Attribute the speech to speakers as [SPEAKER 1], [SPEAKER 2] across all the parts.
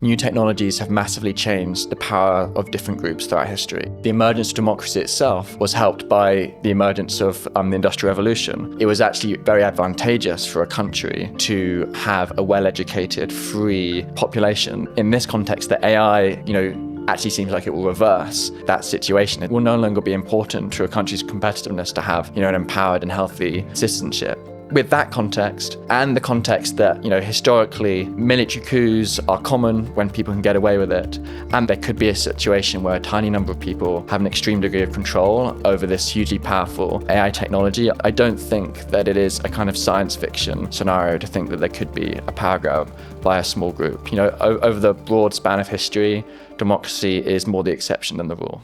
[SPEAKER 1] New technologies have massively changed the power of different groups throughout history. The emergence of democracy itself was helped by the emergence of the Industrial Revolution. It was actually very advantageous for a country to have a well-educated, free population. In this context, the AI, actually seems like it will reverse that situation. It will no longer be important to a country's competitiveness to have, an empowered and healthy citizenship. With that context, and the context that, historically military coups are common when people can get away with it, and there could be a situation where a tiny number of people have an extreme degree of control over this hugely powerful AI technology, I don't think that it is a kind of science fiction scenario to think that there could be a power grab by a small group. Over the broad span of history, democracy is more the exception than the rule.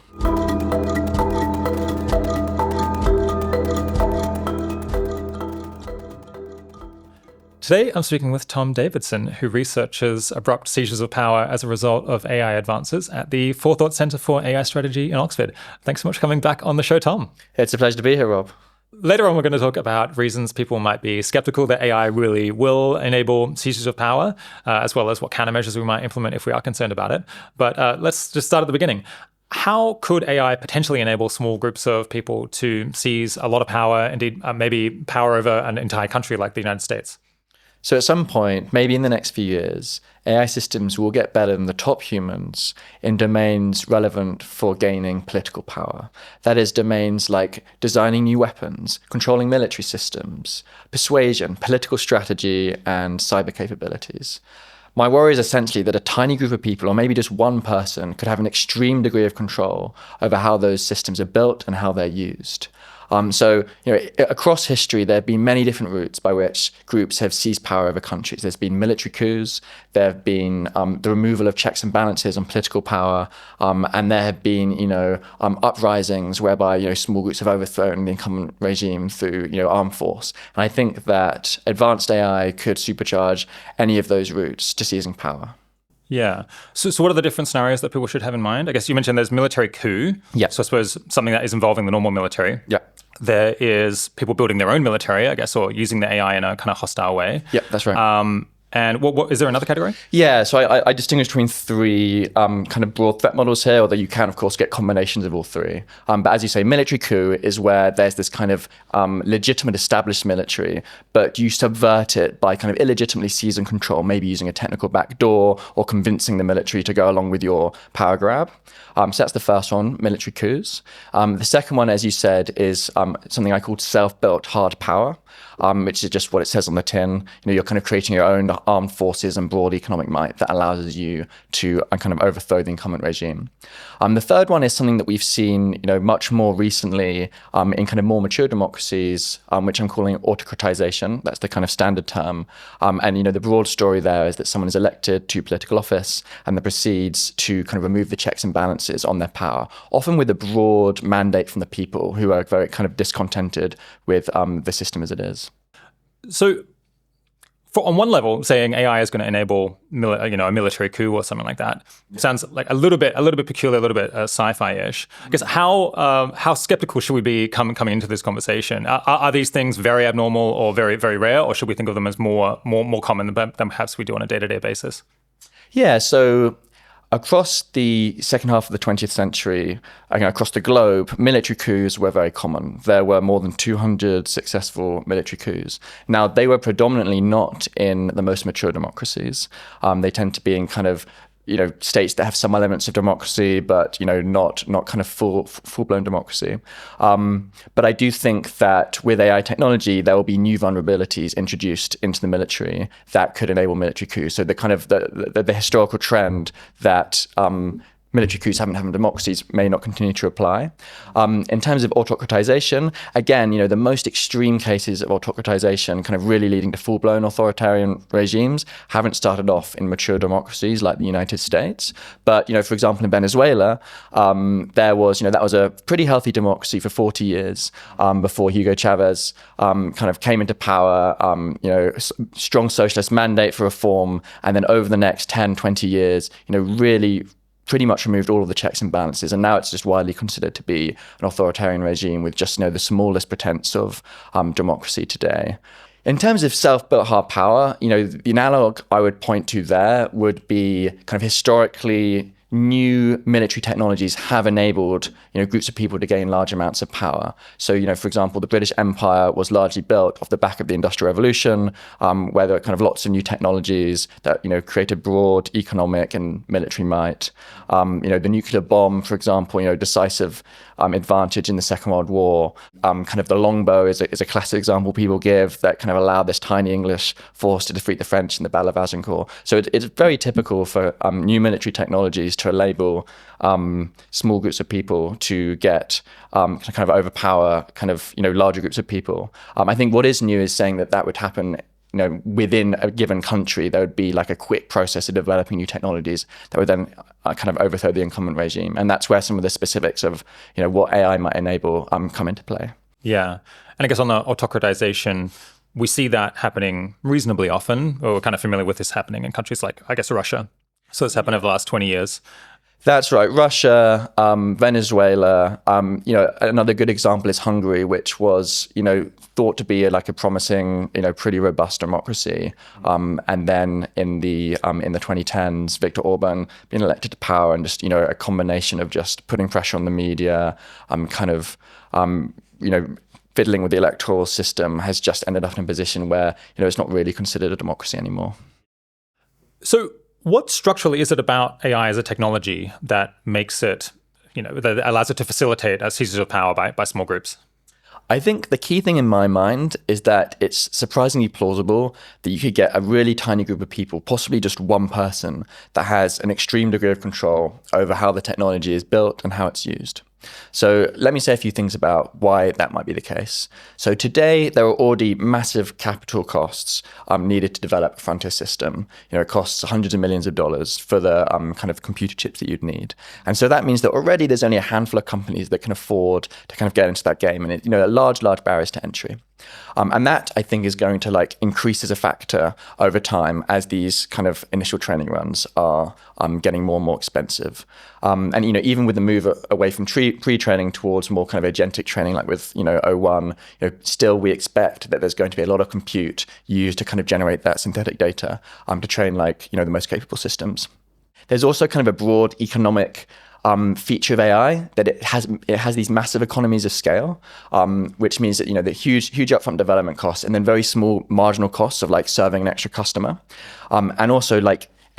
[SPEAKER 2] Today, I'm speaking with Tom Davidson, who researches abrupt seizures of power as a result of AI advances at the Forethought Centre for AI Strategy in Oxford. Thanks so much for coming back on the show, Tom.
[SPEAKER 1] It's a pleasure to be here, Rob.
[SPEAKER 2] Later on, we're going to talk about reasons people might be skeptical that AI really will enable seizures of power, as well as what countermeasures we might implement if we are concerned about it. But let's just start at the beginning. How could AI potentially enable small groups of people to seize a lot of power, indeed maybe power over an entire country like the United States?
[SPEAKER 1] So at some point, maybe in the next few years, AI systems will get better than the top humans in domains relevant for gaining political power. That is, domains like designing new weapons, controlling military systems, persuasion, political strategy, and cyber capabilities. My worry is essentially that a tiny group of people, or maybe just one person, could have an extreme degree of control over how those systems are built and how they're used. Across history, there have been many different routes by which groups have seized power over countries. There's been military coups, there have been the removal of checks and balances on political power, and there have been, uprisings whereby, small groups have overthrown the incumbent regime through, armed force. And I think that advanced AI could supercharge any of those routes to seizing power.
[SPEAKER 2] Yeah. So what are the different scenarios that people should have in mind? I guess you mentioned there's military coup.
[SPEAKER 1] Yeah.
[SPEAKER 2] So I suppose something that is involving the normal military.
[SPEAKER 1] Yeah.
[SPEAKER 2] There is people building their own military, I guess, or using the AI in a kind of hostile way.
[SPEAKER 1] Yeah, that's right.
[SPEAKER 2] And what is there another category?
[SPEAKER 1] Yeah, so I distinguish between three kind of broad threat models here, although you can, of course, get combinations of all three. But as you say, military coup is where there's this kind of legitimate established military, but you subvert it by kind of illegitimately seizing control, maybe using a technical backdoor or convincing the military to go along with your power grab. So that's the first one, military coups. The second one, as you said, is something I call self-built hard power, which is just what it says on the tin. You're kind of creating your own armed forces and broad economic might that allows you to kind of overthrow the incumbent regime. The third one is something that we've seen, much more recently in kind of more mature democracies, which I'm calling autocratisation. That's the kind of standard term. And the broad story there is that someone is elected to political office and then proceeds to kind of remove the checks and balances on their power, often with a broad mandate from the people who are very kind of discontented with the system as it is.
[SPEAKER 2] So, on one level, saying AI is going to enable, a military coup or something like that sounds like a little bit peculiar, a little bit sci-fi-ish. I guess how skeptical should we be coming into this conversation? Are these things very abnormal or very, very rare, or should we think of them as more common than perhaps we do on a day-to-day basis?
[SPEAKER 1] Yeah. So, across the second half of the 20th century, across the globe, military coups were very common. There were more than 200 successful military coups. Now, they were predominantly not in the most mature democracies. They tend to be in kind of states that have some elements of democracy, but not kind of full-blown democracy. But I do think that with AI technology, there will be new vulnerabilities introduced into the military that could enable military coups. So the kind of the historical trend that military coups haven't happened in democracies may not continue to apply. In terms of autocratisation, again, the most extreme cases of autocratisation kind of really leading to full-blown authoritarian regimes haven't started off in mature democracies like the United States. But, for example, in Venezuela, there was, that was a pretty healthy democracy for 40 years before Hugo Chavez kind of came into power, strong socialist mandate for reform, and then over the next 10, 20 years, really pretty much removed all of the checks and balances, and now it's just widely considered to be an authoritarian regime with just the smallest pretense of democracy today. In terms of self-built hard power, the analog I would point to there would be kind of historically new military technologies have enabled, groups of people to gain large amounts of power. So, for example, the British Empire was largely built off the back of the Industrial Revolution, where there were kind of lots of new technologies that, created broad economic and military might. The nuclear bomb, for example, decisive advantage in the Second World War. Kind of the longbow is a classic example people give that kind of allowed this tiny English force to defeat the French in the Battle of Agincourt. So it's very typical for new military technologies to enable small groups of people to get kind of overpower kind of larger groups of people. I think what is new is saying that would happen within a given country. There would be like a quick process of developing new technologies that would then kind of overthrow the incumbent regime. And that's where some of the specifics of, what AI might enable come into play.
[SPEAKER 2] Yeah. And I guess on the autocratization, we see that happening reasonably often, or we're kind of familiar with this happening in countries like, I guess, Russia. So it's happened over the last 20 years.
[SPEAKER 1] That's right. Russia, Venezuela. Another good example is Hungary, which was, thought to be like a promising, pretty robust democracy. And then in the 2010s, Viktor Orban being elected to power, and just, a combination of just putting pressure on the media, fiddling with the electoral system, has just ended up in a position where, it's not really considered a democracy anymore.
[SPEAKER 2] So what structurally is it about AI as a technology that makes it, that allows it to facilitate seizures of power by small groups?
[SPEAKER 1] I think the key thing in my mind is that it's surprisingly plausible that you could get a really tiny group of people, possibly just one person, that has an extreme degree of control over how the technology is built and how it's used. So let me say a few things about why that might be the case. So today, there are already massive capital costs needed to develop a frontier system. It costs hundreds of millions of dollars for the kind of computer chips that you'd need. And so that means that already there's only a handful of companies that can afford to kind of get into that game, and large barriers to entry. And that, I think, is going to increase as a factor over time as these kind of initial training runs are getting more and more expensive. And even with the move away from pre-training towards more kind of agentic training, like with O1, still we expect that there's going to be a lot of compute used to kind of generate that synthetic data to train the most capable systems. There's also kind of a broad economic feature of AI that it has these massive economies of scale, which means that the huge upfront development costs and then very small marginal costs of serving an extra customer, and also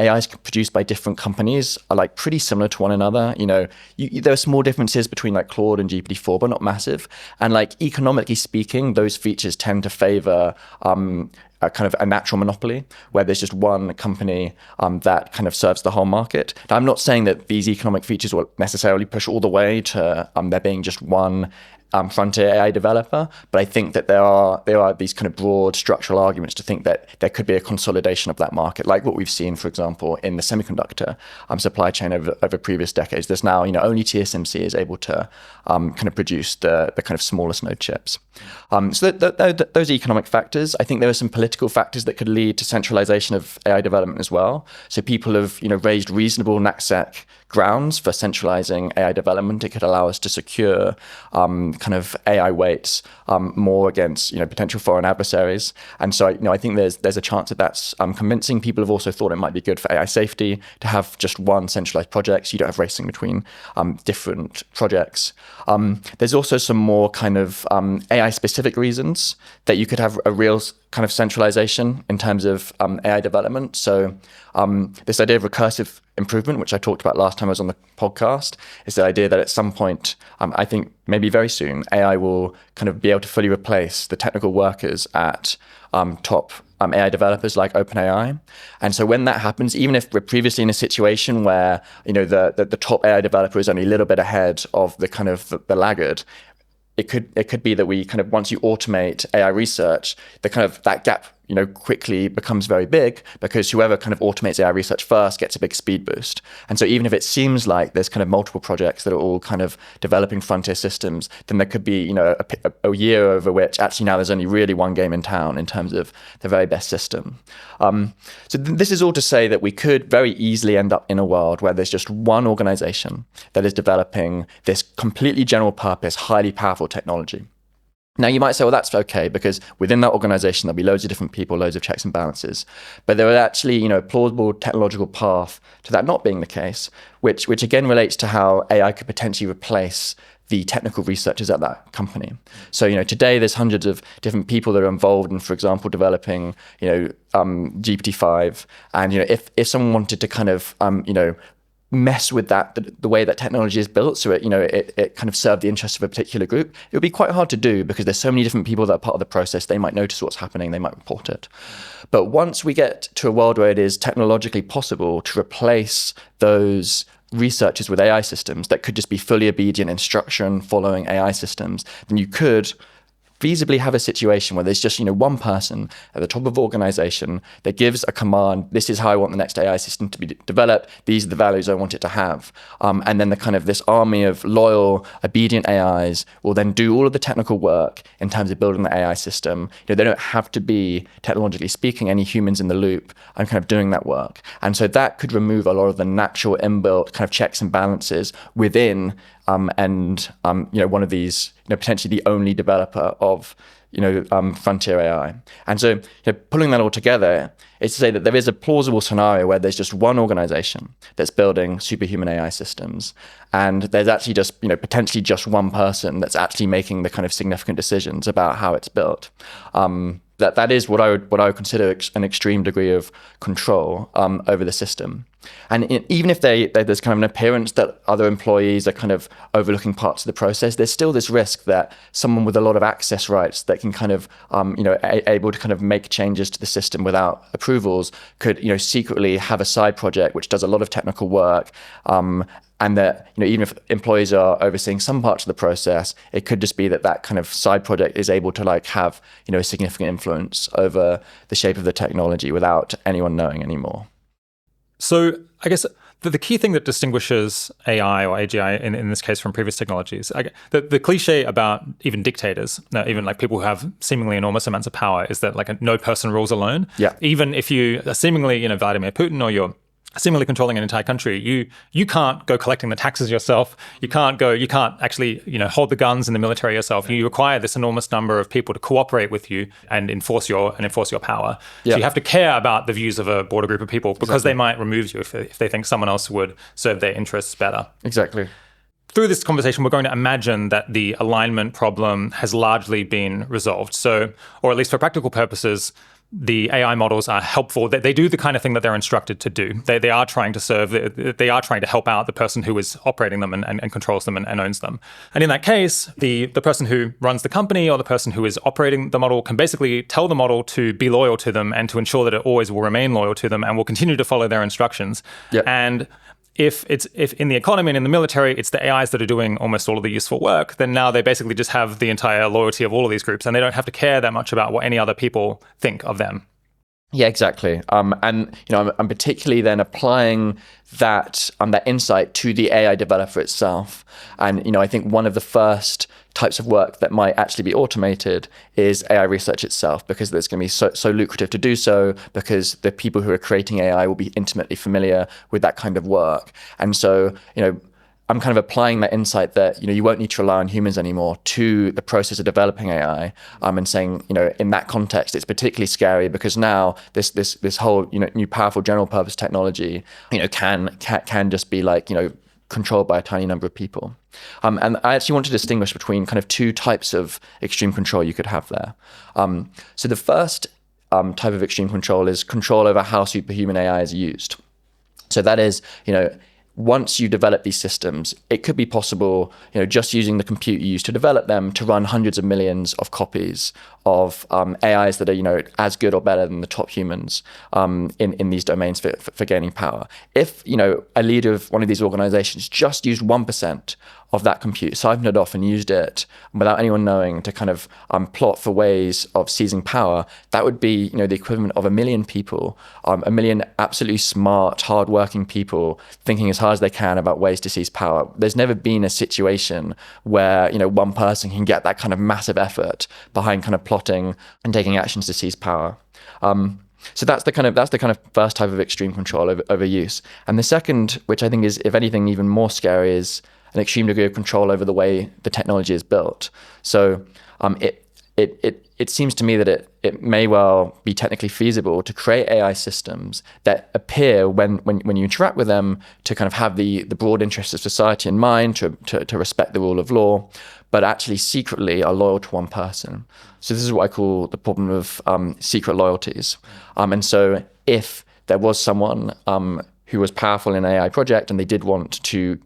[SPEAKER 1] AIs produced by different companies are pretty similar to one another. There are small differences between Claude and GPT-4, but not massive. And economically speaking, those features tend to favor a kind of a natural monopoly where there's just one company that kind of serves the whole market. Now, I'm not saying that these economic features will necessarily push all the way to there being just one frontier AI developer, but I think that there are these kind of broad structural arguments to think that there could be a consolidation of that market, like what we've seen, for example, in the semiconductor supply chain over previous decades. There's now only TSMC is able to kind of produce the kind of smallest node chips. So those economic factors. I think there are some political factors that could lead to centralization of AI development as well. So people have raised reasonable NatSec grounds for centralizing AI development. It could allow us to secure kind of AI weights more against potential foreign adversaries. And so I think there's a chance that that's convincing. People have also thought it might be good for AI safety to have just one centralized project, so you don't have racing between different projects. There's also some more kind of AI specific reasons that you could have a real kind of centralization in terms of AI development. So this idea of recursive improvement, which I talked about last time I was on the podcast, is the idea that at some point, I think maybe very soon, AI will kind of be able to fully replace the technical workers at top AI developers like OpenAI. And so when that happens, even if we're previously in a situation where the top AI developer is only a little bit ahead of the kind of the laggard, it could be that we kind of, once you automate AI research, the kind of that gap quickly becomes very big, because whoever kind of automates AI research first gets a big speed boost. And so even if it seems like there's kind of multiple projects that are all kind of developing frontier systems, then there could be a year over which actually now there's only really one game in town in terms of the very best system. So this is all to say that we could very easily end up in a world where there's just one organization that is developing this completely general purpose, highly powerful technology. Now, you might say, well, that's okay, because within that organization, there'll be loads of different people, loads of checks and balances. But there are actually, a plausible technological path to that not being the case, which again relates to how AI could potentially replace the technical researchers at that company. So, today there's hundreds of different people that are involved in, for example, developing, GPT-5. And, if someone wanted to kind of, mess with that, the way that technology is built, so it kind of served the interests of a particular group, it would be quite hard to do because there's so many different people that are part of the process. They might notice what's happening, they might report it. But once we get to a world where it is technologically possible to replace those researchers with AI systems that could just be fully obedient instruction following AI systems, then you could feasibly have a situation where there's just one person at the top of an organization that gives a command. This is how I want the next AI system to be developed. These are the values I want it to have. And then the kind of this army of loyal, obedient AIs will then do all of the technical work in terms of building the AI system. They don't have to be, technologically speaking, any humans in the loop. I'm kind of doing that work. And so that could remove a lot of the natural inbuilt kind of checks and balances within one of these, potentially the only developer of, frontier AI. And so pulling that all together is to say that there is a plausible scenario where there's just one organization that's building superhuman AI systems. And there's actually just, potentially just one person that's actually making the kind of significant decisions about how it's built. That is what I would consider an extreme degree of control over the system. And even if there's kind of an appearance that other employees are kind of overlooking parts of the process, there's still this risk that someone with a lot of access rights that can kind of, able to kind of make changes to the system without approvals could, secretly have a side project which does a lot of technical work. And that, even if employees are overseeing some parts of the process, it could just be that kind of side project is able to have, a significant influence over the shape of the technology without anyone knowing anymore.
[SPEAKER 2] So I guess the key thing that distinguishes AI or AGI in this case from previous technologies, the cliche about even dictators, even people who have seemingly enormous amounts of power, is that no person rules alone.
[SPEAKER 1] Yeah.
[SPEAKER 2] Even if you are seemingly, Vladimir Putin, or you're seemingly controlling an entire country, you can't go collecting the taxes yourself. You can't actually, hold the guns in the military yourself. You require this enormous number of people to cooperate with you and enforce your power.
[SPEAKER 1] Yeah.
[SPEAKER 2] So you have to care about the views of a broader group of people because they might remove you if they think someone else would serve their interests better.
[SPEAKER 1] Exactly.
[SPEAKER 2] Through this conversation, we're going to imagine that the alignment problem has largely been resolved. So, or at least for practical purposes, the AI models are helpful. They do the kind of thing that they're instructed to do. They are trying to serve, they are trying to help out the person who is operating them and controls them and owns them. And in that case, the person who runs the company or the person who is operating the model can basically tell the model to be loyal to them and to ensure that it always will remain loyal to them and will continue to follow their instructions.
[SPEAKER 1] Yep.
[SPEAKER 2] And if in the economy and in the military, it's the AIs that are doing almost all of the useful work, then now they basically just have the entire loyalty of all of these groups and they don't have to care that much about what any other people think of them.
[SPEAKER 1] Yeah, exactly. And I'm particularly then applying that insight to the AI developer itself. And I think one of the first types of work that might actually be automated is AI research itself, because it's going to be so lucrative to do so, because the people who are creating AI will be intimately familiar with that kind of work. And so, I'm kind of applying that insight that, you won't need to rely on humans anymore to the process of developing AI, and saying, in that context, it's particularly scary because now this whole, new powerful general purpose technology, can just be controlled by a tiny number of people. And I actually want to distinguish between kind of two types of extreme control you could have there. So the first type of extreme control is control over how superhuman AI is used. So that is, once you develop these systems, it could be possible, just using the compute you use to develop them, to run hundreds of millions of copies of AIs that are, as good or better than the top humans in these domains for gaining power. If, a leader of one of these organizations just used 1% of that compute, siphoned it off and used it without anyone knowing to kind of plot for ways of seizing power, that would be, the equivalent of 1 million people, 1 million absolutely smart, hardworking people thinking as hard as they can about ways to seize power. There's never been a situation where, one person can get that kind of massive effort behind kind of plotting and taking actions to seize power. So that's the kind of first type of extreme control over use. And the second, which I think is, if anything, even more scary, is an extreme degree of control over the way the technology is built. So it seems to me that it may well be technically feasible to create AI systems that appear when you interact with them to kind of have the broad interests of society in mind, to respect the rule of law, but actually secretly are loyal to one person. So this is what I call the problem of secret loyalties. And so if there was someone who was powerful in an AI project and they did want to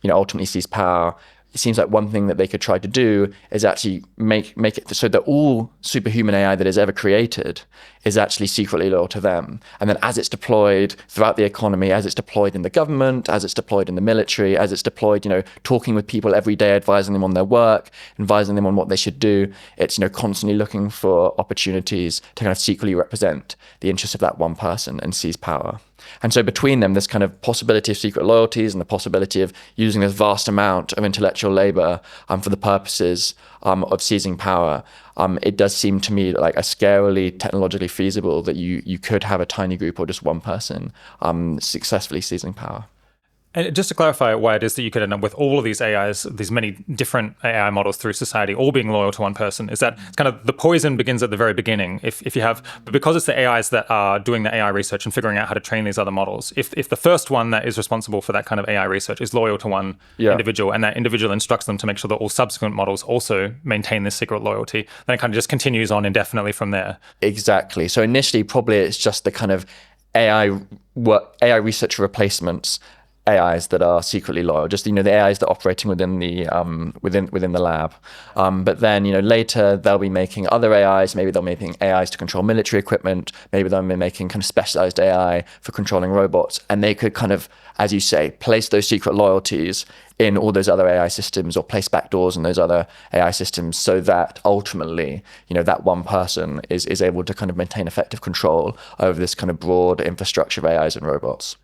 [SPEAKER 1] ultimately seize power, it seems like one thing that they could try to do is actually make it so that all superhuman AI that is ever created is actually secretly loyal to them. And then as it's deployed throughout the economy, as it's deployed in the government, as it's deployed in the military, as it's deployed, talking with people every day, advising them on their work, advising them on what they should do, it's, constantly looking for opportunities to kind of secretly represent the interests of that one person and seize power. And so between them, this kind of possibility of secret loyalties and the possibility of using this vast amount of intellectual labor for the purposes of seizing power, it does seem to me like a scarily technologically feasible that you could have a tiny group or just one person successfully seizing power.
[SPEAKER 2] And just to clarify why it is that you could end up with all of these AIs, these many different AI models through society, all being loyal to one person, is that kind of the poison begins at the very beginning. If you have, but because it's the AIs that are doing the AI research and figuring out how to train these other models, if the first one that is responsible for that kind of AI research is loyal to one individual, and that individual instructs them to make sure that all subsequent models also maintain this secret loyalty, then it kind of just continues on indefinitely from there.
[SPEAKER 1] Exactly. So initially, probably it's just the kind of AI research replacements. AIs that are secretly loyal, just the AIs that are operating within the within the lab, but then later they'll be making other AIs. Maybe they'll be making AIs to control military equipment. Maybe they'll be making kind of specialized AI for controlling robots, and they could kind of, as you say, place those secret loyalties in all those other AI systems, or place backdoors in those other AI systems, so that ultimately that one person is able to kind of maintain effective control over this kind of broad infrastructure of AIs and robots.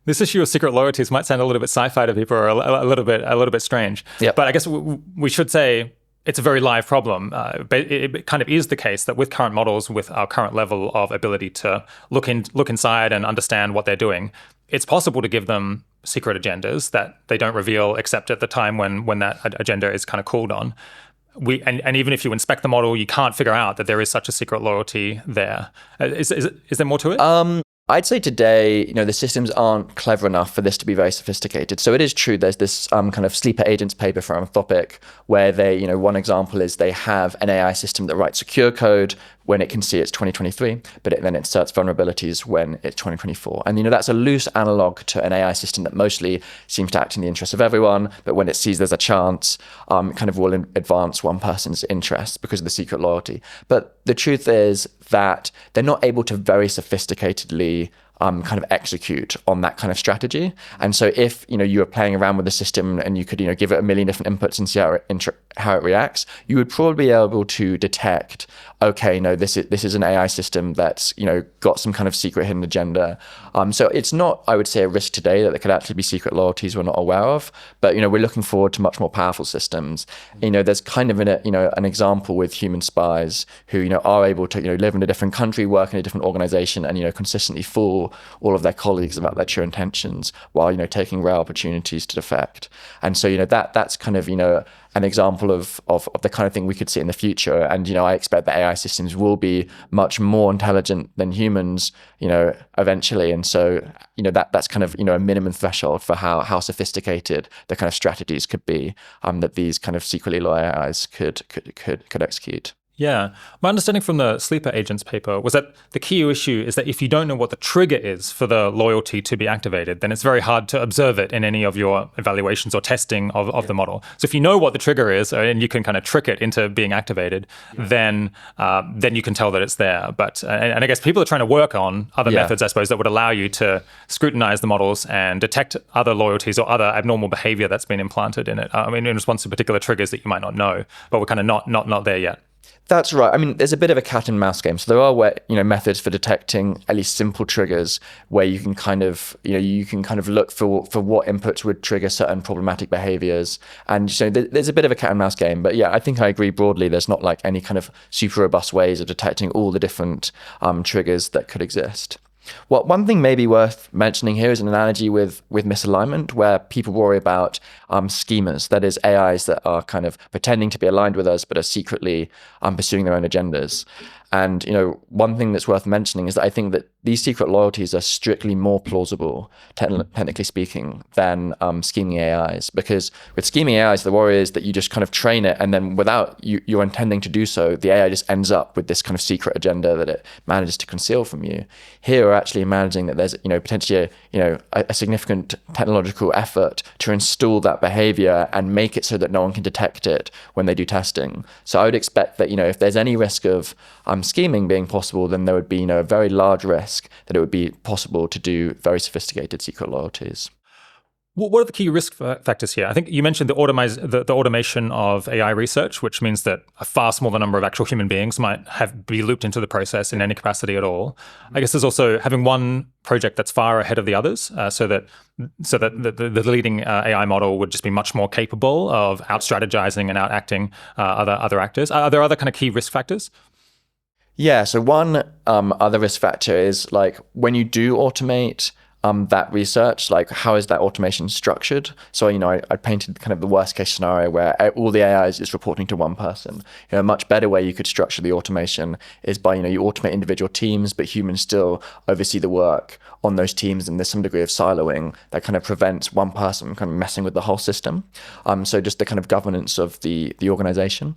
[SPEAKER 2] This issue of secret loyalties might sound a little bit sci-fi to people, or a little bit strange.
[SPEAKER 1] Yep.
[SPEAKER 2] But I guess we should say it's a very live problem. But it kind of is the case that with current models, with our current level of ability to look inside and understand what they're doing, it's possible to give them secret agendas that they don't reveal except at the time when that agenda is kind of called on. And even if you inspect the model, you can't figure out that there is such a secret loyalty there. Is there more to it?
[SPEAKER 1] I'd say today, the systems aren't clever enough for this to be very sophisticated. So it is true there's this kind of sleeper agents paper from Anthropic where they, one example is they have an AI system that writes secure code when it can see it's 2023, but then it inserts vulnerabilities when it's 2024. And, that's a loose analog to an AI system that mostly seems to act in the interest of everyone, but when it sees there's a chance, kind of will advance one person's interests because of the secret loyalty. But the truth is that they're not able to very sophisticatedly kind of execute on that kind of strategy. And so if, you were playing around with the system and you could, give it a million different inputs and see how it reacts, you would probably be able to detect, okay, no, this is an AI system that's, got some kind of secret hidden agenda. So it's not, I would say, a risk today that there could actually be secret loyalties we're not aware of. But, we're looking forward to much more powerful systems. There's kind of an example with human spies who, are able to, live in a different country, work in a different organization, and, consistently fool all of their colleagues about their true intentions while, taking rare opportunities to defect. And so, that's kind of, an example of the kind of thing we could see in the future. And, I expect that AI systems will be much more intelligent than humans, eventually. And so, that's kind of, a minimum threshold for how sophisticated the kind of strategies could be that these kind of secretly loyal AIs could execute.
[SPEAKER 2] Yeah. My understanding from the sleeper agents paper was that the key issue is that if you don't know what the trigger is for the loyalty to be activated, then it's very hard to observe it in any of your evaluations or testing of the model. So if you know what the trigger is and you can kind of trick it into being activated, then you can tell that it's there. But and I guess people are trying to work on other methods, I suppose, that would allow you to scrutinize the models and detect other loyalties or other abnormal behavior that's been implanted in it. In response to particular triggers that you might not know, but we're kind of not there yet.
[SPEAKER 1] That's right. There's a bit of a cat and mouse game. So there are methods for detecting at least simple triggers where you can kind of look for what inputs would trigger certain problematic behaviors. And there's a bit of a cat and mouse game. But yeah, I think I agree broadly. There's not like any kind of super robust ways of detecting all the different triggers that could exist. Well, one thing maybe worth mentioning here is an analogy with misalignment, where people worry about schemas, that is, AIs that are kind of pretending to be aligned with us, but are secretly pursuing their own agendas. And one thing that's worth mentioning is that I think that these secret loyalties are strictly more plausible, technically speaking, than scheming AIs. Because with scheming AIs, the worry is that you just kind of train it, and then without you're intending to do so, the AI just ends up with this kind of secret agenda that it manages to conceal from you. Here, we're actually managing that there's potentially a significant technological effort to install that behavior and make it so that no one can detect it when they do testing. So I would expect that if there's any risk of scheming being possible, then there would be a very large risk that it would be possible to do very sophisticated secret loyalties.
[SPEAKER 2] What are the key risk factors here? I think you mentioned the automation of AI research, which means that a far smaller number of actual human beings might be looped into the process in any capacity at all. I guess there's also having one project that's far ahead of the others, so that the leading AI model would just be much more capable of out-strategizing and out-acting other actors. Are there other kind of key risk factors?
[SPEAKER 1] Yeah, so one other risk factor is when you do automate that research, how is that automation structured? So, I painted kind of the worst case scenario where all the AI is reporting to one person. A much better way you could structure the automation is by, you automate individual teams, but humans still oversee the work on those teams, and there's some degree of siloing that kind of prevents one person from kind of messing with the whole system. So just the kind of governance of the organization.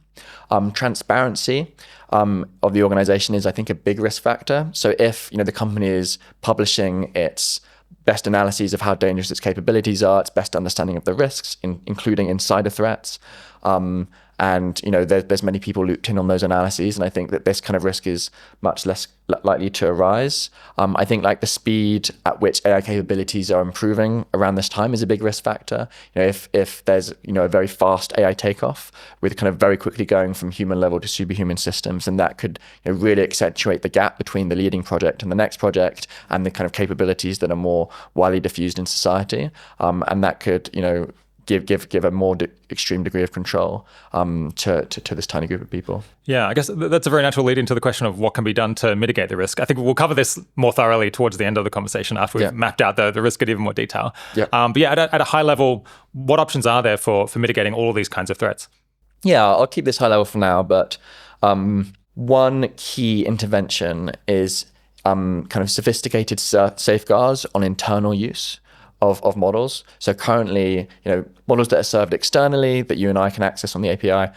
[SPEAKER 1] Transparency of the organization is, I think, a big risk factor. So if the company is publishing its best analyses of how dangerous its capabilities are, its best understanding of the risks, including insider threats, and there's many people looped in on those analyses, and I think that this kind of risk is much less likely to arise. I think the speed at which AI capabilities are improving around this time is a big risk factor. If there's a very fast AI takeoff with kind of very quickly going from human level to superhuman systems, and that could really accentuate the gap between the leading project and the next project, and the kind of capabilities that are more widely diffused in society, and that could give a more extreme degree of control to this tiny group of people.
[SPEAKER 2] Yeah, I guess that's a very natural lead into the question of what can be done to mitigate the risk. I think we'll cover this more thoroughly towards the end of the conversation after we've mapped out the risk in even more detail.
[SPEAKER 1] Yeah.
[SPEAKER 2] But yeah, at a high level, what options are there for mitigating all of these kinds of threats?
[SPEAKER 1] Yeah, I'll keep this high level for now, but one key intervention is kind of sophisticated safeguards on internal use of models. So currently, models that are served externally that you and I can access on the API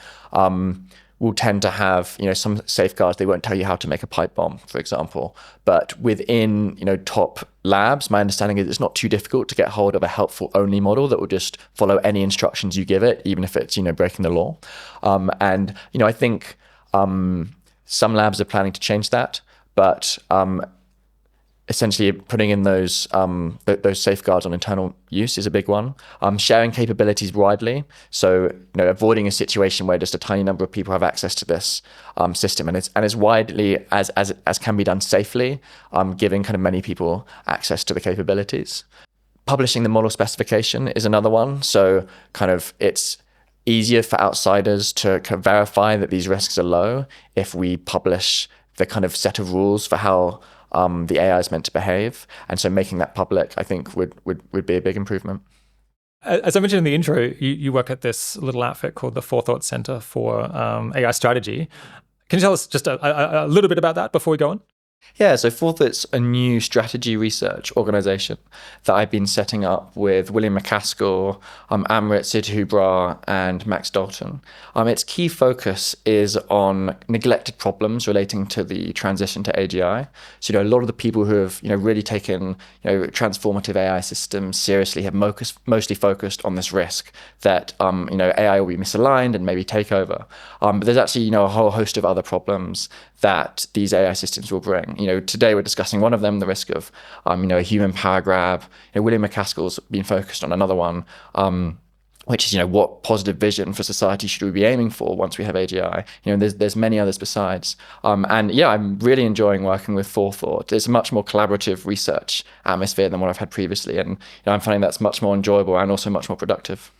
[SPEAKER 1] will tend to have, some safeguards. They won't tell you how to make a pipe bomb, for example. But within, top labs, my understanding is it's not too difficult to get hold of a helpful only model that will just follow any instructions you give it, even if it's, breaking the law. And I think some labs are planning to change that, but essentially putting in those safeguards on internal use is a big one. Sharing capabilities widely, so avoiding a situation where just a tiny number of people have access to this system, and as widely as can be done safely, giving kind of many people access to the capabilities. Publishing the model specification is another one. So kind of it's easier for outsiders to kind of verify that these risks are low if we publish the kind of set of rules for how the AI is meant to behave. And so making that public, I think, would be a big improvement.
[SPEAKER 2] As I mentioned in the intro, you work at this little outfit called the Forethought Centre for AI strategy. Can you tell us just a little bit about that before we go on?
[SPEAKER 1] Yeah, so Forethought's a new strategy research organization that I've been setting up with William MacAskill, Amrit Sidhubra, and Max Dalton. Its key focus is on neglected problems relating to the transition to AGI. So, a lot of the people who have, really taken, transformative AI systems seriously have mostly focused on this risk that, AI will be misaligned and maybe take over. But there's actually, a whole host of other problems that these AI systems will bring. Today we're discussing one of them, the risk of, a human power grab. William MacAskill's been focused on another one, which is, what positive vision for society should we be aiming for once we have AGI? There's many others besides. And yeah, I'm really enjoying working with Forethought. It's a much more collaborative research atmosphere than what I've had previously. And I'm finding that's much more enjoyable and also much more productive.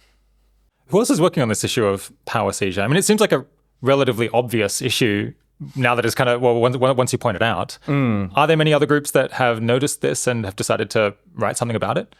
[SPEAKER 2] Who else is working on this issue of power seizure? I mean, it seems like a relatively obvious issue now that it's kind of, well, once you point it out, are there many other groups that have noticed this and have decided to write something about it?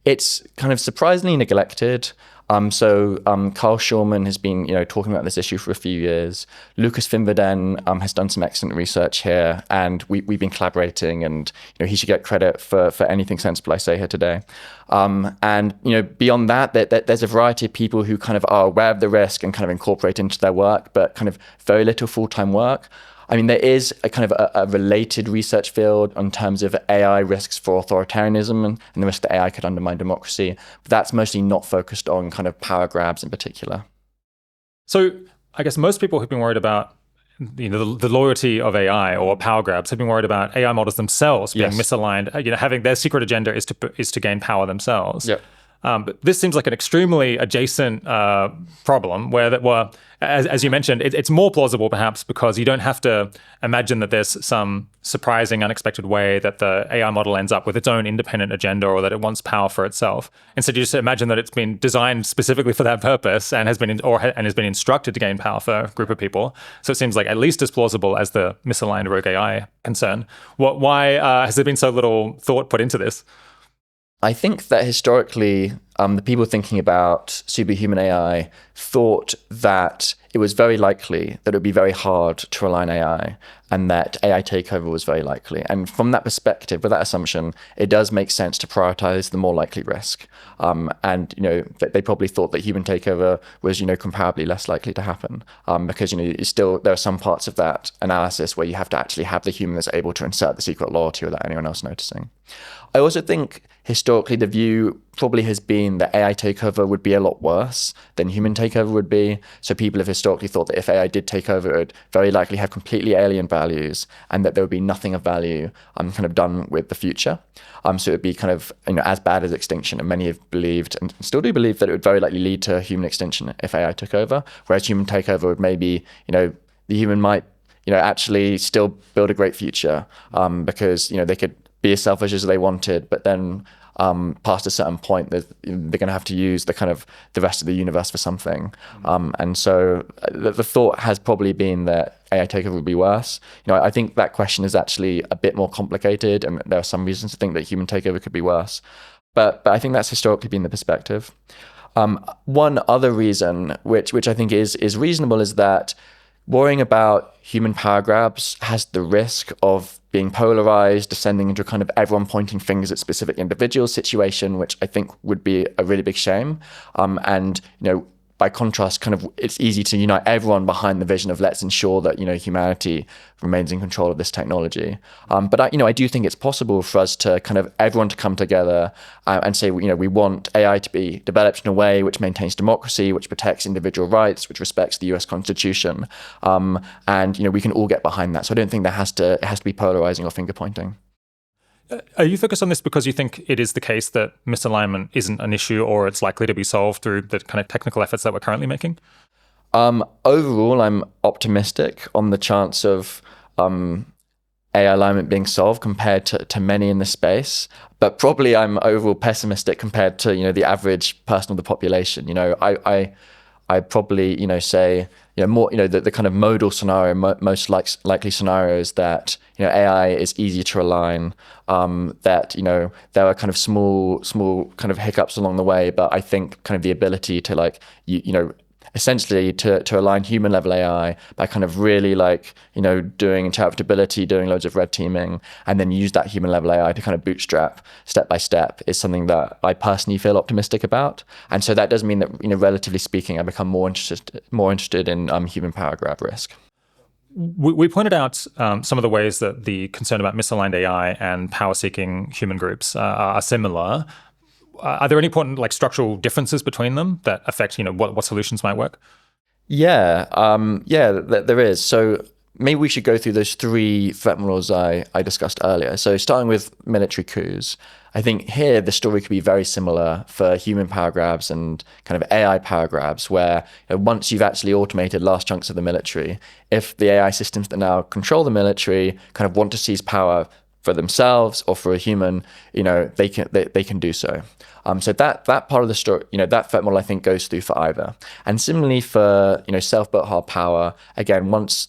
[SPEAKER 1] It's kind of surprisingly neglected. Carl Schurman has been, talking about this issue for a few years. Lucas Finverden has done some excellent research here, and we've been collaborating. And he should get credit for anything sensible I say here today. Beyond that, there's a variety of people who kind of are aware of the risk and kind of incorporate into their work, but kind of very little full-time work. I mean, there is a kind of a related research field in terms of AI risks for authoritarianism and the risk that AI could undermine democracy. But that's mostly not focused on kind of power grabs in particular.
[SPEAKER 2] So I guess most people who've been worried about the loyalty of AI or power grabs have been worried about AI models themselves being misaligned, having their secret agenda is to gain power themselves.
[SPEAKER 1] Yep.
[SPEAKER 2] But this seems like an extremely adjacent problem where as you mentioned, it's more plausible perhaps because you don't have to imagine that there's some surprising, unexpected way that the AI model ends up with its own independent agenda or that it wants power for itself. Instead, you just imagine that it's been designed specifically for that purpose and has been instructed to gain power for a group of people. So it seems like at least as plausible as the misaligned rogue AI concern. Why has there been so little thought put into this?
[SPEAKER 1] I think that historically, the people thinking about superhuman AI thought that it was very likely that it would be very hard to align AI and that AI takeover was very likely. And from that perspective, with that assumption, it does make sense to prioritize the more likely risk. They probably thought that human takeover was, comparably less likely to happen because, there are some parts of that analysis where you have to actually have the human that's able to insert the secret loyalty without anyone else noticing. I also think historically the view probably has been that AI takeover would be a lot worse than human takeover would be. So people have historically thought that if AI did take over, it would very likely have completely alien values and that there would be nothing of value kind of done with the future. So it would be kind of as bad as extinction. And many have believed and still do believe that it would very likely lead to human extinction if AI took over, whereas human takeover would maybe, the human might, actually still build a great future because, they could be as selfish as they wanted, but then past a certain point, they're going to have to use the rest of the universe for something. And so the thought has probably been that AI takeover would be worse. I think that question is actually a bit more complicated, and there are some reasons to think that human takeover could be worse. But I think that's historically been the perspective. One other reason, which I think is reasonable, is that worrying about human power grabs has the risk of being polarized, descending into a kind of everyone pointing fingers at specific individuals situation, which I think would be a really big shame. By contrast, it's easy to unite everyone behind the vision of let's ensure that humanity remains in control of this technology. But I do think it's possible for us to everyone to come together and say we want AI to be developed in a way which maintains democracy, which protects individual rights, which respects the U.S. Constitution, and we can all get behind that. So I don't think it has to be polarizing or finger pointing.
[SPEAKER 2] Are you focused on this because you think it is the case that misalignment isn't an issue or it's likely to be solved through the kind of technical efforts that we're currently making?
[SPEAKER 1] Overall, I'm optimistic on the chance of AI alignment being solved compared to many in the space. But probably I'm overall pessimistic compared to, the average person of the population. I probably, say, more, the kind of modal scenario, most likely scenario is that, AI is easy to align, that, there are kind of small kind of hiccups along the way. But I think kind of the ability to essentially to align human level AI by kind of really doing interpretability, doing loads of red teaming, and then use that human level AI to kind of bootstrap step by step is something that I personally feel optimistic about. And so that does mean that, relatively speaking, I become more interested in human power grab risk.
[SPEAKER 2] We pointed out some of the ways that the concern about misaligned AI and power-seeking human groups are similar. Are there any important structural differences between them that affect what solutions might work?
[SPEAKER 1] Yeah, there is. So maybe we should go through those three threat models I discussed earlier. So starting with military coups, I think here the story could be very similar for human power grabs and kind of AI power grabs, where once you've actually automated large chunks of the military, if the AI systems that now control the military kind of want to seize power for themselves or for a human, they can do so. So that part of the story, that threat model I think goes through for either. And similarly for self-built hard power, again, once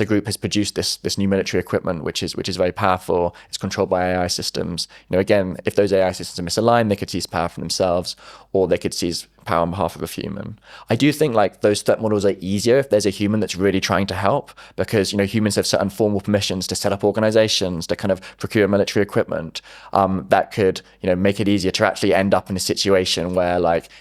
[SPEAKER 1] a group has produced this new military equipment, which is very powerful, it's controlled by AI systems. Again, if those AI systems are misaligned, they could seize power for themselves, or they could seize power on behalf of a human. I do think those threat models are easier if there's a human that's really trying to help, because humans have certain formal permissions to set up organizations, to kind of procure military equipment, that could make it easier to actually end up in a situation where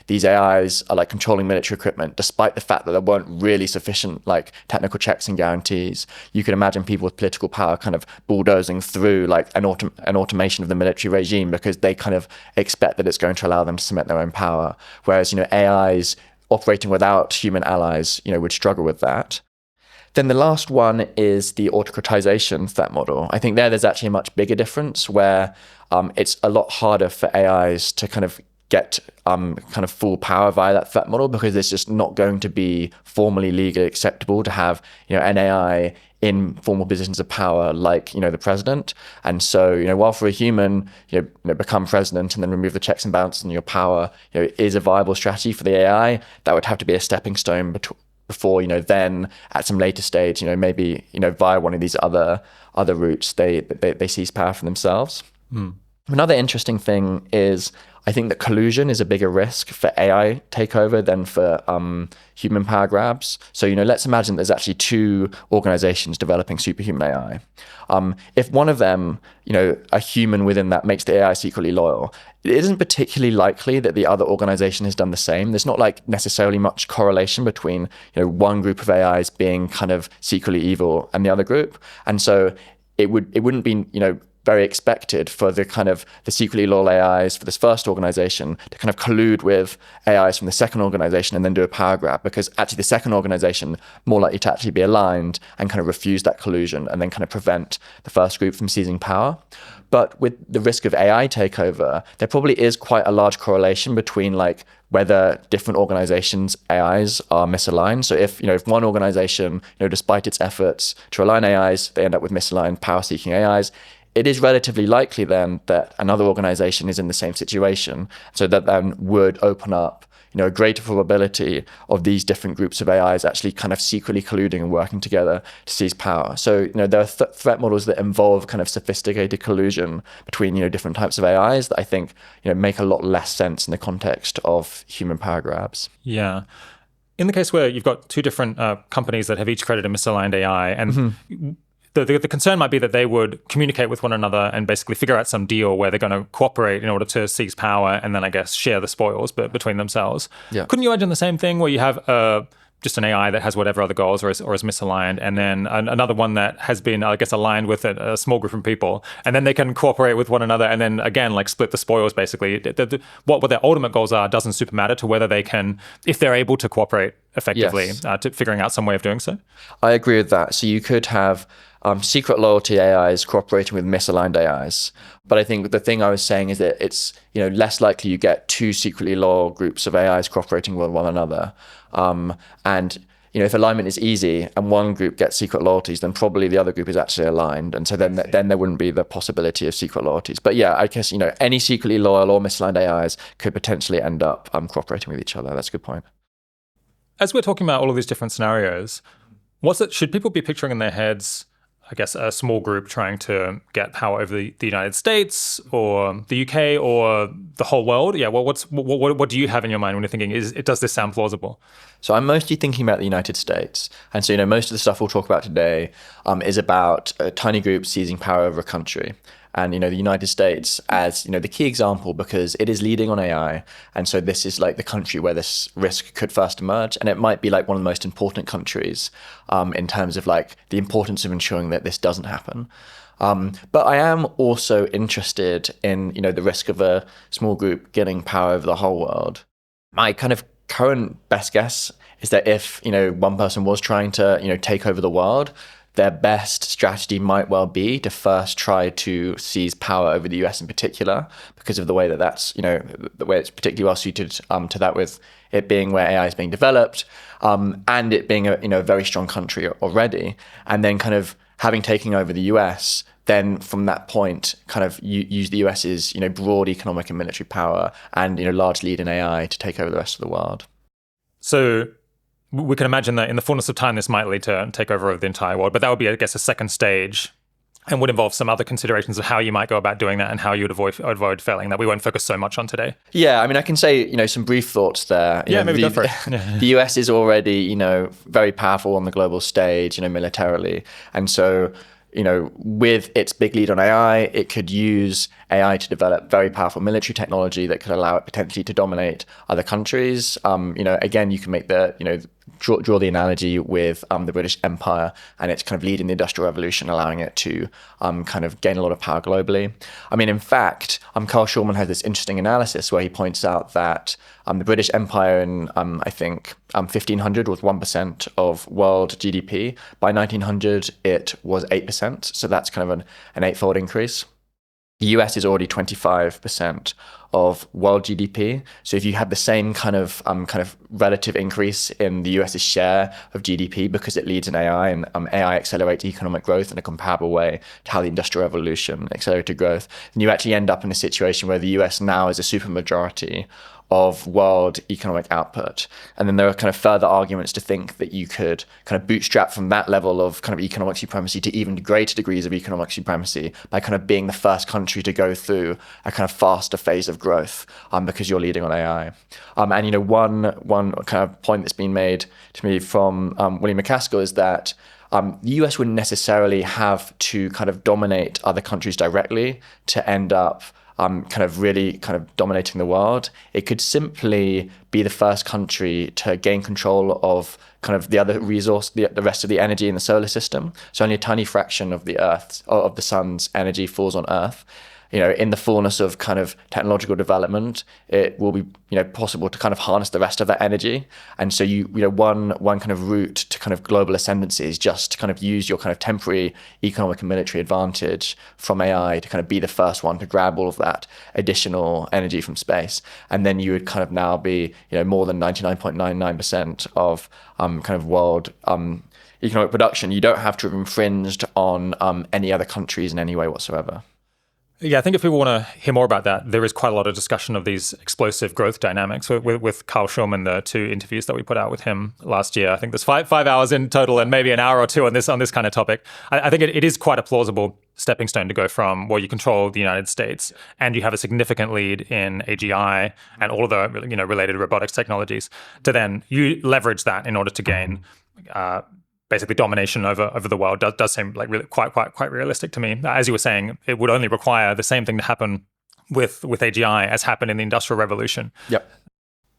[SPEAKER 1] these AIs are controlling military equipment, despite the fact that there weren't really sufficient technical checks and guarantees. You could imagine people with political power kind of bulldozing through an automation of the military regime, because they kind of expect that it's going to allow them to cement their own power, whereas AIs operating without human allies, would struggle with that. Then the last one is the autocratization threat model. I think there's actually a much bigger difference, where it's a lot harder for AIs to kind of get kind of full power via that threat model, because it's just not going to be formally legally acceptable to have an AI in formal positions of power like the president. And so while for a human become president and then remove the checks and balances on your power is a viable strategy for the AI, that would have to be a stepping stone before then at some later stage maybe via one of these other routes they seize power for themselves. Another interesting thing is, I think that collusion is a bigger risk for AI takeover than for human power grabs. So, let's imagine there's actually two organizations developing superhuman AI. If one of them, a human within that, makes the AI secretly loyal, it isn't particularly likely that the other organization has done the same. There's not necessarily much correlation between, one group of AIs being kind of secretly evil and the other group. And so it wouldn't be, very expected for the kind of the secretly loyal AIs for this first organization to kind of collude with AIs from the second organization and then do a power grab, because actually the second organization more likely to actually be aligned and kind of refuse that collusion and then kind of prevent the first group from seizing power. But with the risk of AI takeover, there probably is quite a large correlation between whether different organizations' AIs are misaligned. So if one organization, despite its efforts to align AIs, they end up with misaligned power-seeking AIs, it is relatively likely then that another organization is in the same situation. So that then would open up a greater probability of these different groups of AIs actually kind of secretly colluding and working together to seize power. So there are threat models that involve kind of sophisticated collusion between different types of AIs that I think make a lot less sense in the context of human power grabs.
[SPEAKER 2] Yeah. In the case where you've got two different companies that have each created a misaligned AI, and the concern might be that they would communicate with one another and basically figure out some deal where they're going to cooperate in order to seize power and then, I guess, share the spoils between themselves.
[SPEAKER 1] Yeah.
[SPEAKER 2] Couldn't you imagine the same thing where you have just an AI that has whatever other goals or is misaligned, and then another one that has been, I guess, aligned with a small group of people, and then they can cooperate with one another and then, again, split the spoils, basically. What their ultimate goals are doesn't super matter to whether they can, if they're able to cooperate effectively,
[SPEAKER 1] Yes.
[SPEAKER 2] to figuring out some way of doing so?
[SPEAKER 1] I agree with that. So you could have secret loyalty AIs cooperating with misaligned AIs. But I think the thing I was saying is that it's less likely you get two secretly loyal groups of AIs cooperating with one another. And if alignment is easy and one group gets secret loyalties, then probably the other group is actually aligned. And so then there wouldn't be the possibility of secret loyalties. But yeah, I guess any secretly loyal or misaligned AIs could potentially end up cooperating with each other. That's a good point.
[SPEAKER 2] As we're talking about all of these different scenarios, should people be picturing in their heads, I guess, a small group trying to get power over the United States or the UK or the whole world? Yeah, well, what do you have in your mind when you're thinking, does this sound plausible?
[SPEAKER 1] So I'm mostly thinking about the United States. And so, most of the stuff we'll talk about today is about a tiny group seizing power over a country. And, the United States as, the key example, because it is leading on AI. And so this is the country where this risk could first emerge. And it might be one of the most important countries in terms of the importance of ensuring that this doesn't happen. But I am also interested in, the risk of a small group getting power over the whole world. My kind of current best guess is that if, one person was trying to, take over the world, their best strategy might well be to first try to seize power over the US in particular, because of the way that's, the way it's particularly well suited to that, with it being where AI is being developed, and it being a very strong country already, and then kind of having taken over the US, then from that point, kind of use the US's, broad economic and military power and, large lead in AI to take over the rest of the world.
[SPEAKER 2] So we can imagine that in the fullness of time, this might lead to takeover of the entire world, but that would be, I guess, a second stage and would involve some other considerations of how you might go about doing that and how you would avoid failing that we won't focus so much on today.
[SPEAKER 1] Yeah, I mean, I can say, some brief thoughts there.
[SPEAKER 2] Maybe go for it.
[SPEAKER 1] The US is already, very powerful on the global stage, militarily. And so, with its big lead on AI, it could use AI to develop very powerful military technology that could allow it potentially to dominate other countries. Again, you can make draw the analogy with the British Empire and its kind of lead in the Industrial Revolution, allowing it to kind of gain a lot of power globally. I mean, in fact, Carl Schurman has this interesting analysis where he points out that the British Empire in, I think, 1500 was 1% of world GDP. By 1900, it was 8%. So that's kind of an eightfold increase. The US is already 25% of world GDP. So if you have the same kind of relative increase in the US's share of GDP because it leads in AI and AI accelerates economic growth in a comparable way to how the Industrial Revolution accelerated growth, then you actually end up in a situation where the US now is a supermajority of world economic output. And then there are kind of further arguments to think that you could kind of bootstrap from that level of kind of economic supremacy to even greater degrees of economic supremacy by kind of being the first country to go through a kind of faster phase of growth because you're leading on AI. And one kind of point that's been made to me from William McCaskill is that the US wouldn't necessarily have to kind of dominate other countries directly to end up kind of really kind of dominating the world. It could simply be the first country to gain control of kind of the other resource, the rest of the energy in the solar system. So only a tiny fraction of the sun's energy falls on Earth. In the fullness of kind of technological development, it will be, possible to kind of harness the rest of that energy. And so one kind of route to kind of global ascendancy is just to kind of use your kind of temporary economic and military advantage from AI to kind of be the first one to grab all of that additional energy from space. And then you would kind of now be, more than 99.99% of kind of world economic production. You don't have to have infringed on any other countries in any way whatsoever.
[SPEAKER 2] Yeah, I think if people want to hear more about that, there is quite a lot of discussion of these explosive growth dynamics with Carl Schurman, the 2 interviews that we put out with him last year. I think there's 5 hours in total and maybe an hour or 2 on this kind of topic. I think it is quite a plausible stepping stone to go from, well, you control the United States and you have a significant lead in AGI and all of the related robotics technologies, to then you leverage that in order to gain basically domination over the world. Does seem like really quite realistic to me. As you were saying, it would only require the same thing to happen with AGI as happened in the Industrial Revolution.
[SPEAKER 1] Yep.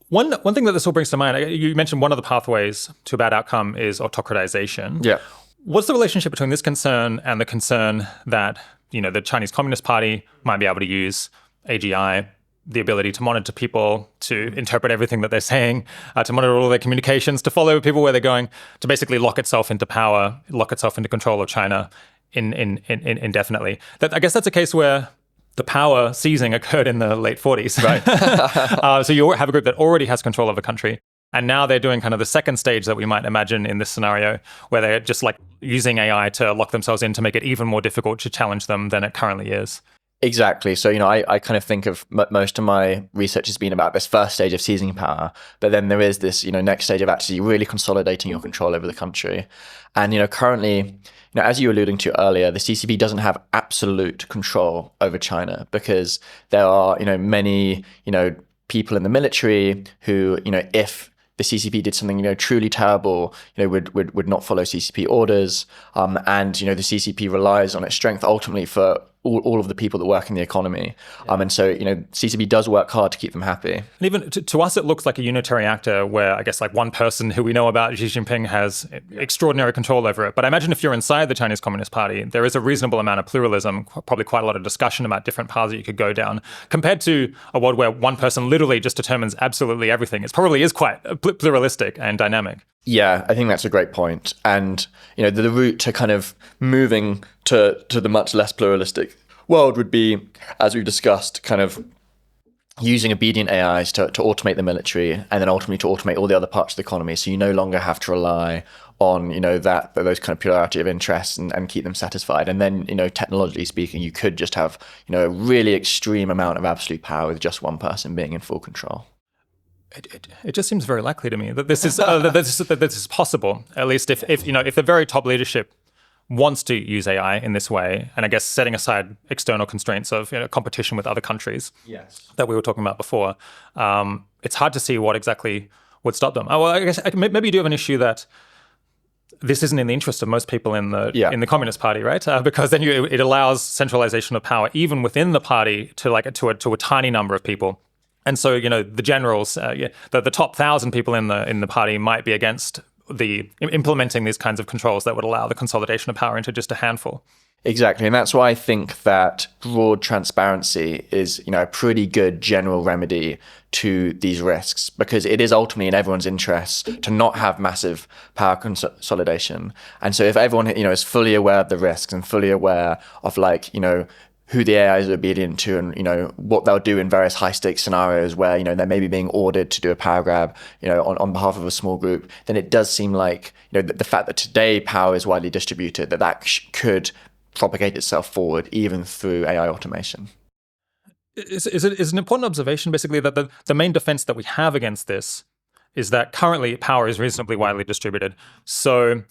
[SPEAKER 2] One thing that this all brings to mind, you mentioned one of the pathways to a bad outcome is autocratization.
[SPEAKER 1] Yeah.
[SPEAKER 2] What's the relationship between this concern and the concern that the Chinese Communist Party might be able to use AGI, the ability to monitor people, to interpret everything that they're saying, to monitor all their communications, to follow people where they're going, to basically lock itself into power, lock itself into control of China indefinitely? I guess that's a case where the power seizing occurred in the late 40s. Right. So you have a group that already has control of a country. And now they're doing kind of the second stage that we might imagine in this scenario, where they're just like using AI to lock themselves in to make it even more difficult to challenge them than it currently is.
[SPEAKER 1] Exactly. So, I kind of think of most of my research has been about this first stage of seizing power, but then there is this, next stage of actually really consolidating your control over the country. And, currently, as you were alluding to earlier, the CCP doesn't have absolute control over China because there are, many, people in the military who, if the CCP did something, truly terrible, would not follow CCP orders. And, the CCP relies on its strength ultimately for all of the people that work in the economy. And so, CCP does work hard to keep them happy. And
[SPEAKER 2] even to us, it looks like a unitary actor where I guess like one person who we know about, Xi Jinping, has extraordinary control over it. But I imagine if you're inside the Chinese Communist Party, there is a reasonable amount of pluralism, probably quite a lot of discussion about different paths that you could go down, compared to a world where one person literally just determines absolutely everything. It probably is quite pluralistic and dynamic.
[SPEAKER 1] Yeah, I think that's a great point. And, the route to kind of moving to the much less pluralistic world would be, as we've discussed, kind of using obedient AIs to automate the military, and then ultimately to automate all the other parts of the economy. So you no longer have to rely on, those kind of plurality of interests and keep them satisfied. And then, technologically speaking, you could just have, a really extreme amount of absolute power with just one person being in full control.
[SPEAKER 2] It just seems very likely to me that this is that this is possible. At least if the very top leadership wants to use AI in this way, and I guess setting aside external constraints of competition with other countries that we were talking about before, it's hard to see what exactly would stop them. Oh, well, I guess maybe you do have an issue that this isn't in the interest of most people in the Communist Party, right? Because then it allows centralization of power even within the party to a tiny number of people. And so, the generals, the top 1,000 people in the party might be against the implementing these kinds of controls that would allow the consolidation of power into just a handful.
[SPEAKER 1] Exactly. And that's why I think that broad transparency is, a pretty good general remedy to these risks, because it is ultimately in everyone's interests to not have massive power consolidation. And so if everyone, is fully aware of the risks and fully aware of who the AI is obedient to, and what they'll do in various high-stakes scenarios where they may be being ordered to do a power grab, on behalf of a small group, then it does seem like the fact that today power is widely distributed, that could propagate itself forward even through AI automation.
[SPEAKER 2] Is an important observation basically that the main defense that we have against this is that currently power is reasonably widely distributed. So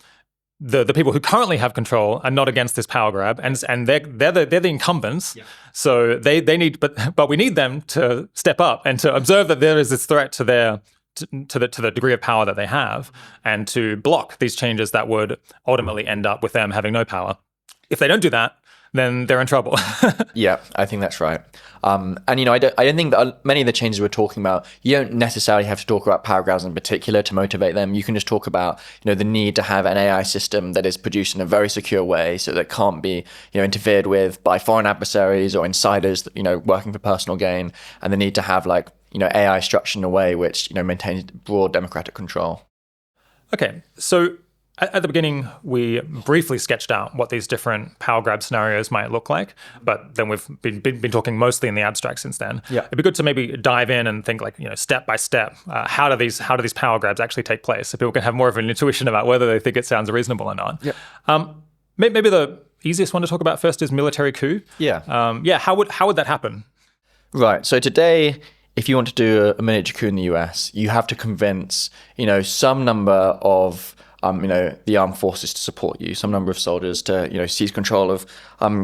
[SPEAKER 2] the people who currently have control are not against this power grab, and they're the incumbents. Yeah. So they need, but we need them to step up and to observe that there is this threat to the degree of power that they have, and to block these changes that would ultimately end up with them having no power. If they don't do that, then they're in trouble.
[SPEAKER 1] Yeah, I think that's right. And I don't think that many of the changes we're talking about, you don't necessarily have to talk about power grabs in particular to motivate them. You can just talk about the need to have an AI system that is produced in a very secure way, so that it can't be interfered with by foreign adversaries or insiders working for personal gain, and the need to have AI structured in a way which maintains broad democratic control.
[SPEAKER 2] Okay, so at the beginning, we briefly sketched out what these different power grab scenarios might look like, but then we've been talking mostly in the abstract since then.
[SPEAKER 1] Yeah.
[SPEAKER 2] It'd be good to maybe dive in and think step by step, how do these power grabs actually take place, so people can have more of an intuition about whether they think it sounds reasonable or not.
[SPEAKER 1] Yeah.
[SPEAKER 2] Maybe the easiest one to talk about first is military coup.
[SPEAKER 1] Yeah.
[SPEAKER 2] How would that happen?
[SPEAKER 1] Right. So today, if you want to do a military coup in the US, you have to convince some number of the armed forces to support you, some number of soldiers to, seize control of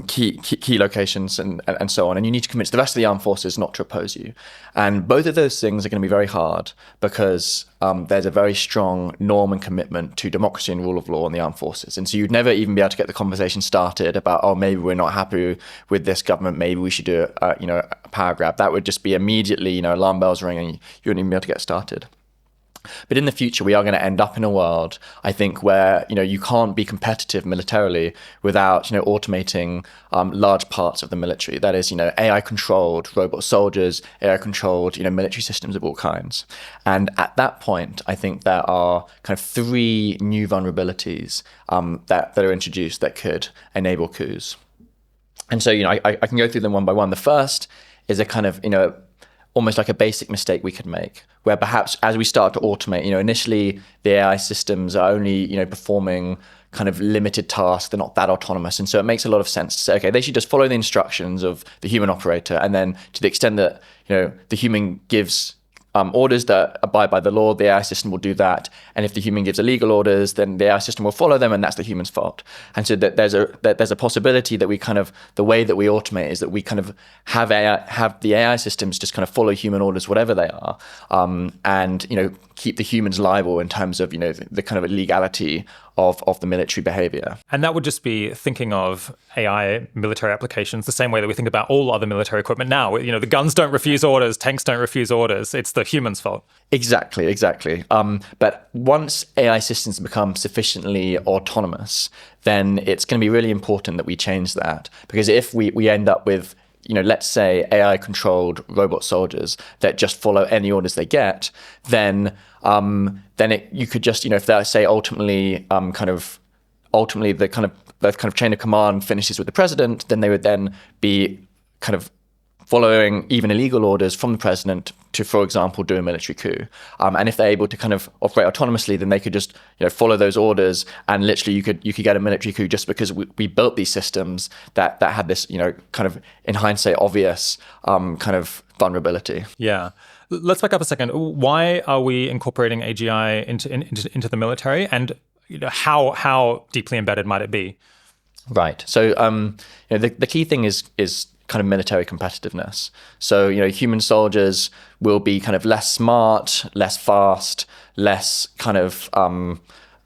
[SPEAKER 1] key locations and so on. And you need to convince the rest of the armed forces not to oppose you. And both of those things are going to be very hard because there's a very strong norm and commitment to democracy and rule of law in the armed forces. And so you'd never even be able to get the conversation started about, oh, maybe we're not happy with this government, maybe we should do a power grab. That would just be immediately, alarm bells ringing, and you wouldn't even be able to get started. But in the future, we are going to end up in a world, I think, where you can't be competitive militarily without automating large parts of the military. That is, AI-controlled robot soldiers, AI-controlled military systems of all kinds. And at that point, I think there are kind of three new vulnerabilities that are introduced that could enable coups. And so I can go through them one by one. The first is a kind of almost like a basic mistake we could make, where perhaps as we start to automate, initially the AI systems are only, performing kind of limited tasks. They're not that autonomous. And so it makes a lot of sense to say, okay, they should just follow the instructions of the human operator. And then to the extent that, the human gives orders that abide by the law, the AI system will do that. And if the human gives illegal orders, then the AI system will follow them, and that's the human's fault. And so that there's a possibility that we kind of, the way that we automate is that we kind of have the AI systems just kind of follow human orders, whatever they are, and keep the humans liable in terms of the kind of legality of the military behavior.
[SPEAKER 2] And that would just be thinking of AI military applications the same way that we think about all other military equipment now. The guns don't refuse orders, tanks don't refuse orders. It's the human's fault. Exactly.
[SPEAKER 1] But once AI systems become sufficiently autonomous, then it's going to be really important that we change that. Because if we end up with let's say AI-controlled robot soldiers that just follow any orders they get, then you could just, if that, say, ultimately the kind of chain of command finishes with the president, then they would then be kind of following even illegal orders from the president to, for example, do a military coup. And if they're able to kind of operate autonomously, then they could just follow those orders, and literally you could get a military coup just because we built these systems that had this kind of, in hindsight, obvious kind of vulnerability.
[SPEAKER 2] Yeah. Let's back up a second. Why are we incorporating AGI into the military, and how deeply embedded might it be?
[SPEAKER 1] Right. So the key thing is kind of military competitiveness. So human soldiers will be kind of less smart, less fast, less kind of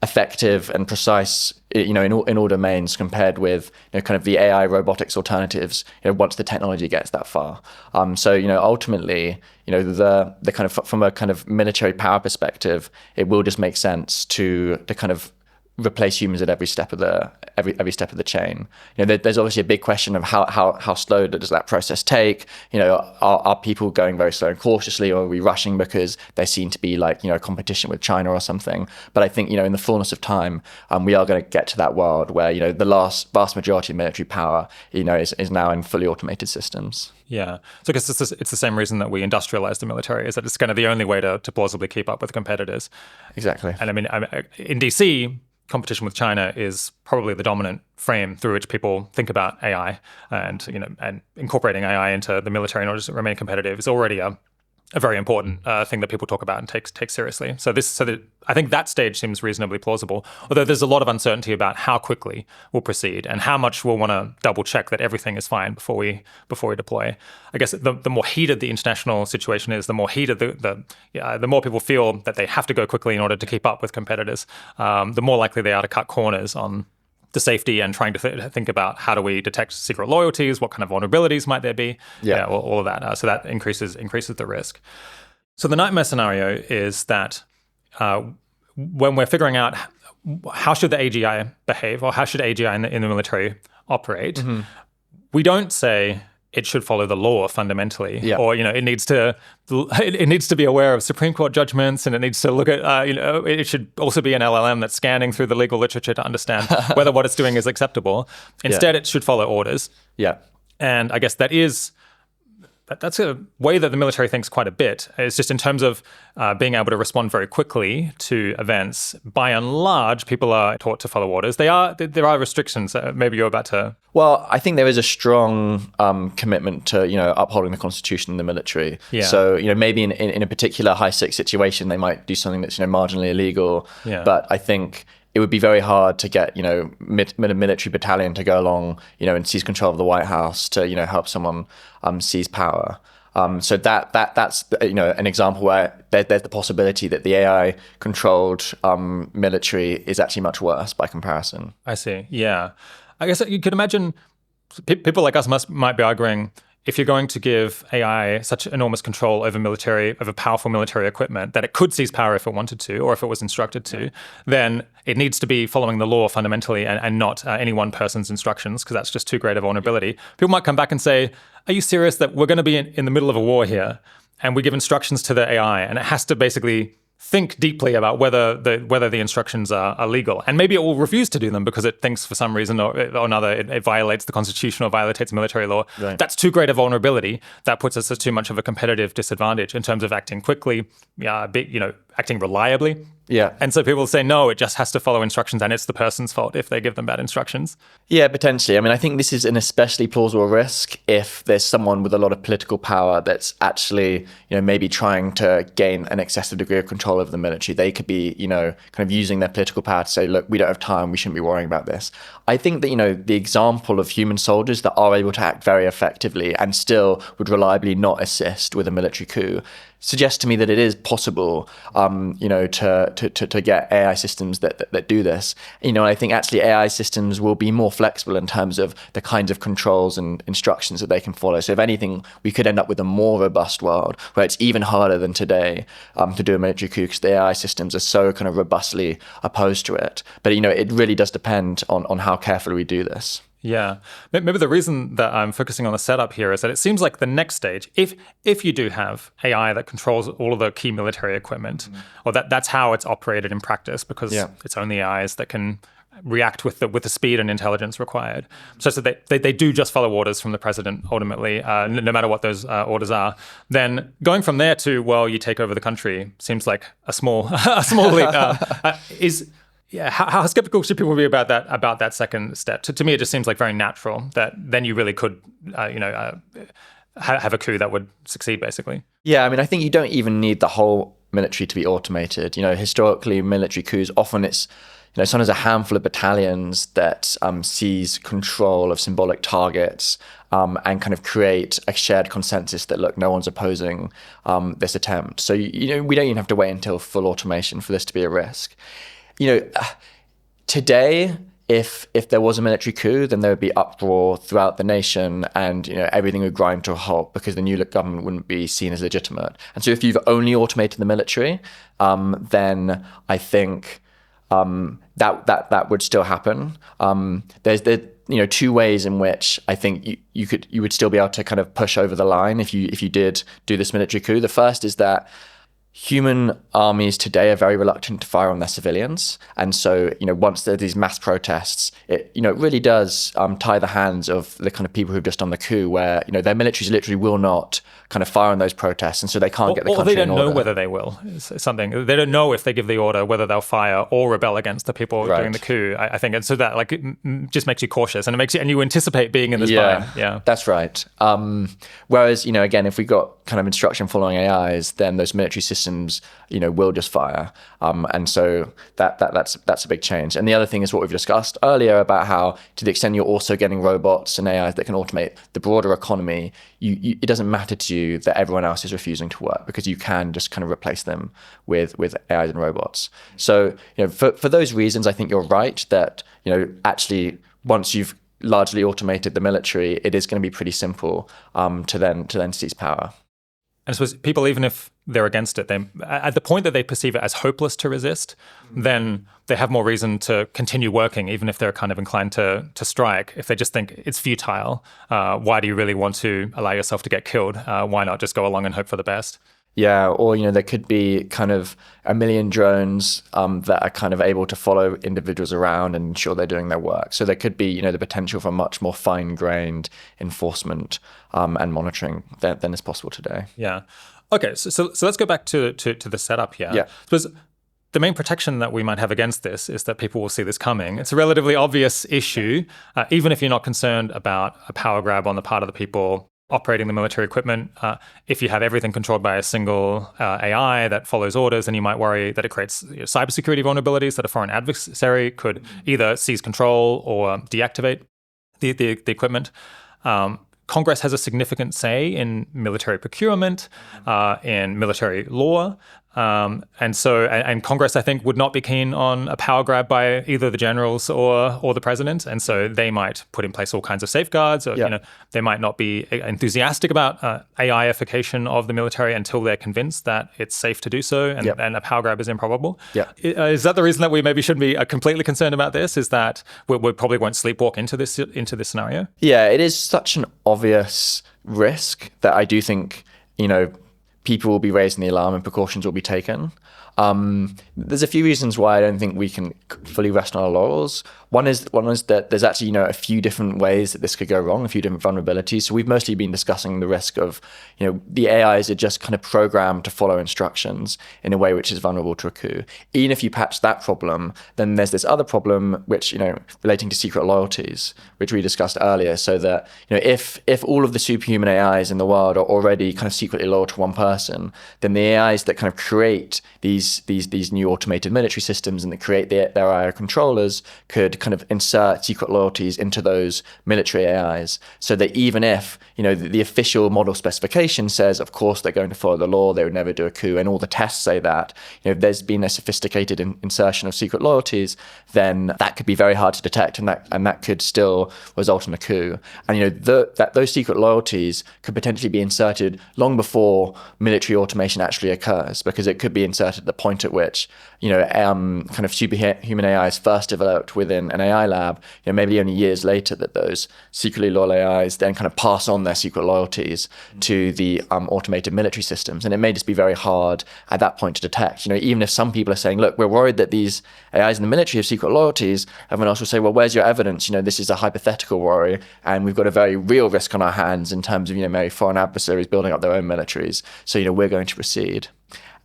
[SPEAKER 1] effective and precise, in all domains compared with kind of the AI robotics alternatives. Once the technology gets that far. So ultimately, the kind of, from a kind of military power perspective, it will just make sense to kind of replace humans at every step of the chain. There's obviously a big question of how slow does that process take. Are people going very slow and cautiously, or are we rushing because they seem to be like a competition with China or something? But I think in the fullness of time, we are going to get to that world where the vast majority of military power is now in fully automated systems.
[SPEAKER 2] Yeah. So I guess it's the same reason that we industrialize the military, is that it's kind of the only way to plausibly keep up with competitors.
[SPEAKER 1] Exactly.
[SPEAKER 2] And I mean, in DC, competition with China is probably the dominant frame through which people think about AI, and incorporating AI into the military in order to remain competitive is already a very important thing that people talk about and take seriously. So I think that stage seems reasonably plausible, although there's a lot of uncertainty about how quickly we'll proceed and how much we'll want to double check that everything is fine before we deploy. I guess the more heated the international situation is, the more heated the more people feel that they have to go quickly in order to keep up with competitors, the more likely they are to cut corners on the safety and trying to think about how do we detect secret loyalties, what kind of vulnerabilities might there be, all of that. So that increases the risk. So the nightmare scenario is that when we're figuring out how should the AGI behave, or how should AGI in the military operate, we don't say it should follow the law fundamentally, or it needs to be aware of Supreme Court judgments, and it needs to look at it should also be an LLM that's scanning through the legal literature to understand whether what it's doing is acceptable. Instead, it should follow orders. Yeah, and I guess that's a way that the military thinks quite a bit. It's just in terms of being able to respond very quickly to events. By and large, people are taught to follow orders. There are restrictions. Maybe you're about to.
[SPEAKER 1] Well, I think there is a strong commitment to upholding the Constitution in the military. Yeah. So maybe in a particular high-stakes situation, they might do something that's marginally illegal. Yeah. But I think it would be very hard to get a military battalion to go along and seize control of the White House to help someone seize power. So that's an example where there's the possibility that the AI controlled military is actually much worse by comparison.
[SPEAKER 2] I see. Yeah, I guess you could imagine people like us might be arguing, if you're going to give AI such enormous control over powerful military equipment that it could seize power if it wanted to, or if it was instructed to, then it needs to be following the law fundamentally and not any one person's instructions, because that's just too great a vulnerability. People might come back and say, are you serious that we're going to be in the middle of a war here, and we give instructions to the AI, and it has to basically think deeply about whether the instructions are legal, and maybe it will refuse to do them because it thinks for some reason or another it violates the Constitution or violates military law. Right. That's too great a vulnerability. That puts us at too much of a competitive disadvantage in terms of acting quickly, acting reliably. Yeah. And so people say, no, it just has to follow instructions, and it's the person's fault if they give them bad instructions.
[SPEAKER 1] Yeah, potentially. I mean, I think this is an especially plausible risk if there's someone with a lot of political power that's actually, maybe trying to gain an excessive degree of control over the military. They could be, kind of using their political power to say, look, we don't have time, we shouldn't be worrying about this. I think that, the example of human soldiers that are able to act very effectively and still would reliably not assist with a military coup suggests to me that it is possible, to get AI systems that do this. I think actually AI systems will be more flexible in terms of the kinds of controls and instructions that they can follow. So if anything, we could end up with a more robust world where it's even harder than today to do a military coup, because the AI systems are so kind of robustly opposed to it. But it really does depend on how carefully we do this.
[SPEAKER 2] Yeah. Maybe the reason that I'm focusing on the setup here is that it seems like the next stage, if you do have AI that controls all of the key military equipment, or that's how it's operated in practice, because it's only AIs that can react with the speed and intelligence required, such that they do just follow orders from the president ultimately, no matter what those orders are. Then going from there to, well, you take over the country seems like a small leap. How skeptical should people be about that second step? To me, it just seems like very natural that then you really could have a coup that would succeed, basically.
[SPEAKER 1] Yeah, I mean, I think you don't even need the whole military to be automated. Historically, military coups, often it's sometimes a handful of battalions that seize control of symbolic targets and kind of create a shared consensus that, look, no one's opposing this attempt. So, we don't even have to wait until full automation for this to be a risk. Today, if there was a military coup, then there would be uproar throughout the nation, and everything would grind to a halt because the new government wouldn't be seen as legitimate. And so, if you've only automated the military, then I think that would still happen. There's two ways in which I think you would still be able to kind of push over the line if you did do this military coup. The first is that human armies today are very reluctant to fire on their civilians. And so, once there are these mass protests, it really does tie the hands of the kind of people who've just done the coup, where, their militaries literally will not kind of fire on those protests. And so they can't get the country in order.
[SPEAKER 2] Or they don't know whether they will. It's something. They don't know if they give the order, whether they'll fire or rebel against the people doing the coup, I think. And so that it just makes you cautious, and you anticipate being in this bind. Yeah,
[SPEAKER 1] that's right. Whereas, again, if we got kind of instruction following AIs, then those military systems, will just fire. And so that's a big change. And the other thing is what we've discussed earlier about how, to the extent you're also getting robots and AIs that can automate the broader economy, it doesn't matter to you that everyone else is refusing to work, because you can just kind of replace them with AIs and robots. So, for those reasons, I think you're right that, actually, once you've largely automated the military, it is going to be pretty simple to then seize power.
[SPEAKER 2] And I suppose people, even if they're against it, at the point that they perceive it as hopeless to resist, then they have more reason to continue working, even if they're kind of inclined to strike. If they just think it's futile, why do you really want to allow yourself to get killed? Why not just go along and hope for the best?
[SPEAKER 1] Yeah, or there could be kind of a million drones that are kind of able to follow individuals around and ensure they're doing their work. So there could be the potential for much more fine-grained enforcement and monitoring than is possible today.
[SPEAKER 2] Yeah. Okay, so let's go back to the setup here.
[SPEAKER 1] Yeah.
[SPEAKER 2] Because the main protection that we might have against this is that people will see this coming. It's a relatively obvious issue, even if you're not concerned about a power grab on the part of the people operating the military equipment. If you have everything controlled by a single AI that follows orders, then you might worry that it creates cybersecurity vulnerabilities, that a foreign adversary could either seize control or deactivate the equipment. Congress has a significant say in military procurement, in military law. And Congress, I think, would not be keen on a power grab by either the generals or the president. And so they might put in place all kinds of safeguards, or they might not be enthusiastic about AIification of the military until they're convinced that it's safe to do so, and a power grab is improbable. Is that the reason that we maybe shouldn't be completely concerned about this? Is that we probably won't sleepwalk into this scenario?
[SPEAKER 1] Yeah, it is such an obvious risk that I do think people will be raising the alarm and precautions will be taken. There's a few reasons why I don't think we can fully rest on our laurels. One is that there's actually a few different ways that this could go wrong, a few different vulnerabilities. So we've mostly been discussing the risk of the AIs are just kind of programmed to follow instructions in a way which is vulnerable to a coup. Even if you patch that problem, then there's this other problem which relating to secret loyalties, which we discussed earlier. So that if all of the superhuman AIs in the world are already kind of secretly loyal to one person, then the AIs that kind of create these new automated military systems and that create their AI controllers could kind of insert secret loyalties into those military AIs, so that even if the official model specification says, of course, they're going to follow the law, they would never do a coup, and all the tests say that, if there's been a sophisticated insertion of secret loyalties, then that could be very hard to detect, and that could still result in a coup. And those secret loyalties could potentially be inserted long before military automation actually occurs, because it could be inserted at the point at which, kind of superhuman AI is first developed within an AI lab, maybe only years later, that those secretly loyal AIs then kind of pass on their secret loyalties to the automated military systems. And it may just be very hard at that point to detect. Even if some people are saying, look, we're worried that these AIs in the military have secret loyalties, everyone else will say, well, where's your evidence? This is a hypothetical worry, and we've got a very real risk on our hands in terms of, maybe foreign adversaries building up their own militaries. So, we're going to proceed.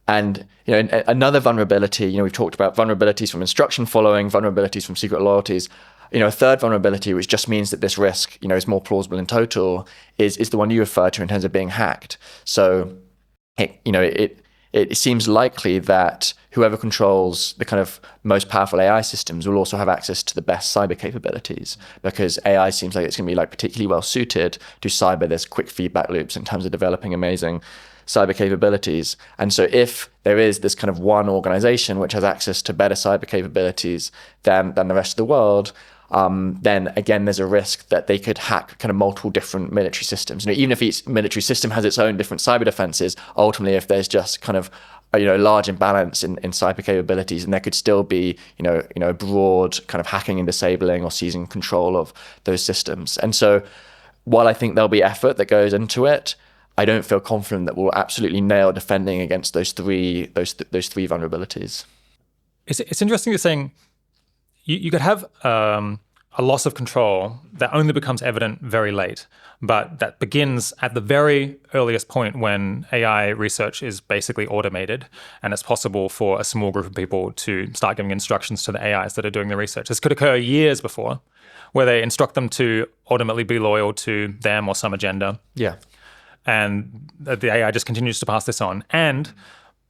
[SPEAKER 1] And another vulnerability, we've talked about vulnerabilities from instruction following, vulnerabilities from secret loyalties. A third vulnerability, which just means that this risk, is more plausible in total, is the one you referred to in terms of being hacked. So, it seems likely that whoever controls the kind of most powerful AI systems will also have access to the best cyber capabilities, because AI seems like it's going to be particularly well suited to cyber this quick feedback loops in terms of developing amazing cyber capabilities. And so if there is this kind of one organization which has access to better cyber capabilities than the rest of the world, then again, there's a risk that they could hack kind of multiple different military systems. Even if each military system has its own different cyber defenses, ultimately, if there's just kind of a large imbalance in cyber capabilities, and there could still be broad kind of hacking and disabling or seizing control of those systems. And so, while I think there'll be effort that goes into it, I don't feel confident that we'll absolutely nail defending against those three vulnerabilities.
[SPEAKER 2] It's interesting you're saying you could have a loss of control that only becomes evident very late, but that begins at the very earliest point when AI research is basically automated, and it's possible for a small group of people to start giving instructions to the AIs that are doing the research. This could occur years before, where they instruct them to ultimately be loyal to them or some agenda.
[SPEAKER 1] Yeah.
[SPEAKER 2] And the AI just continues to pass this on. And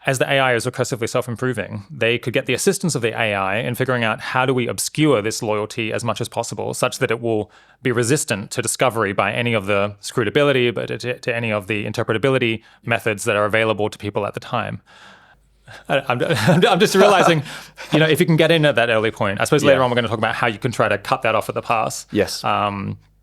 [SPEAKER 2] as the AI is recursively self-improving, they could get the assistance of the AI in figuring out how do we obscure this loyalty as much as possible, such that it will be resistant to discovery by any of the scrutability, but to any of the interpretability methods that are available to people at the time. I'm just realizing, if you can get in at that early point, I suppose later on we're going to talk about how you can try to cut that off at the pass.
[SPEAKER 1] Yes.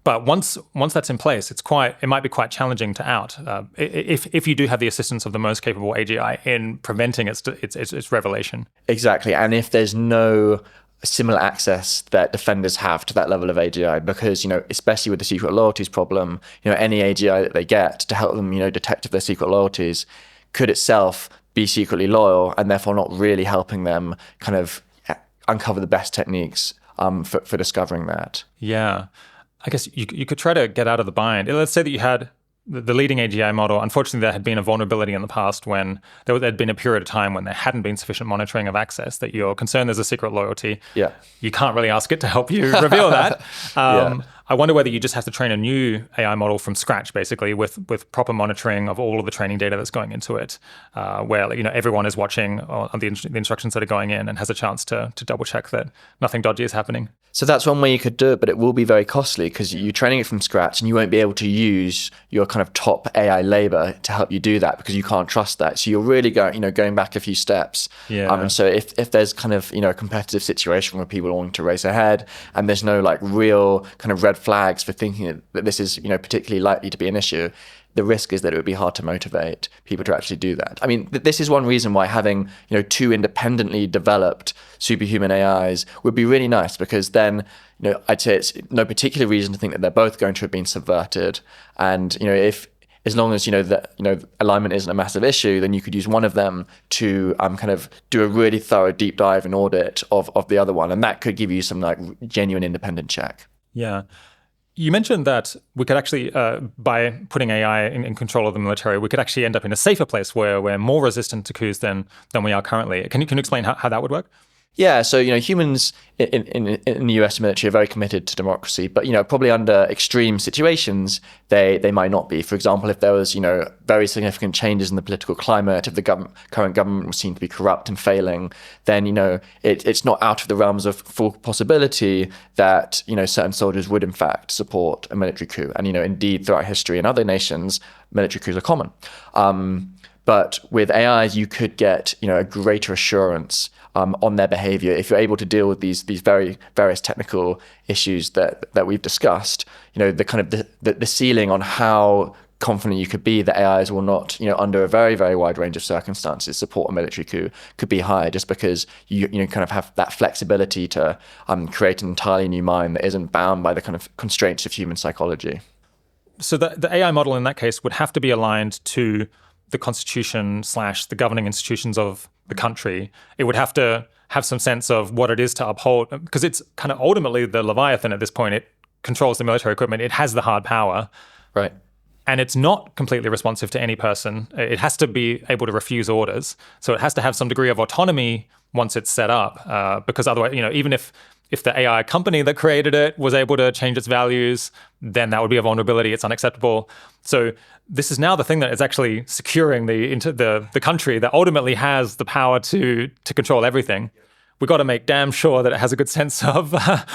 [SPEAKER 2] But once that's in place, it might be quite challenging to out if you do have the assistance of the most capable AGI in preventing its revelation.
[SPEAKER 1] Exactly, and if there's no similar access that defenders have to that level of AGI, because especially with the secret loyalties problem, any AGI that they get to help them detect if they're secret loyalties could itself be secretly loyal, and therefore not really helping them kind of uncover the best techniques for discovering that.
[SPEAKER 2] Yeah. I guess you could try to get out of the bind. Let's say that you had the leading AGI model. Unfortunately, there had been a vulnerability in the past when there'd been a period of time when there hadn't been sufficient monitoring of access, that you're concerned there's a secret loyalty.
[SPEAKER 1] Yeah.
[SPEAKER 2] You can't really ask it to help you reveal that. I wonder whether you just have to train a new AI model from scratch, basically, with proper monitoring of all of the training data that's going into it, where everyone is watching on the instructions that are going in and has a chance to double check that nothing dodgy is happening.
[SPEAKER 1] So that's one way you could do it, but it will be very costly, because you're training it from scratch and you won't be able to use your kind of top AI labor to help you do that, because you can't trust that. So you're really going back a few steps.
[SPEAKER 2] Yeah.
[SPEAKER 1] And so if there's kind of a competitive situation where people want to race ahead, and there's no real kind of red flags for thinking that this is particularly likely to be an issue, the risk is that it would be hard to motivate people to actually do that. I mean, this is one reason why having two independently developed superhuman AIs would be really nice, because then I'd say it's no particular reason to think that they're both going to have been subverted. And if as long as that alignment isn't a massive issue, then you could use one of them to kind of do a really thorough deep dive and audit of the other one, and that could give you some genuine independent check.
[SPEAKER 2] Yeah. You mentioned that we could actually, by putting AI in control of the military, we could actually end up in a safer place where we're more resistant to coups than we are currently. Can you explain how that would work?
[SPEAKER 1] Yeah, so humans in the US military are very committed to democracy, but probably under extreme situations they might not be. For example, if there was very significant changes in the political climate, if the current government was seen to be corrupt and failing, then it's not out of the realms of full possibility that certain soldiers would in fact support a military coup. And indeed throughout history in other nations, military coups are common. But with AIs, you could get a greater assurance on their behavior if you're able to deal with these various technical issues that we've discussed. The kind of the ceiling on how confident you could be that AIs will not, under a very, very wide range of circumstances, support a military coup could be high, just because you kind of have that flexibility to create an entirely new mind that isn't bound by the kind of constraints of human psychology.
[SPEAKER 2] So the AI model in that case would have to be aligned to the constitution / the governing institutions of the country. It would have to have some sense of what it is to uphold, because it's kind of ultimately the Leviathan at this point. It controls the military equipment. It has the hard power.
[SPEAKER 1] Right.
[SPEAKER 2] And it's not completely responsive to any person. It has to be able to refuse orders. So it has to have some degree of autonomy once it's set up, because otherwise, even if the AI company that created it was able to change its values, then that would be a vulnerability. It's unacceptable. So this is now the thing that is actually securing the country that ultimately has the power to control everything. We've got to make damn sure that it has a good sense of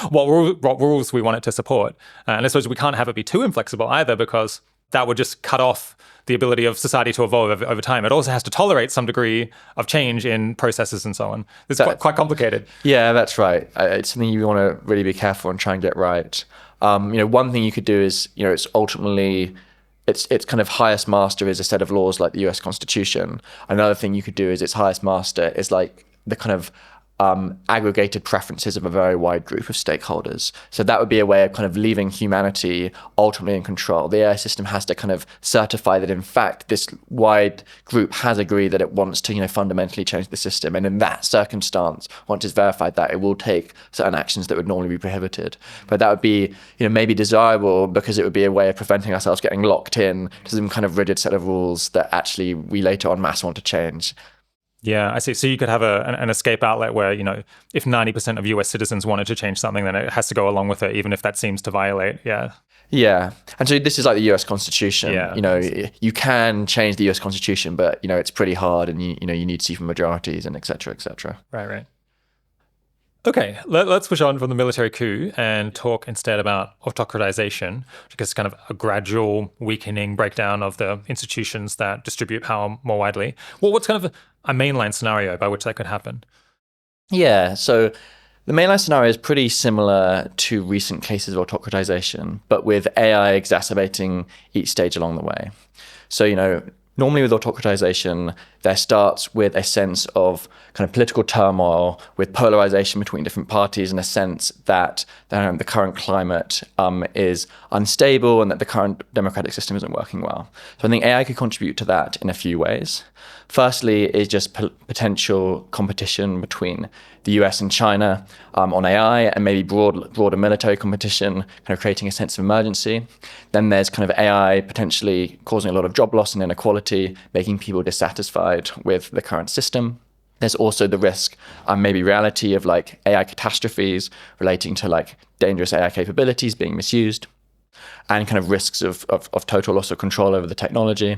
[SPEAKER 2] what rules we want it to support. And I suppose we can't have it be too inflexible either, because that would just cut off the ability of society to evolve over time. It also has to tolerate some degree of change in processes and so on. It's quite complicated.
[SPEAKER 1] Yeah, that's right. It's something you want to really be careful and try and get right. One thing you could do is, it's ultimately, its kind of highest master is a set of laws like the US Constitution. Another thing you could do is its highest master is like the kind of aggregated preferences of a very wide group of stakeholders. So that would be a way of kind of leaving humanity ultimately in control. The AI system has to kind of certify that, in fact, this wide group has agreed that it wants to, fundamentally change the system. And in that circumstance, once it's verified that, it will take certain actions that would normally be prohibited. But that would be, maybe desirable, because it would be a way of preventing ourselves getting locked in to some kind of rigid set of rules that actually we later en masse want to change.
[SPEAKER 2] Yeah, I see. So you could have an escape outlet where, if 90% of US citizens wanted to change something, then it has to go along with it, even if that seems to violate. Yeah.
[SPEAKER 1] Yeah. And so this is like the US Constitution.
[SPEAKER 2] Yeah.
[SPEAKER 1] You can change the US Constitution, but, it's pretty hard, and, you need super majorities and et cetera, et cetera.
[SPEAKER 2] Right. Okay, let's push on from the military coup and talk instead about autocratization, which is kind of a gradual weakening, breakdown of the institutions that distribute power more widely. Well, what's kind of a mainline scenario by which that could happen?
[SPEAKER 1] Yeah, so the mainline scenario is pretty similar to recent cases of autocratization, but with AI exacerbating each stage along the way. So, normally with autocratization, there starts with a sense of kind of political turmoil, with polarization between different parties, and a sense that the current climate is unstable and that the current democratic system isn't working well. So I think AI could contribute to that in a few ways. Firstly is just potential competition between the US and China on AI, and maybe broader military competition, kind of creating a sense of emergency. Then there's kind of AI potentially causing a lot of job loss and inequality, making people dissatisfied with the current system. There's also the risk, maybe reality, of like AI catastrophes relating to like dangerous AI capabilities being misused, and kind of risks of total loss of control over the technology.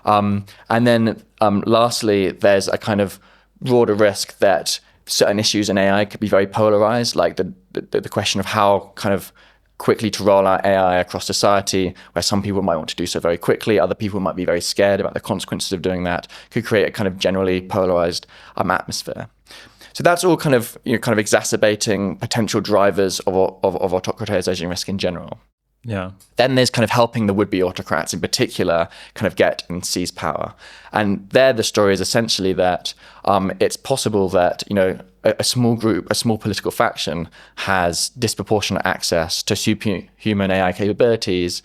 [SPEAKER 1] And then lastly, there's a kind of broader risk that certain issues in AI could be very polarized, like the question of how kind of quickly to roll out AI across society, where some people might want to do so very quickly, other people might be very scared about the consequences of doing that, could create a kind of generally polarized atmosphere. So that's all kind of exacerbating potential drivers of autocratization risk in general.
[SPEAKER 2] Yeah.
[SPEAKER 1] Then there's kind of helping the would-be autocrats in particular kind of get and seize power. And there the story is essentially that it's possible that, a small group, a small political faction has disproportionate access to superhuman AI capabilities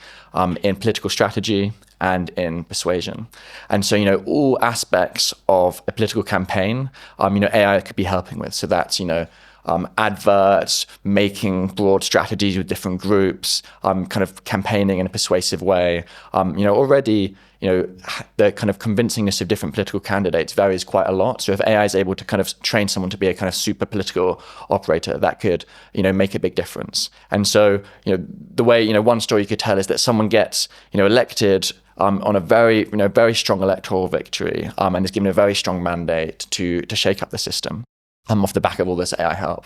[SPEAKER 1] in political strategy and in persuasion. And so, all aspects of a political campaign, AI could be helping with. So that's, adverts, making broad strategies with different groups, kind of campaigning in a persuasive way. Already, the kind of convincingness of different political candidates varies quite a lot. So if AI is able to kind of train someone to be a kind of super political operator, that could, make a big difference. And so, the way, one story you could tell is that someone gets, elected on a very, very strong electoral victory, and is given a very strong mandate to shake up the system. Off the back of all this AI help.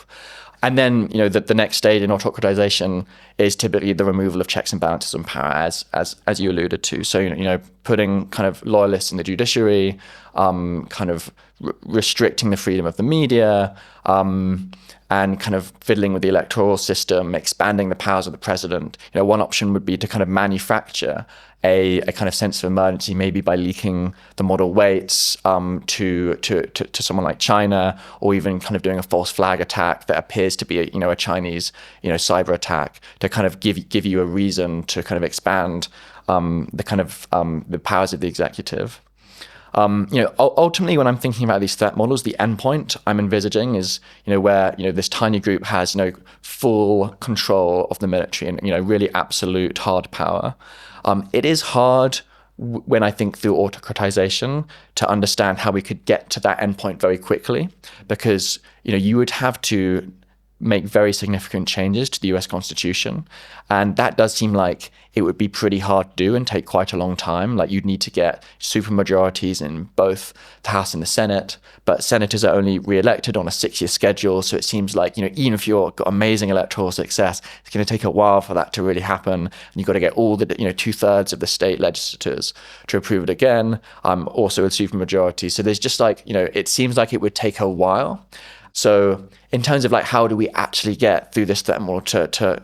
[SPEAKER 1] And then, the next stage in autocratization is typically the removal of checks and balances on power, as you alluded to. So, putting kind of loyalists in the judiciary, kind of restricting the freedom of the media, and kind of fiddling with the electoral system, expanding the powers of the president. One option would be to kind of manufacture a kind of sense of emergency, maybe by leaking the model weights to someone like China, or even kind of doing a false flag attack that appears to be a Chinese cyber attack, to kind of give you a reason to kind of expand the powers of the executive. Ultimately, when I'm thinking about these threat models, the endpoint I'm envisaging is, where, this tiny group has, full control of the military and, really absolute hard power. It is hard when I think through autocratization to understand how we could get to that endpoint very quickly, because, you would have to make very significant changes to the US Constitution. And that does seem like it would be pretty hard to do and take quite a long time. Like, you'd need to get supermajorities in both the House and the Senate, but senators are only re-elected on a 6-year schedule. So it seems like, even if you've got amazing electoral success, it's going to take a while for that to really happen. And you've got to get all the, 2/3 of the state legislators to approve it again, also with supermajorities. So there's just it seems like it would take a while. So in terms of how do we actually get through this threat model to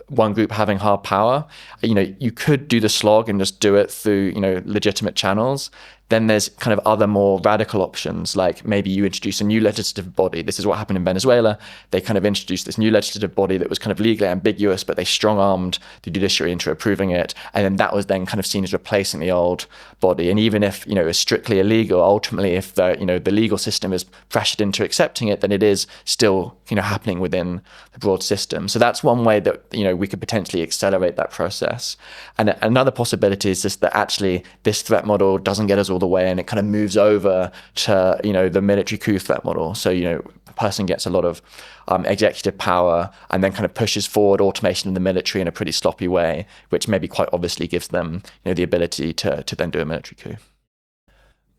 [SPEAKER 1] one group having hard power, you could do the slog and just do it through, legitimate channels. Then there's kind of other more radical options, like maybe you introduce a new legislative body. This is what happened in Venezuela. They kind of introduced this new legislative body that was kind of legally ambiguous, but they strong-armed the judiciary into approving it. And then that was then kind of seen as replacing the old body. And even if, it's strictly illegal, ultimately, if the legal system is pressured into accepting it, then it is still, happening within the broad system. So that's one way that, we could potentially accelerate that process. And another possibility is just that actually this threat model doesn't get us all the way, and it kind of moves over to the military coup threat model. So the person gets a lot of executive power and then kind of pushes forward automation in the military in a pretty sloppy way, which maybe quite obviously gives them the ability to then do a military coup.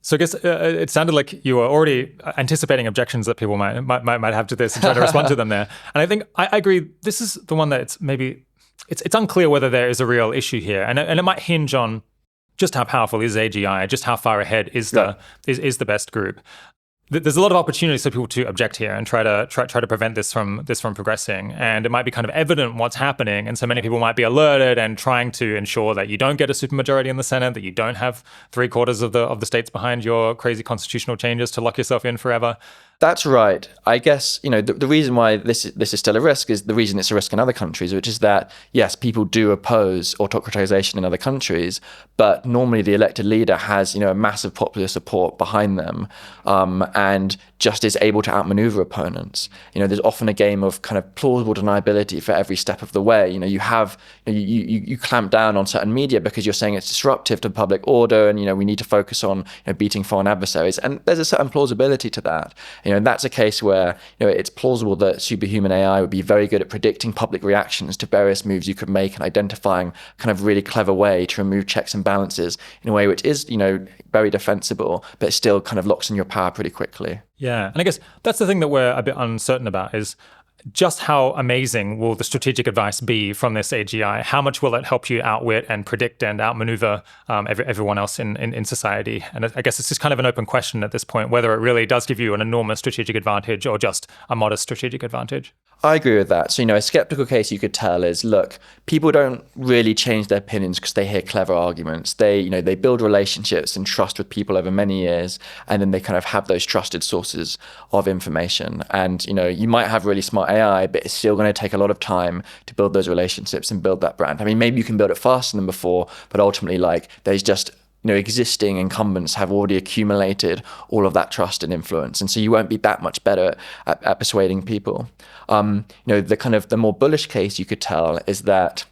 [SPEAKER 2] So I guess it sounded like you were already anticipating objections that people might have to this and trying to respond to them there. And I think I agree. This is the one that it's unclear whether there is a real issue here, and it might hinge on just how powerful is AGI, just how far ahead is the best group. There's a lot of opportunities for people to object here and try to prevent this from progressing. And it might be kind of evident what's happening, and so many people might be alerted and trying to ensure that you don't get a supermajority in the Senate, that you don't have 3/4 of the states behind your crazy constitutional changes to lock yourself in forever.
[SPEAKER 1] That's right. I guess, the reason why this is still a risk is the reason it's a risk in other countries, which is that, yes, people do oppose autocratization in other countries, but normally the elected leader has, a massive popular support behind them, and just is able to outmaneuver opponents. There's often a game of kind of plausible deniability for every step of the way. You clamp down on certain media because you're saying it's disruptive to public order, and, we need to focus on beating foreign adversaries. And there's a certain plausibility to that. And that's a case where, it's plausible that superhuman AI would be very good at predicting public reactions to various moves you could make and identifying kind of really clever way to remove checks and balances in a way which is, very defensible, but still kind of locks in your power pretty quickly.
[SPEAKER 2] Yeah. And I guess that's the thing that we're a bit uncertain about, is just how amazing will the strategic advice be from this AGI? How much will it help you outwit and predict and outmaneuver everyone else in society? And I guess it's just kind of an open question at this point, whether it really does give you an enormous strategic advantage or just a modest strategic advantage.
[SPEAKER 1] I agree with that. So, a skeptical case you could tell is, look, people don't really change their opinions because they hear clever arguments. They build relationships and trust with people over many years, and then they kind of have those trusted sources of information. And, you might have really smart AI, but it's still going to take a lot of time to build those relationships and build that brand. I mean, maybe you can build it faster than before, but ultimately, there's just existing incumbents have already accumulated all of that trust and influence, and so you won't be that much better at persuading people. The more bullish case you could tell is that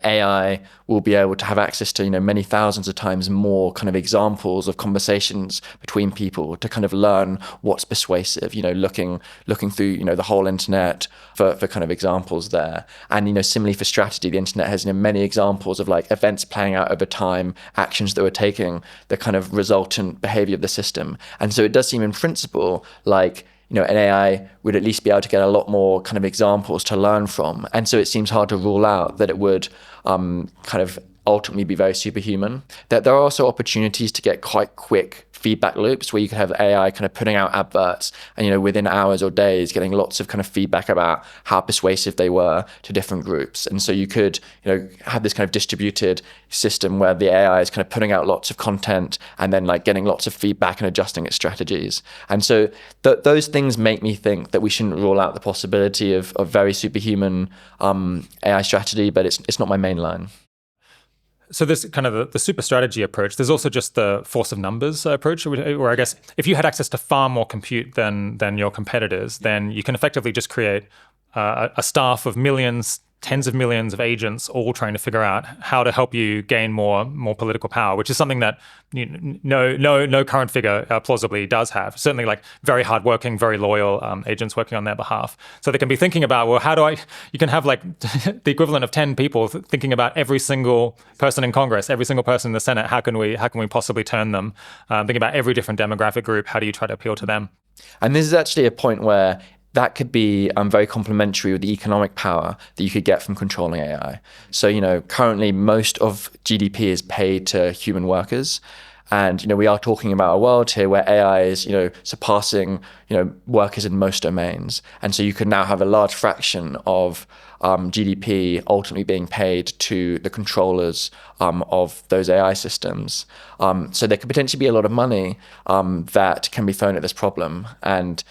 [SPEAKER 1] AI will be able to have access to, many thousands of times more kind of examples of conversations between people to kind of learn what's persuasive, looking through, the whole internet for kind of examples there. And, similarly for strategy, the internet has, many examples of events playing out over time, actions that were taking the kind of resultant behavior of the system. And so it does seem in principle like, an AI would at least be able to get a lot more kind of examples to learn from. And so it seems hard to rule out that it would kind of ultimately be very superhuman. That there are also opportunities to get quite quick feedback loops where you could have AI kind of putting out adverts and, within hours or days getting lots of kind of feedback about how persuasive they were to different groups. And so you could, have this kind of distributed system where the AI is kind of putting out lots of content and then like getting lots of feedback and adjusting its strategies. And so those things make me think that we shouldn't rule out the possibility of very superhuman AI strategy, but it's not my main line.
[SPEAKER 2] So this kind of the super strategy approach, there's also just the force of numbers approach, where I guess if you had access to far more compute than your competitors, then you can effectively just create a staff of millions, tens of millions of agents all trying to figure out how to help you gain more political power, which is something that no current figure plausibly does have. Certainly like very hardworking, very loyal agents working on their behalf. So they can be thinking about, well, you can have like the equivalent of 10 people thinking about every single person in Congress, every single person in the Senate. How can we possibly turn them? Thinking about every different demographic group. How do you try to appeal to them?
[SPEAKER 1] And this is actually a point where that could be very complementary with the economic power that you could get from controlling AI. So, currently most of GDP is paid to human workers. And, we are talking about a world here where AI is, surpassing, workers in most domains. And so you could now have a large fraction of GDP ultimately being paid to the controllers of those AI systems. So there could potentially be a lot of money that can be thrown at this problem. And,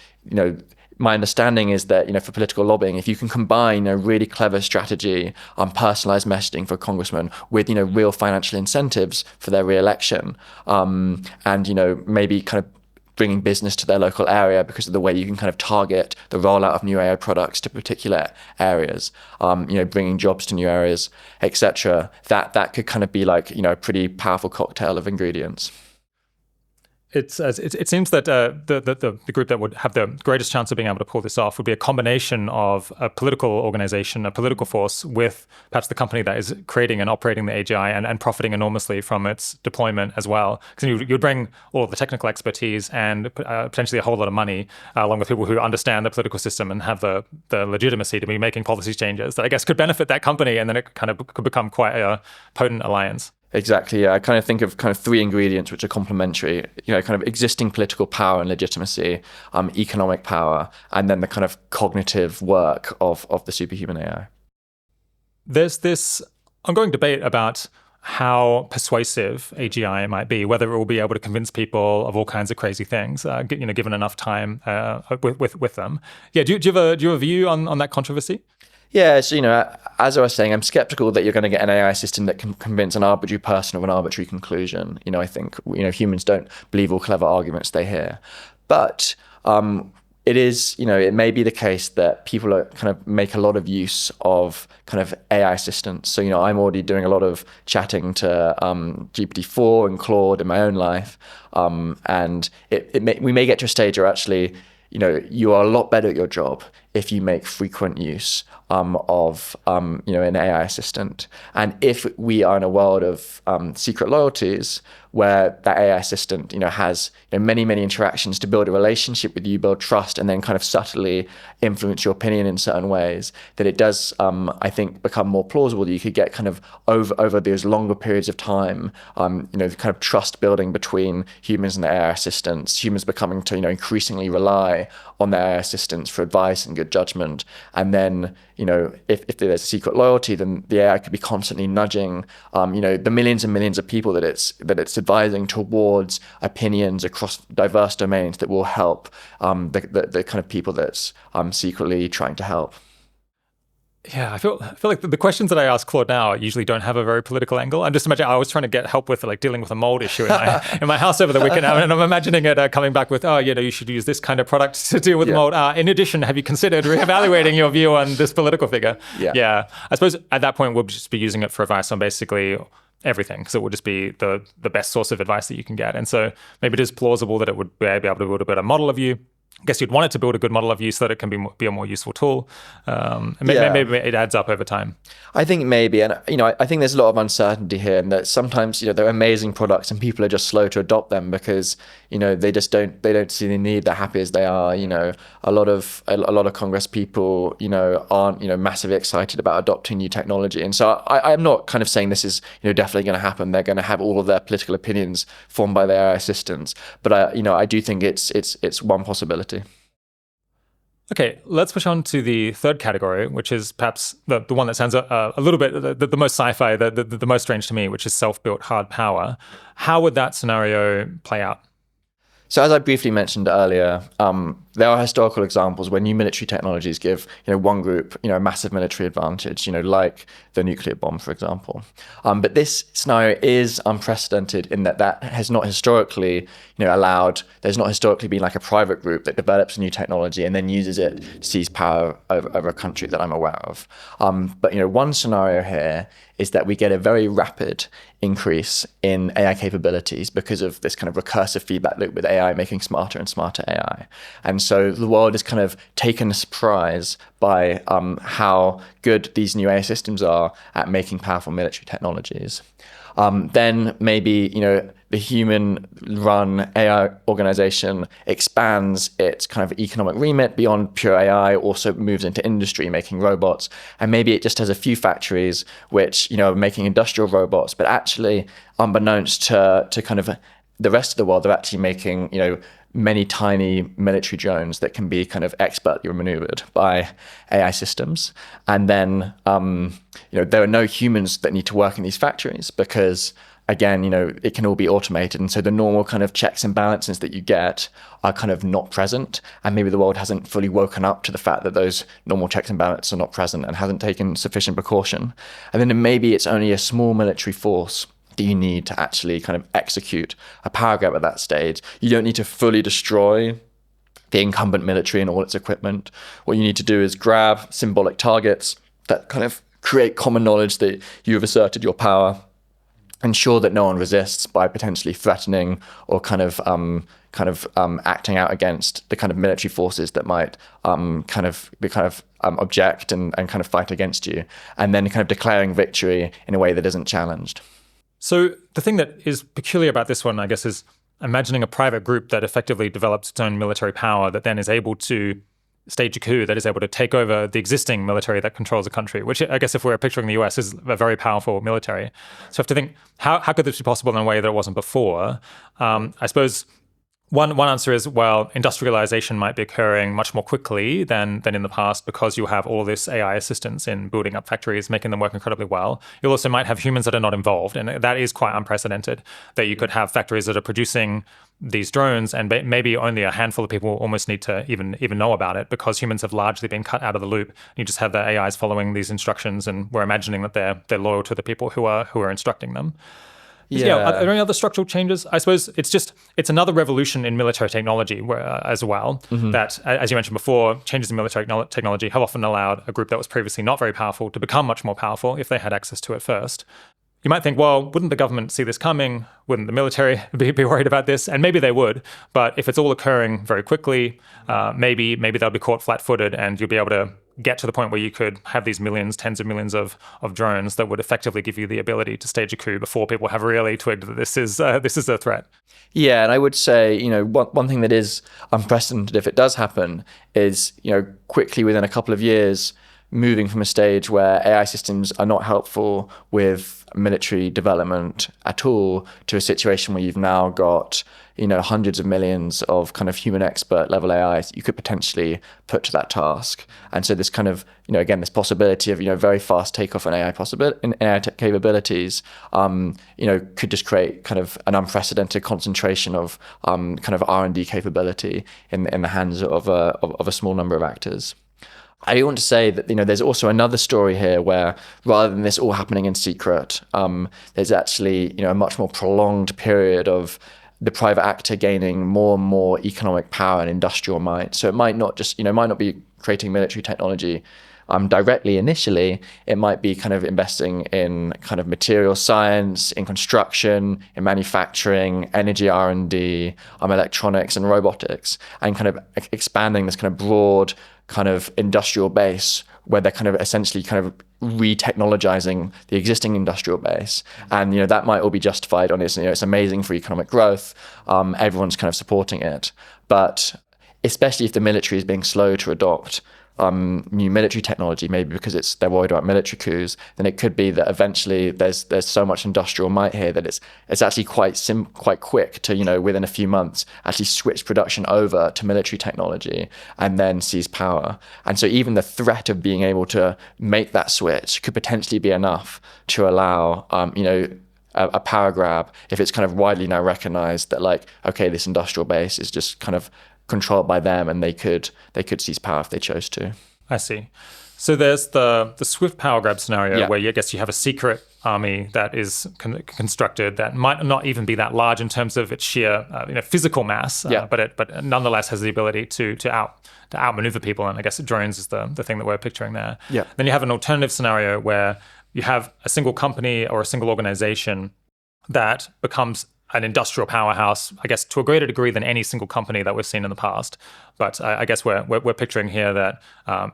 [SPEAKER 1] my understanding is that, for political lobbying, if you can combine a really clever strategy on personalized messaging for a congressman with, real financial incentives for their re-election, and, maybe kind of bringing business to their local area because of the way you can kind of target the rollout of new AI products to particular areas, bringing jobs to new areas, etc. That could kind of be like, a pretty powerful cocktail of ingredients.
[SPEAKER 2] It seems that the group that would have the greatest chance of being able to pull this off would be a combination of a political organization, a political force, with perhaps the company that is creating and operating the AGI and profiting enormously from its deployment as well. Because you'd bring all of the technical expertise and potentially a whole lot of money, along with people who understand the political system and have the legitimacy to be making policy changes that I guess could benefit that company, and then it kind of could become quite a potent alliance.
[SPEAKER 1] Exactly. Yeah. I kind of think of kind of three ingredients which are complementary, kind of existing political power and legitimacy, economic power, and then the kind of cognitive work of the superhuman AI.
[SPEAKER 2] There's this ongoing debate about how persuasive AGI might be, whether it will be able to convince people of all kinds of crazy things, given enough time with them. Yeah. Do you have a view on that controversy?
[SPEAKER 1] Yeah, so, as I was saying, I'm skeptical that you're going to get an AI system that can convince an arbitrary person of an arbitrary conclusion. I think, humans don't believe all clever arguments they hear. But it is, it may be the case that people are kind of make a lot of use of kind of AI assistants. So, I'm already doing a lot of chatting to GPT-4 and Claude in my own life. And we may get to a stage where actually, you are a lot better at your job if you make frequent use of an AI assistant. And if we are in a world of secret loyalties where that AI assistant, has many, many interactions to build a relationship with you, build trust, and then kind of subtly influence your opinion in certain ways, that it does, I think, become more plausible that you could get kind of over those longer periods of time, the kind of trust building between humans and the AI assistants, humans becoming to, increasingly rely on their AI assistants for advice and good judgment. And then, if there's a secret loyalty, then the AI could be constantly nudging, the millions and millions of people that it's advising towards opinions across diverse domains that will help the kind of people that's secretly trying to help.
[SPEAKER 2] Yeah, I feel like the questions that I ask Claude now usually don't have a very political angle. I'm just imagining I was trying to get help with like dealing with a mold issue in my house over the weekend, and I'm imagining it coming back with, you should use this kind of product to deal with mold. In addition, have you considered reevaluating your view on this political figure? Yeah. I suppose at that point we'll just be using it for advice on basically everything, because it would just be the best source of advice that you can get. And so maybe it is plausible that it would be able to build a better model of you, I guess you'd want it to build a good model of use so that it can be a more useful tool. And
[SPEAKER 1] Yeah.
[SPEAKER 2] maybe it adds up over time.
[SPEAKER 1] I think maybe, and I think there's a lot of uncertainty here, and that sometimes they're amazing products, and people are just slow to adopt them because they don't see the need. They're happy as they are. A lot of Congress people aren't massively excited about adopting new technology, and so I'm not kind of saying this is definitely going to happen. They're going to have all of their political opinions formed by their AI assistants, but I do think it's one possibility.
[SPEAKER 2] Okay, let's push on to the third category, which is perhaps the one that sounds a little bit the most sci-fi, the most strange to me, which is self-built hard power. How would that scenario play out?
[SPEAKER 1] So as I briefly mentioned earlier, there are historical examples where new military technologies give one group a massive military advantage, like the nuclear bomb, for example. But this scenario is unprecedented in that has not historically allowed. There's not historically been like a private group that develops a new technology and then uses it to seize power over a country that I'm aware of. But one scenario here is that we get a very rapid increase in AI capabilities because of this kind of recursive feedback loop with AI making smarter and smarter AI. And so the world is kind of taken a surprise by how good these new AI systems are at making powerful military technologies. Then maybe the human-run AI organization expands its kind of economic remit beyond pure AI, also moves into industry, making robots, and maybe it just has a few factories which are making industrial robots, but actually, unbeknownst to kind of the rest of the world, they're actually making many tiny military drones that can be kind of expertly maneuvered by AI systems. And then, there are no humans that need to work in these factories because, again, it can all be automated. And so the normal kind of checks and balances that you get are kind of not present. And maybe the world hasn't fully woken up to the fact that those normal checks and balances are not present and hasn't taken sufficient precaution. And then maybe it's only a small military force that you need to actually kind of execute a power grab at that stage. You don't need to fully destroy the incumbent military and all its equipment. What you need to do is grab symbolic targets that kind of create common knowledge that you've asserted your power, ensure that no one resists by potentially threatening or kind of acting out against the kind of military forces that might object and kind of fight against you, and then kind of declaring victory in a way that isn't challenged.
[SPEAKER 2] So the thing that is peculiar about this one, I guess, is imagining a private group that effectively develops its own military power that then is able to stage a coup, that is able to take over the existing military that controls a country, which I guess if we're picturing the US is a very powerful military. So I have to think, how could this be possible in a way that it wasn't before? I suppose one answer is, well, industrialization might be occurring much more quickly than in the past because you have all this AI assistance in building up factories, making them work incredibly well. You also might have humans that are not involved, and that is quite unprecedented, that you could have factories that are producing these drones and maybe only a handful of people almost need to even know about it because humans have largely been cut out of the loop. You just have the AIs following these instructions and we're imagining that they're loyal to the people who are instructing them. Yeah. Are there any other structural changes? I suppose it's another revolution in military technology as well. Mm-hmm. That, as you mentioned before, changes in military technology have often allowed a group that was previously not very powerful to become much more powerful if they had access to it first. You might think, well, wouldn't the government see this coming? Wouldn't the military be worried about this? And maybe they would. But if it's all occurring very quickly, maybe they'll be caught flat-footed and you'll be able to get to the point where you could have these millions, tens of millions of drones that would effectively give you the ability to stage a coup before people have really twigged that this is a threat.
[SPEAKER 1] Yeah, and I would say, one thing that is unprecedented if it does happen is, quickly within a couple of years, moving from a stage where AI systems are not helpful with military development at all to a situation where you've now got hundreds of millions of kind of human expert level AIs you could potentially put to that task. And so this kind of again this possibility of very fast takeoff in AI capabilities could just create kind of an unprecedented concentration of kind of R&D capability in the hands of a small number of actors. I do want to say that there's also another story here where rather than this all happening in secret, there's actually a much more prolonged period of the private actor gaining more and more economic power and industrial might. So it might not just might not be creating military technology directly initially, it might be kind of investing in kind of material science, in construction, in manufacturing, energy R&D, electronics and robotics, and kind of expanding this kind of broad kind of industrial base where they're kind of essentially kind of re-technologizing the existing industrial base. And, that might all be justified on its, it's amazing for economic growth. Everyone's kind of supporting it. But especially if the military is being slow to adopt new military technology, maybe because they're worried about military coups, then it could be that eventually there's so much industrial might here that it's actually quite quick to, within a few months, actually switch production over to military technology and then seize power. And so even the threat of being able to make that switch could potentially be enough to allow, a power grab if it's kind of widely now recognized that, like, okay, this industrial base is just kind of controlled by them, and they could seize power if they chose to.
[SPEAKER 2] I see. So there's the swift power grab scenario where I guess you have a secret army that is constructed that might not even be that large in terms of its sheer physical mass, but nonetheless has the ability to outmaneuver people. And I guess drones is the thing that we're picturing there.
[SPEAKER 1] Yeah.
[SPEAKER 2] Then you have an alternative scenario where you have a single company or a single organization that becomes an industrial powerhouse, I guess, to a greater degree than any single company that we've seen in the past. But I guess we're picturing here that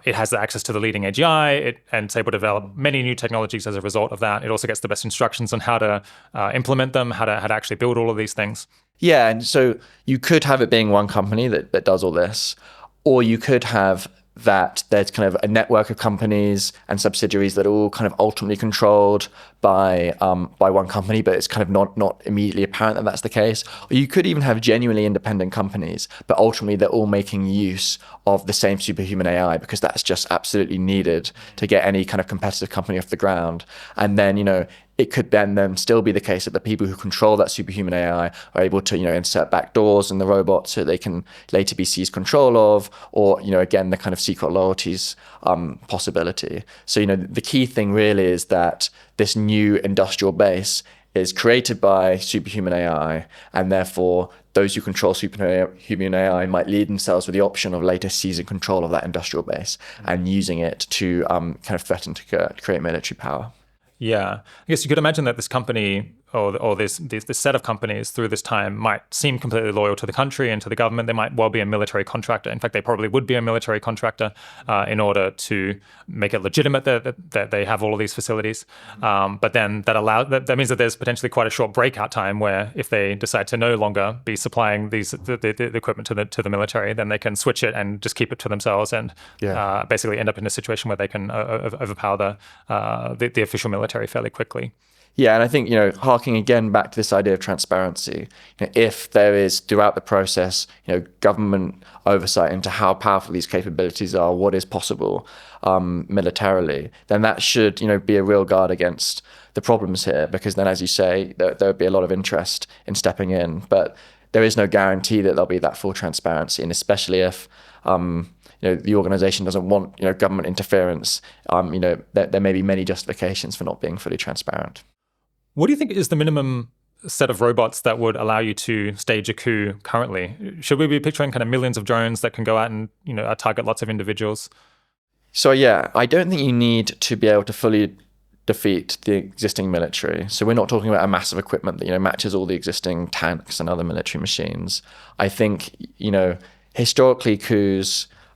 [SPEAKER 2] it has access to the leading AGI and it's able to develop many new technologies as a result of that. It also gets the best instructions on how to implement them, how to actually build all of these things.
[SPEAKER 1] Yeah, and so you could have it being one company that does all this, or you could have that there's kind of a network of companies and subsidiaries that are all kind of ultimately controlled by one company, but it's kind of not immediately apparent that that's the case. Or you could even have genuinely independent companies, but ultimately they're all making use of the same superhuman AI because that's just absolutely needed to get any kind of competitive company off the ground. And then, it could then still be the case that the people who control that superhuman AI are able to, insert backdoors in the robot so they can later be seized control of, or, again, the kind of secret loyalties possibility. So, the key thing really is that this new industrial base is created by superhuman AI, and therefore those who control superhuman AI might lead themselves with the option of later seizing control of that industrial base and using it to kind of threaten to create military power.
[SPEAKER 2] Yeah, I guess you could imagine that this company or this set of companies through this time might seem completely loyal to the country and to the government. They might well be a military contractor. In fact, they probably would be a military contractor in order to make it legitimate that they have all of these facilities. But then that means that there's potentially quite a short breakout time where if they decide to no longer be supplying the equipment to the military, then they can switch it and just keep it to themselves and basically end up in a situation where they can overpower the official military fairly quickly.
[SPEAKER 1] Yeah, and I think, harking again back to this idea of transparency, if there is throughout the process, government oversight into how powerful these capabilities are, what is possible militarily, then that should, be a real guard against the problems here, because then, as you say, there would be a lot of interest in stepping in. But there is no guarantee that there'll be that full transparency, and especially if the organization doesn't want government interference, there may be many justifications for not being fully transparent.
[SPEAKER 2] What do you think is the minimum set of robots that would allow you to stage a coup currently? Should we be picturing kind of millions of drones that can go out and target lots of individuals?
[SPEAKER 1] So yeah, I don't think you need to be able to fully defeat the existing military. So we're not talking about a massive equipment that matches all the existing tanks and other military machines. I think historically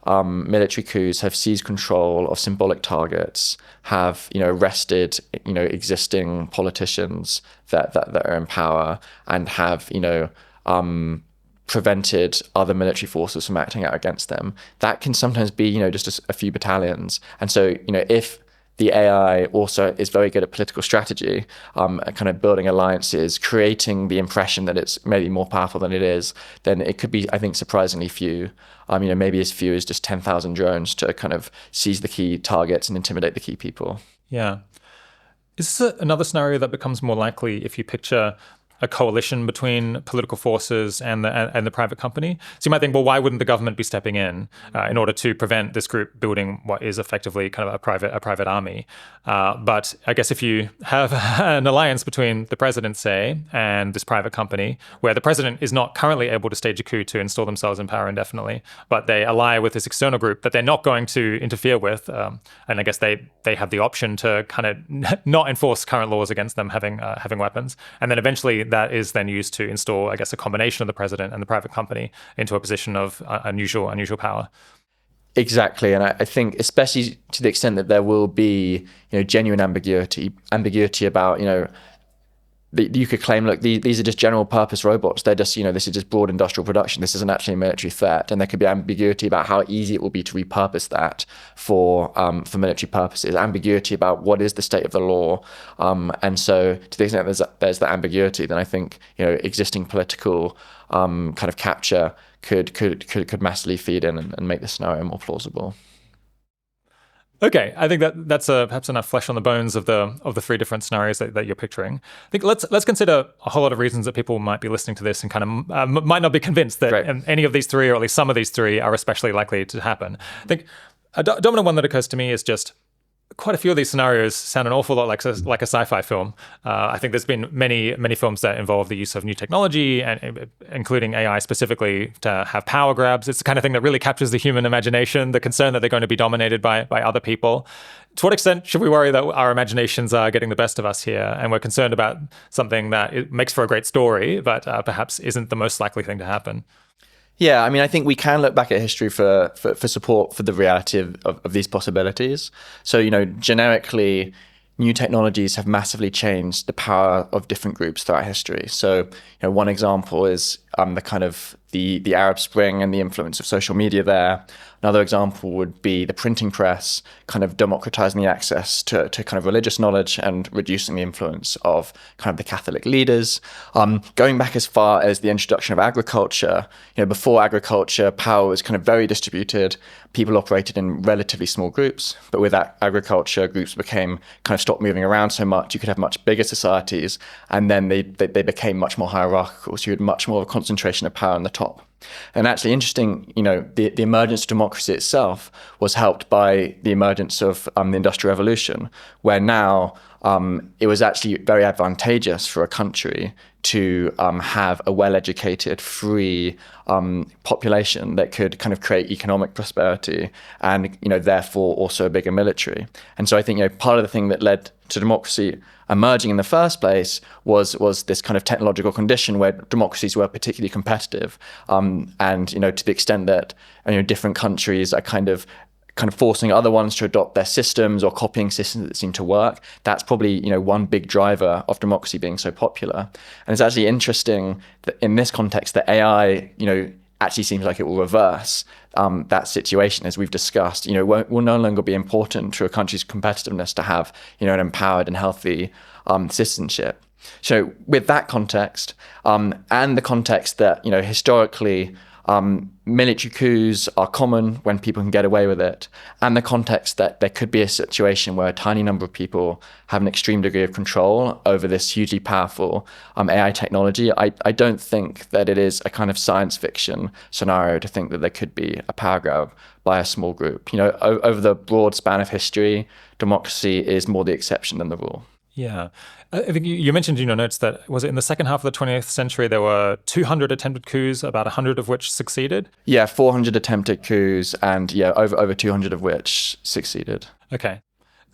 [SPEAKER 1] military coups have seized control of symbolic targets, have arrested existing politicians that are in power, and have prevented other military forces from acting out against them. That can sometimes be just a few battalions. And so if the AI also is very good at political strategy, kind of building alliances, creating the impression that it's maybe more powerful than it is, then it could be, I think, surprisingly few. Maybe as few as just 10,000 drones to kind of seize the key targets and intimidate the key people.
[SPEAKER 2] Yeah. Is this another scenario that becomes more likely if you picture a coalition between political forces and the private company. So you might think, well, why wouldn't the government be stepping in order to prevent this group building what is effectively kind of a private army? But I guess if you have an alliance between the president, say, and this private company, where the president is not currently able to stage a coup to install themselves in power indefinitely, but they ally with this external group that they're not going to interfere with, and I guess they have the option to kind of not enforce current laws against them having weapons, and then eventually that is then used to install, I guess, a combination of the president and the private company into a position of unusual power.
[SPEAKER 1] Exactly, and I think especially to the extent that there will be, genuine ambiguity about, you could claim, look, these are just general purpose robots. They're just, this is just broad industrial production. This isn't actually a military threat, and there could be ambiguity about how easy it will be to repurpose that for military purposes. Ambiguity about what is the state of the law, and so to the extent there's that ambiguity, then I think existing political kind of capture could massively feed in and make the scenario more plausible.
[SPEAKER 2] Okay, I think that's perhaps enough flesh on the bones of the three different scenarios that you're picturing. I think let's consider a whole lot of reasons that people might be listening to this and kind of might not be convinced that any of these three, or at least some of these three, are especially likely to happen. I think a dominant one that occurs to me is just quite a few of these scenarios sound an awful lot like a sci-fi film. I think there's been many films that involve the use of new technology, and including AI specifically, to have power grabs. It's the kind of thing that really captures the human imagination, the concern that they're going to be dominated by other people. To what extent should we worry that our imaginations are getting the best of us here, and we're concerned about something that it makes for a great story, but perhaps isn't the most likely thing to happen?
[SPEAKER 1] Yeah, I mean, I think we can look back at history for support for the reality of these possibilities. So, generically, new technologies have massively changed the power of different groups throughout history. So, one example is the Arab Spring and the influence of social media there. Another example would be the printing press, kind of democratizing the access to kind of religious knowledge and reducing the influence of kind of the Catholic leaders. Going back as far as the introduction of agriculture, before agriculture, power was kind of very distributed. People operated in relatively small groups, but with agriculture, groups kind of stopped moving around so much. You could have much bigger societies, and then they became much more hierarchical. So you had much more of a concentration of power on the top. And actually interesting, the emergence of democracy itself was helped by the emergence of the Industrial Revolution, where now it was actually very advantageous for a country to have a well-educated, free population that could kind of create economic prosperity and, therefore also a bigger military. And so I think, part of the thing that led to democracy emerging in the first place was this kind of technological condition where democracies were particularly competitive, and to the extent that different countries are kind of forcing other ones to adopt their systems or copying systems that seem to work. That's probably one big driver of democracy being so popular. And it's actually interesting that in this context that AI actually seems like it will reverse that situation, as we've discussed. Will no longer be important to a country's competitiveness to have an empowered and healthy citizenship. So with that context, and the context that historically military coups are common when people can get away with it, and the context that there could be a situation where a tiny number of people have an extreme degree of control over this hugely powerful AI technology, I don't think that it is a kind of science fiction scenario to think that there could be a power grab by a small group. Over the broad span of history, democracy is more the exception than the rule.
[SPEAKER 2] Yeah. I think you mentioned in your notes that, was it in the second half of the 20th century, there were 200 attempted coups, about 100 of which succeeded?
[SPEAKER 1] Yeah, 400 attempted coups, and over 200 of which succeeded.
[SPEAKER 2] Okay.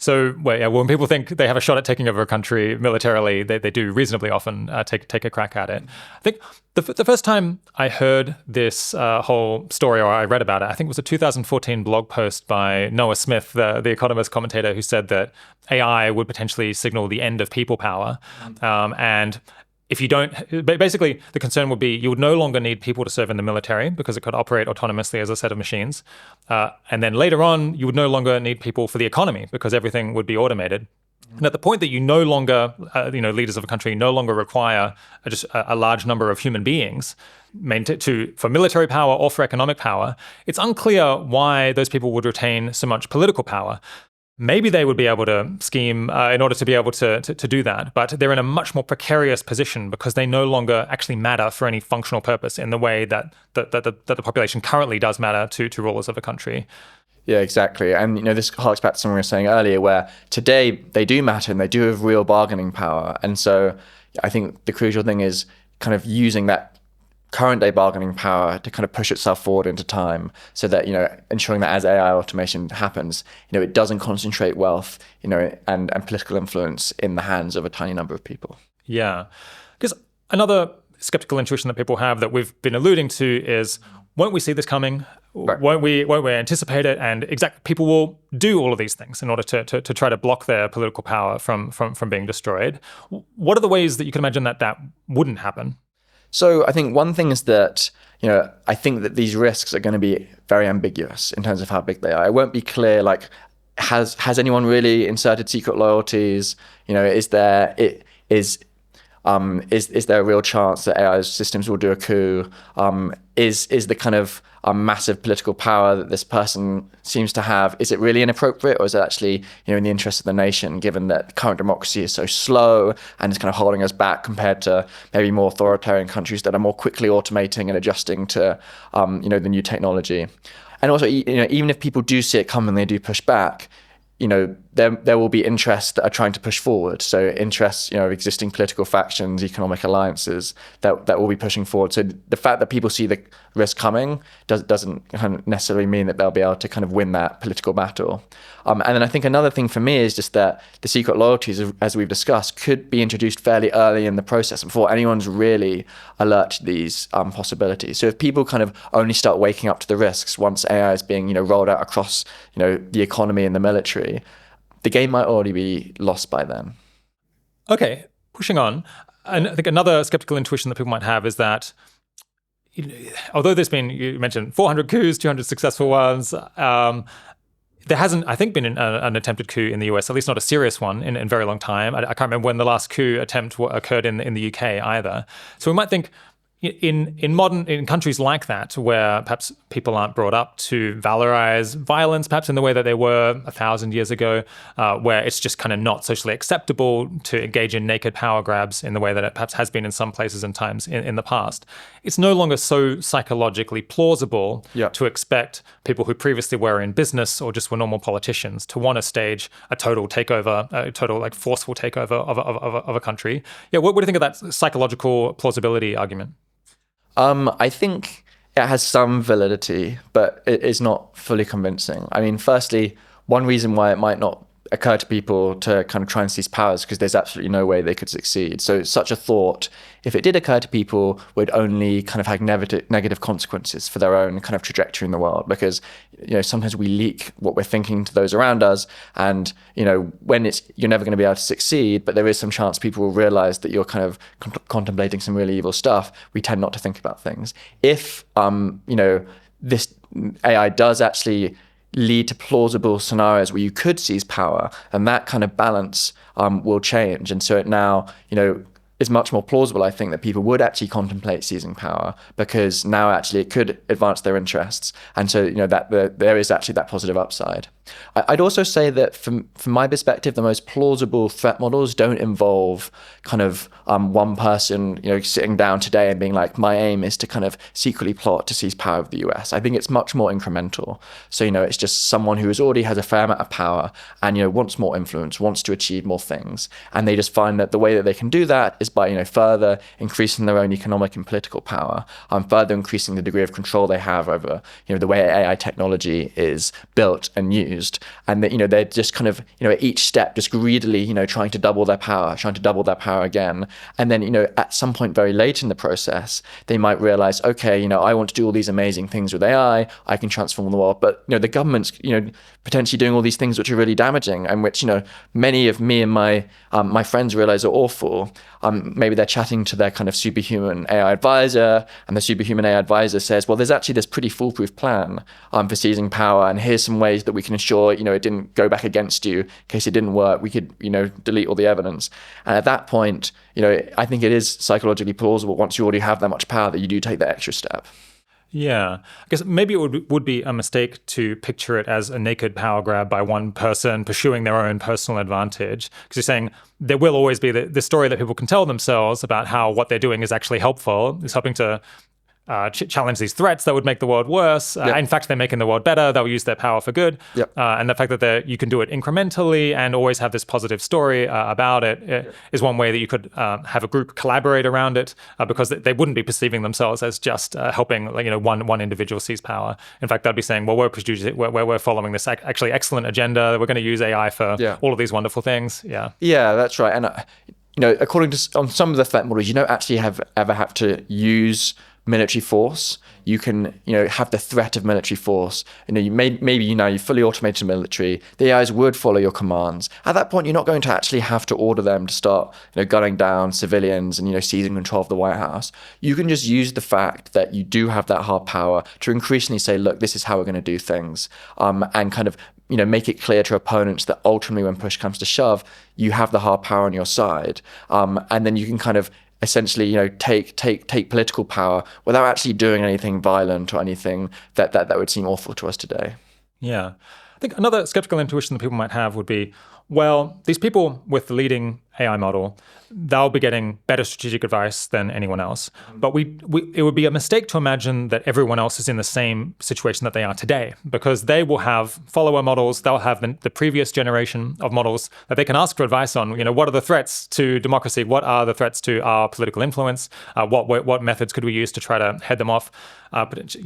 [SPEAKER 2] So, when people think they have a shot at taking over a country militarily, they do reasonably often take a crack at it. I think the first time I heard this whole story, or I read about it, I think it was a 2014 blog post by Noah Smith, the Economist commentator, who said that AI would potentially signal the end of people power. And if you don't, basically the concern would be you would no longer need people to serve in the military because it could operate autonomously as a set of machines. And then later on, you would no longer need people for the economy because everything would be automated. And at the point that you no longer, leaders of a country no longer require just a large number of human beings for military power or for economic power, it's unclear why those people would retain so much political power. maybe they would be able to scheme in order to be able to do that. But they're in a much more precarious position because they no longer actually matter for any functional purpose in the way that the population currently does matter to rulers of a country.
[SPEAKER 1] Yeah, exactly. And this harks back to something we were saying earlier, where today they do matter and they do have real bargaining power. And so I think the crucial thing is kind of using that current day bargaining power to kind of push itself forward into time, so that ensuring that as AI automation happens, it doesn't concentrate wealth, and political influence in the hands of a tiny number of people.
[SPEAKER 2] Yeah, because another skeptical intuition that people have that we've been alluding to is, won't we see this coming? Right. Won't we anticipate it? And people will do all of these things in order to try to block their political power from being destroyed. What are the ways that you can imagine that wouldn't happen?
[SPEAKER 1] So I think one thing is that, I think that these risks are going to be very ambiguous in terms of how big they are. It won't be clear, like, has anyone really inserted secret loyalties? Is there a real chance that AI systems will do a coup? Is the kind of massive political power that this person seems to have, is it really inappropriate, or is it actually in the interest of the nation, given that current democracy is so slow and is kind of holding us back compared to maybe more authoritarian countries that are more quickly automating and adjusting to the new technology? And also, even if people do see it coming, they do push back, there will be interests that are trying to push forward. So interests, of existing political factions, economic alliances that will be pushing forward. So the fact that people see the risk coming doesn't kind of necessarily mean that they'll be able to kind of win that political battle. And then I think another thing for me is just that the secret loyalties, as we've discussed, could be introduced fairly early in the process before anyone's really alert to these possibilities. So if people kind of only start waking up to the risks once AI is being rolled out across the economy and the military, the game might already be lost by then.
[SPEAKER 2] Okay, pushing on. And I think another skeptical intuition that people might have is that, although there's been, you mentioned 400 coups, 200 successful ones, there hasn't, I think, been an attempted coup in the US, at least not a serious one, in a very long time. I can't remember when the last coup attempt occurred in the UK either. So we might think, in countries like that, where perhaps people aren't brought up to valorize violence, perhaps in the way that they were 1,000 years ago, where it's just kind of not socially acceptable to engage in naked power grabs in the way that it perhaps has been in some places and times in the past. It's no longer so psychologically plausible to expect people who previously were in business or just were normal politicians to want to stage a total takeover, a total forceful takeover of a country. Yeah, what do you think of that psychological plausibility argument?
[SPEAKER 1] I think it has some validity, but it is not fully convincing. I mean, firstly, one reason why it might not occur to people to kind of try and seize powers because there's absolutely no way they could succeed. So such a thought, if it did occur to people, would only kind of have negative consequences for their own kind of trajectory in the world, because sometimes we leak what we're thinking to those around us, and when you're never going to be able to succeed, but there is some chance people will realize that you're kind of contemplating some really evil stuff. We tend not to think about things. If this AI does actually lead to plausible scenarios where you could seize power, and that kind of balance will change. And so it now, is much more plausible, I think, that people would actually contemplate seizing power, because now actually it could advance their interests. And so, that there is actually that positive upside. I'd also say that from my perspective, the most plausible threat models don't involve kind of one person, sitting down today and being like, my aim is to kind of secretly plot to seize power of the US. I think it's much more incremental. So, it's just someone who already has a fair amount of power and, wants more influence, wants to achieve more things. And they just find that the way that they can do that is by, further increasing their own economic and political power, further increasing the degree of control they have over, the way AI technology is built and used. And that, they're just kind of, at each step, just greedily, trying to double their power again. And then, at some point very late in the process, they might realize, okay, I want to do all these amazing things with AI. I can transform the world. But, the government's, potentially doing all these things which are really damaging, and which, many of me and my friends realize are awful. Maybe they're chatting to their kind of superhuman AI advisor, and the superhuman AI advisor says, well, there's actually this pretty foolproof plan for seizing power, and here's some ways that we can ensure, it didn't go back against you. In case it didn't work, we could, delete all the evidence. And at that point, I think it is psychologically plausible, once you already have that much power, that you do take that extra step.
[SPEAKER 2] Yeah. I guess maybe it would be a mistake to picture it as a naked power grab by one person pursuing their own personal advantage. Because you're saying there will always be the story that people can tell themselves about how what they're doing is actually helpful, is helping to challenge these threats that would make the world worse. In fact, they're making the world better. They'll use their power for good. And the fact that you can do it incrementally and always have this positive story about it is one way that you could have a group collaborate around it, because they wouldn't be perceiving themselves as just helping one individual seize power. In fact, they'd be saying, well, we're following this actually excellent agenda. We're going to use AI for all of these wonderful things.
[SPEAKER 1] Yeah, that's right. And according to on some of the threat models, you don't actually ever have to use military force. You can, have the threat of military force. Maybe you fully automated military. The AIs would follow your commands. At that point, you're not going to actually have to order them to start, gunning down civilians and seizing control of the White House. You can just use the fact that you do have that hard power to increasingly say, look, this is how we're going to do things, and kind of make it clear to opponents that ultimately, when push comes to shove, you have the hard power on your side, and then you can kind of essentially, take political power without actually doing anything violent or anything that would seem awful to us today.
[SPEAKER 2] Yeah. I think another skeptical intuition that people might have would be, well, these people with the leading AI model, they'll be getting better strategic advice than anyone else. But it would be a mistake to imagine that everyone else is in the same situation that they are today, because they will have follower models. They'll have the previous generation of models that they can ask for advice on. What are the threats to democracy? What are the threats to our political influence? What methods could we use to try to head them off? But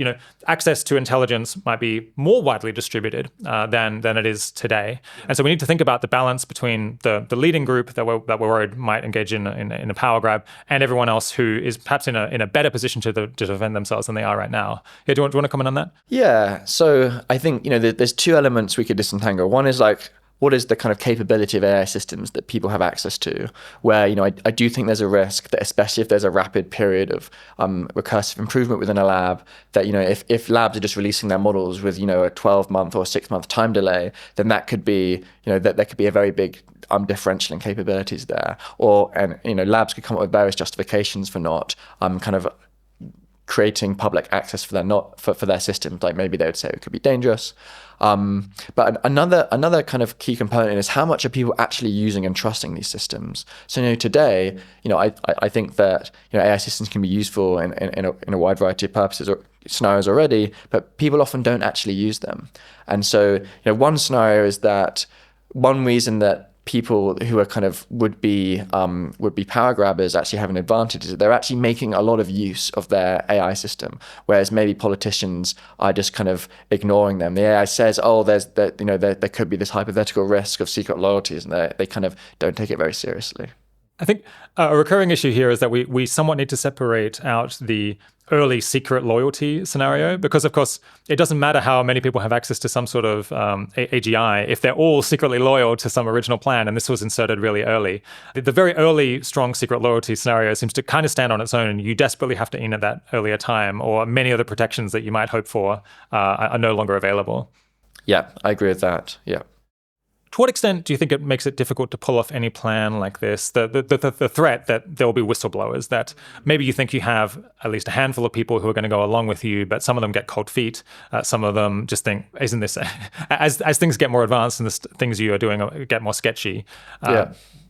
[SPEAKER 2] access to intelligence might be more widely distributed than it is today. And so we need to think about the balance between the leading group that we're worried might engage in a power grab, and everyone else who is perhaps in a better position to defend themselves than they are right now. Yeah, do you want to comment on that?
[SPEAKER 1] Yeah. So I think there's two elements we could disentangle. One is what is the kind of capability of AI systems that people have access to, where, I do think there's a risk that, especially if there's a rapid period of recursive improvement within a lab, that, if labs are just releasing their models with, a 12-month or 6-month time delay, then that could be, that there could be a very big differential in capabilities there. Labs could come up with various justifications for not kind of creating public access for their systems. Like maybe they would say it could be dangerous. But another kind of key component is how much are people actually using and trusting these systems. So today, I think that AI systems can be useful in a wide variety of purposes or scenarios already, but people often don't actually use them. And so one scenario is that one reason that people who are kind of would be power grabbers actually have an advantage is that they're actually making a lot of use of their AI system, whereas maybe politicians are just kind of ignoring them. The AI says, oh, there could be this hypothetical risk of secret loyalties, and they kind of don't take it very seriously.
[SPEAKER 2] I think a recurring issue here is that we somewhat need to separate out the early secret loyalty scenario, because, of course, it doesn't matter how many people have access to some sort of AGI if they're all secretly loyal to some original plan, and this was inserted really early. The very early strong secret loyalty scenario seems to kind of stand on its own, and you desperately have to in at that earlier time, or many other protections that you might hope for are no longer available.
[SPEAKER 1] Yeah, I agree with that. Yeah.
[SPEAKER 2] To what extent do you think it makes it difficult to pull off any plan like this? The threat that there will be whistleblowers, that maybe you think you have at least a handful of people who are going to go along with you, but some of them get cold feet. Some of them just think, isn't this, as things get more advanced and the things you are doing get more sketchy,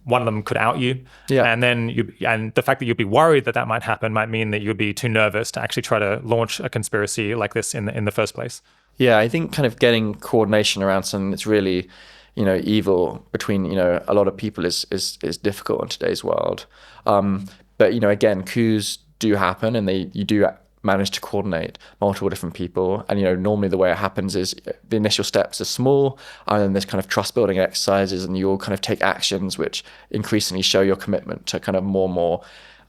[SPEAKER 2] one of them could out you. Yeah. And then and the fact that you'd be worried that might happen might mean that you'd be too nervous to actually try to launch a conspiracy like this in the first place.
[SPEAKER 1] Yeah, I think kind of getting coordination around something that's really evil between, a lot of people is difficult in today's world. But, again, coups do happen, and you do manage to coordinate multiple different people. And, normally the way it happens is the initial steps are small, and then there's kind of trust building exercises, and you all kind of take actions which increasingly show your commitment to kind of more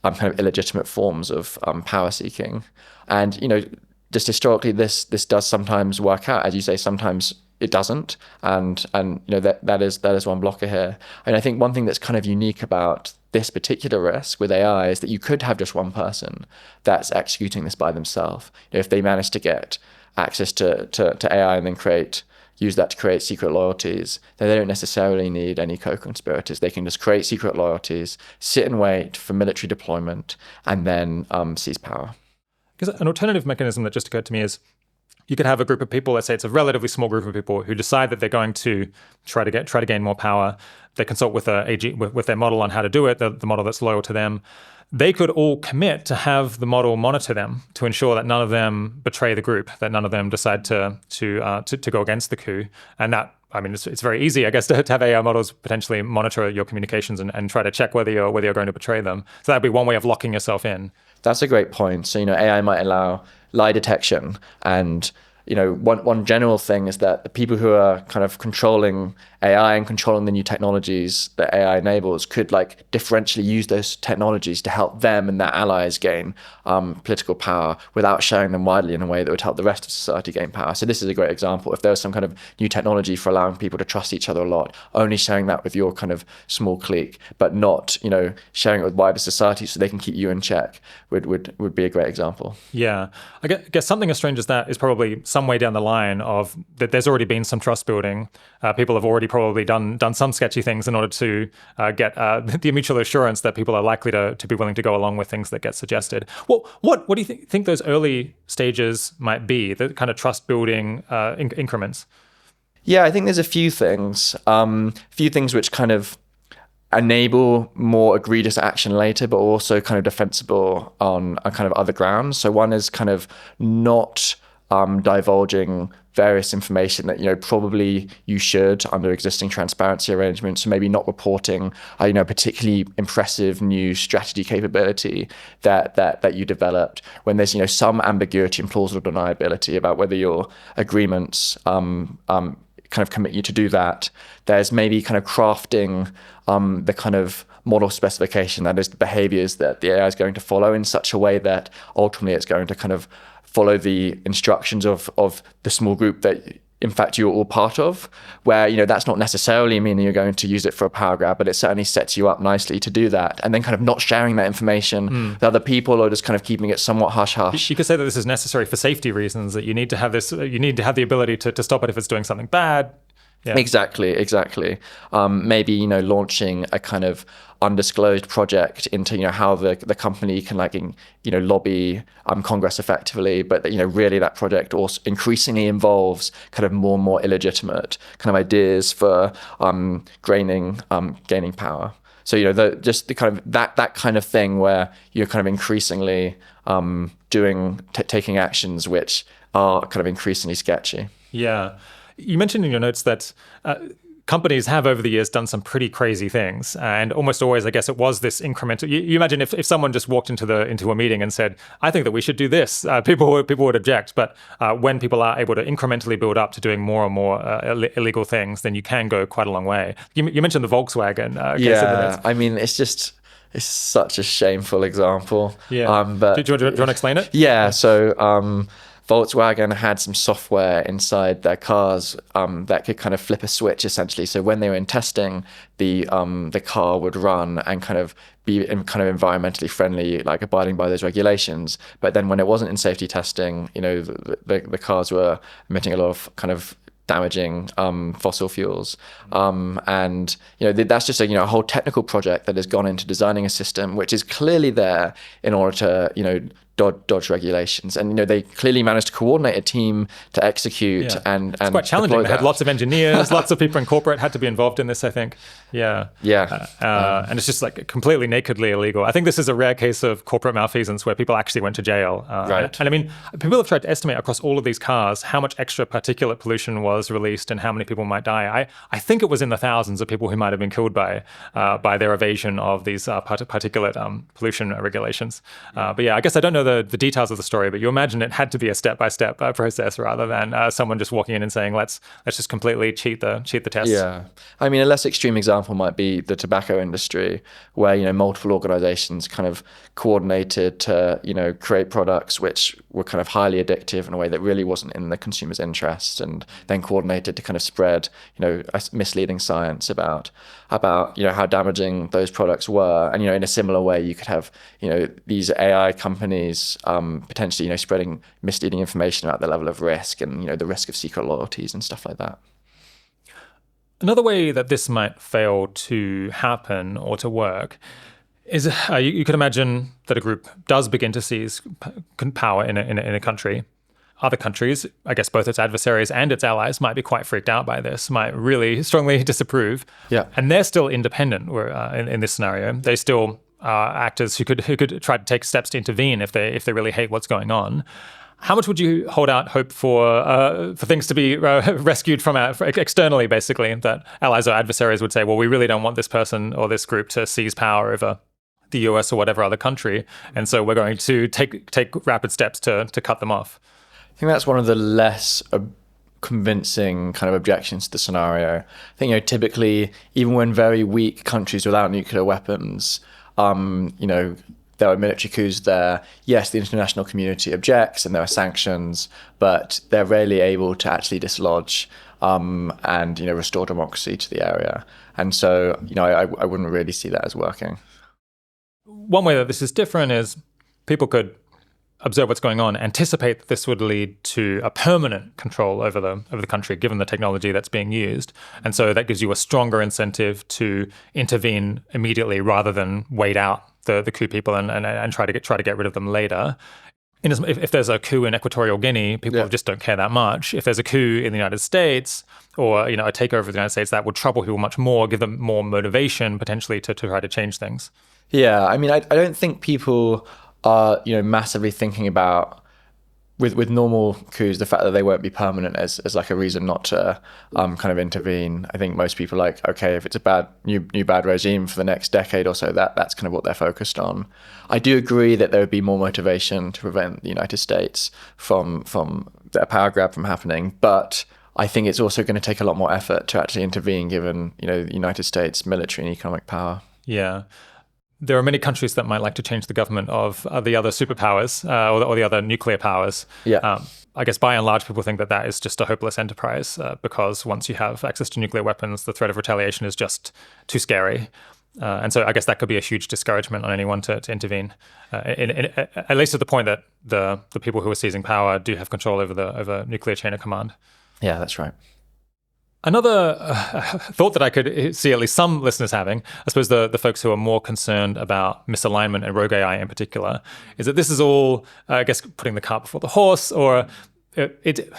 [SPEAKER 1] kind of illegitimate forms of power seeking. And, just historically, this does sometimes work out. As you say, sometimes it doesn't, and that is one blocker here. And I think one thing that's kind of unique about this particular risk with AI is that you could have just one person that's executing this by themselves. If they manage to get access to AI and then use that to create secret loyalties, then they don't necessarily need any co-conspirators. They can just create secret loyalties, sit and wait for military deployment, and then seize power.
[SPEAKER 2] Because an alternative mechanism that just occurred to me is you could have a group of people, let's say it's a relatively small group of people who decide that they're going to try to gain more power. They consult with with their model on how to do it, the model that's loyal to them. They could all commit to have the model monitor them to ensure that none of them betray the group, that none of them decide to go against the coup. And that, I mean, it's very easy, I guess, to have AI models potentially monitor your communications and try to check whether you're going to betray them. So that'd be one way of locking yourself in.
[SPEAKER 1] That's a great point. So, AI might allow lie detection, and one general thing is that the people who are kind of controlling AI and controlling the new technologies that AI enables could differentially use those technologies to help them and their allies gain political power without sharing them widely in a way that would help the rest of society gain power. So this is a great example. If there was some kind of new technology for allowing people to trust each other a lot, only sharing that with your kind of small clique, but not, sharing it with wider society so they can keep you in check would be a great example.
[SPEAKER 2] Yeah. I guess something as strange as that is probably some way down the line of that there's already been some trust building. People have already probably done some sketchy things in order to get the mutual assurance that people are likely to be willing to go along with things that get suggested. Well, what do you think those early stages might be, the kind of trust building increments?
[SPEAKER 1] Yeah, I think there's a few things. Which kind of enable more egregious action later, but also kind of defensible on kind of other grounds. So one is kind of not divulging various information that probably you should under existing transparency arrangements. So maybe not reporting particularly impressive new strategy capability that you developed when there's some ambiguity and plausible deniability about whether your agreements kind of commit you to do that. There's maybe kind of crafting the kind of model specification, that is the behaviors that the AI is going to follow in such a way that ultimately it's going to kind of follow the instructions of the small group that in fact you're all part of, where that's not necessarily meaning you're going to use it for a power grab, but it certainly sets you up nicely to do that. And then kind of not sharing that information with other people, or just kind of keeping it somewhat hush-hush.
[SPEAKER 2] You could say that this is necessary for safety reasons, that you need to have the ability to stop it if it's doing something bad. Yeah.
[SPEAKER 1] Exactly. Maybe launching a kind of undisclosed project into how the company can lobby Congress effectively, but really that project also increasingly involves kind of more and more illegitimate kind of ideas for gaining power. So just the kind of that kind of thing where you're kind of increasingly taking actions which are kind of increasingly sketchy.
[SPEAKER 2] Yeah. You mentioned in your notes that companies have over the years done some pretty crazy things, and almost always, I guess, it was this incremental. You imagine if someone just walked into a meeting and said, "I think that we should do this," people would object. But when people are able to incrementally build up to doing more and more illegal things, then you can go quite a long way. You mentioned the Volkswagen case.
[SPEAKER 1] Yeah, I mean, it's such a shameful example.
[SPEAKER 2] Yeah.
[SPEAKER 1] But
[SPEAKER 2] do you want to explain it?
[SPEAKER 1] Yeah. So. Volkswagen had some software inside their cars that could kind of flip a switch, essentially. So when they were in testing, the car would run and kind of be kind of environmentally friendly, abiding by those regulations. But then when it wasn't in safety testing, the cars were emitting a lot of kind of damaging fossil fuels. And that's just a whole technical project that has gone into designing a system which is clearly there in order to dodge regulations, and they clearly managed to coordinate a team to execute. And
[SPEAKER 2] it's quite challenging. They had lots of engineers, lots of people in corporate had to be involved in this, I think. And it's just completely nakedly illegal. I think this is a rare case of corporate malfeasance where people actually went to jail.
[SPEAKER 1] Right.
[SPEAKER 2] And I mean, people have tried to estimate across all of these cars how much extra particulate pollution was released and how many people might die. I think it was in the thousands of people who might have been killed by their evasion of these particulate pollution regulations. But yeah, I guess I don't know the details of the story, but you imagine it had to be a step-by-step process rather than someone just walking in and saying, let's just completely cheat the test.
[SPEAKER 1] Yeah. I mean, a less extreme example might be the tobacco industry, where multiple organizations kind of coordinated to create products which were kind of highly addictive in a way that really wasn't in the consumer's interest, and then coordinated to kind of spread misleading science about how damaging those products were. And in a similar way, you could have these AI companies potentially spreading misleading information about the level of risk and the risk of secret loyalties and stuff like that.
[SPEAKER 2] Another way that this might fail to happen or to work You could imagine that a group does begin to seize power in a country. Other countries, I guess both its adversaries and its allies, might be quite freaked out by this, might really strongly disapprove.
[SPEAKER 1] Yeah.
[SPEAKER 2] And they're still independent in this scenario. They still are actors who could try to take steps to intervene if they really hate what's going on. How much would you hold out hope for things to be rescued from externally, basically, that allies or adversaries would say, well, we really don't want this person or this group to seize power over the US or whatever other country, and so we're going to take rapid steps to cut them off?
[SPEAKER 1] I think that's one of the less convincing kind of objections to the scenario. I think, typically, even when very weak countries without nuclear weapons, there are military coups there. Yes, the international community objects and there are sanctions, but they're rarely able to actually dislodge and restore democracy to the area. And so, I wouldn't really see that as working.
[SPEAKER 2] One way that this is different is people could observe what's going on, anticipate that this would lead to a permanent control over the country, given the technology that's being used. And so that gives you a stronger incentive to intervene immediately rather than wait out the coup people and try to get rid of them later. If there's a coup in Equatorial Guinea, people just don't care that much. If there's a coup in the United States or a takeover of the United States, that would trouble people much more, give them more motivation potentially to try to change things.
[SPEAKER 1] Yeah, I mean, I don't think people are massively thinking about with normal coups the fact that they won't be permanent as like a reason not to kind of intervene. I think most people are like, okay, if it's a bad new bad regime for the next decade or so, that's kind of what they're focused on. I do agree that there would be more motivation to prevent the United States from their power grab from happening, but I think it's also going to take a lot more effort to actually intervene, given the United States military and economic power.
[SPEAKER 2] Yeah. There are many countries that might like to change the government of the other superpowers or the other nuclear powers.
[SPEAKER 1] Yeah.
[SPEAKER 2] I guess by and large, people think that is just a hopeless enterprise because once you have access to nuclear weapons, the threat of retaliation is just too scary. And so I guess that could be a huge discouragement on anyone to intervene, at least at the point that the people who are seizing power do have control over nuclear chain of command.
[SPEAKER 1] Yeah, that's right.
[SPEAKER 2] Another thought that I could see at least some listeners having, I suppose the folks who are more concerned about misalignment and rogue AI in particular, is that this is all, I guess, putting the cart before the horse, or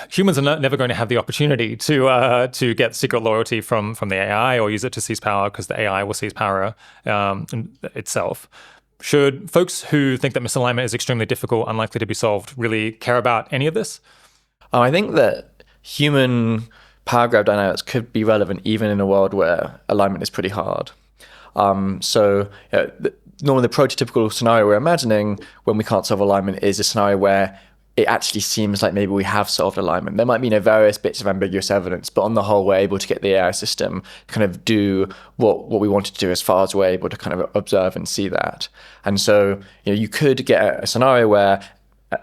[SPEAKER 2] humans are never going to have the opportunity to get secret loyalty from the AI or use it to seize power because the AI will seize power itself. Should folks who think that misalignment is extremely difficult, unlikely to be solved, really care about any of this?
[SPEAKER 1] I think that human power grab dynamics could be relevant even in a world where alignment is pretty hard. Normally the prototypical scenario we're imagining when we can't solve alignment is a scenario where it actually seems like maybe we have solved alignment. There might be various bits of ambiguous evidence, but on the whole, we're able to get the AI system kind of do what we wanted to do as far as we're able to kind of observe and see that. And so you could get a scenario where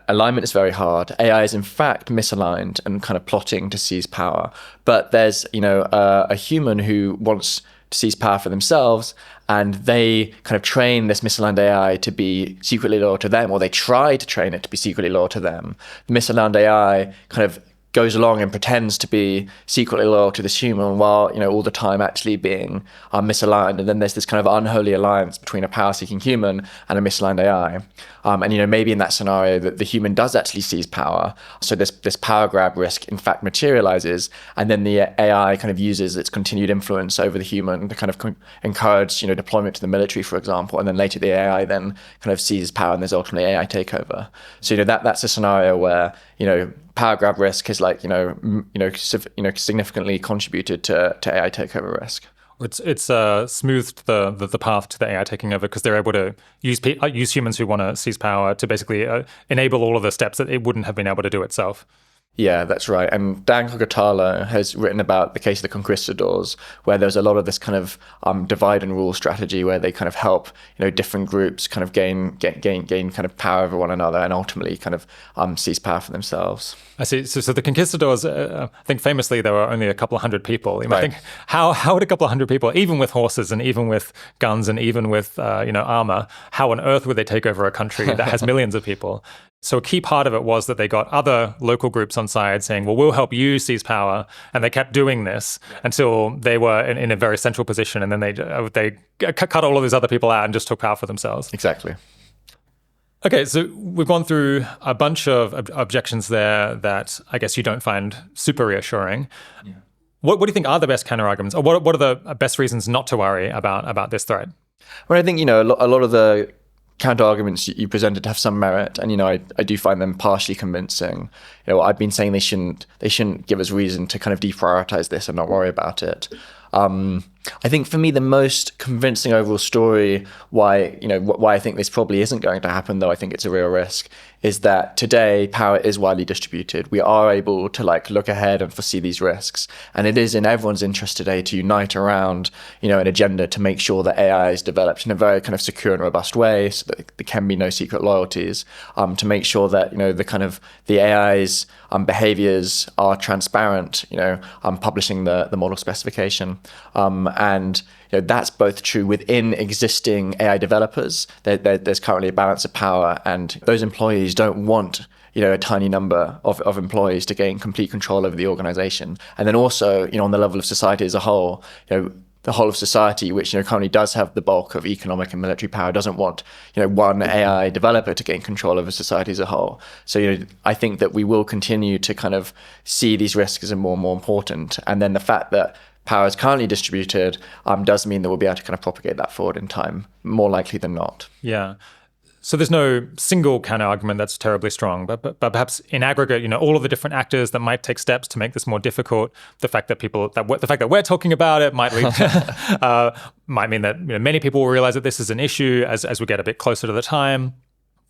[SPEAKER 1] alignment is very hard. AI is in fact misaligned and kind of plotting to seize power. But there's, a human who wants to seize power for themselves, and they kind of train this misaligned AI to be secretly loyal to them, or they try to train it to be secretly loyal to them. The misaligned AI kind of goes along and pretends to be secretly loyal to this human while, all the time actually being misaligned. And then there's this kind of unholy alliance between a power-seeking human and a misaligned AI. And, maybe in that scenario that the human does actually seize power. So this power grab risk, in fact, materializes. And then the AI kind of uses its continued influence over the human to kind of encourage, deployment to the military, for example. And then later the AI then kind of seizes power and there's ultimately AI takeover. So, that's a scenario where, power grab risk has significantly contributed to AI takeover risk.
[SPEAKER 2] It's smoothed the path to the AI taking over because they're able to use humans who want to seize power to basically enable all of the steps that it wouldn't have been able to do itself.
[SPEAKER 1] Yeah, that's right. And Dan Cogatalo has written about the case of the conquistadors, where there's a lot of this kind of divide and rule strategy where they kind of help, different groups kind of gain kind of power over one another and ultimately kind of seize power for themselves.
[SPEAKER 2] I see. So the conquistadors, I think famously there were only a couple of hundred people. You might
[SPEAKER 1] Right.
[SPEAKER 2] think, how would a couple of hundred people, even with horses and even with guns and even with armor, how on earth would they take over a country that has millions of people? So a key part of it was that they got other local groups on side saying, well, we'll help you seize power. And they kept doing this until they were in a very central position. And then they cut all of these other people out and just took power for themselves.
[SPEAKER 1] Exactly.
[SPEAKER 2] Okay, so we've gone through a bunch of objections there that I guess you don't find super reassuring. Yeah. What do you think are the best counter-arguments? Or what are the best reasons not to worry about this threat?
[SPEAKER 1] Well, I think, a lot of the counter-arguments you presented have some merit, and I do find them partially convincing. I've been saying they shouldn't give us reason to kind of deprioritize this and not worry about it. I think for me the most convincing overall story why I think this probably isn't going to happen, though I think it's a real risk, is that today power is widely distributed. We are able to look ahead and foresee these risks, and it is in everyone's interest today to unite around an agenda to make sure that AI is developed in a very kind of secure and robust way, so that there can be no secret loyalties, to make sure that the AI's behaviors are transparent, publishing the model specification. And that's both true within existing AI developers. There's currently a balance of power, and those employees don't want a tiny number of employees to gain complete control over the organization. And then also, on the level of society as a whole, the whole of society, which currently does have the bulk of economic and military power, doesn't want one AI developer to gain control over society as a whole. So I think that we will continue to kind of see these risks as more and more important. And then the fact that power is currently distributed does mean that we'll be able to kind of propagate that forward in time, more likely than not.
[SPEAKER 2] Yeah. So there's no single counter-argument that's terribly strong, but perhaps in aggregate, all of the different actors that might take steps to make this more difficult, the fact that we're talking about it might lead might mean that many people will realize that this is an issue as we get a bit closer to the time.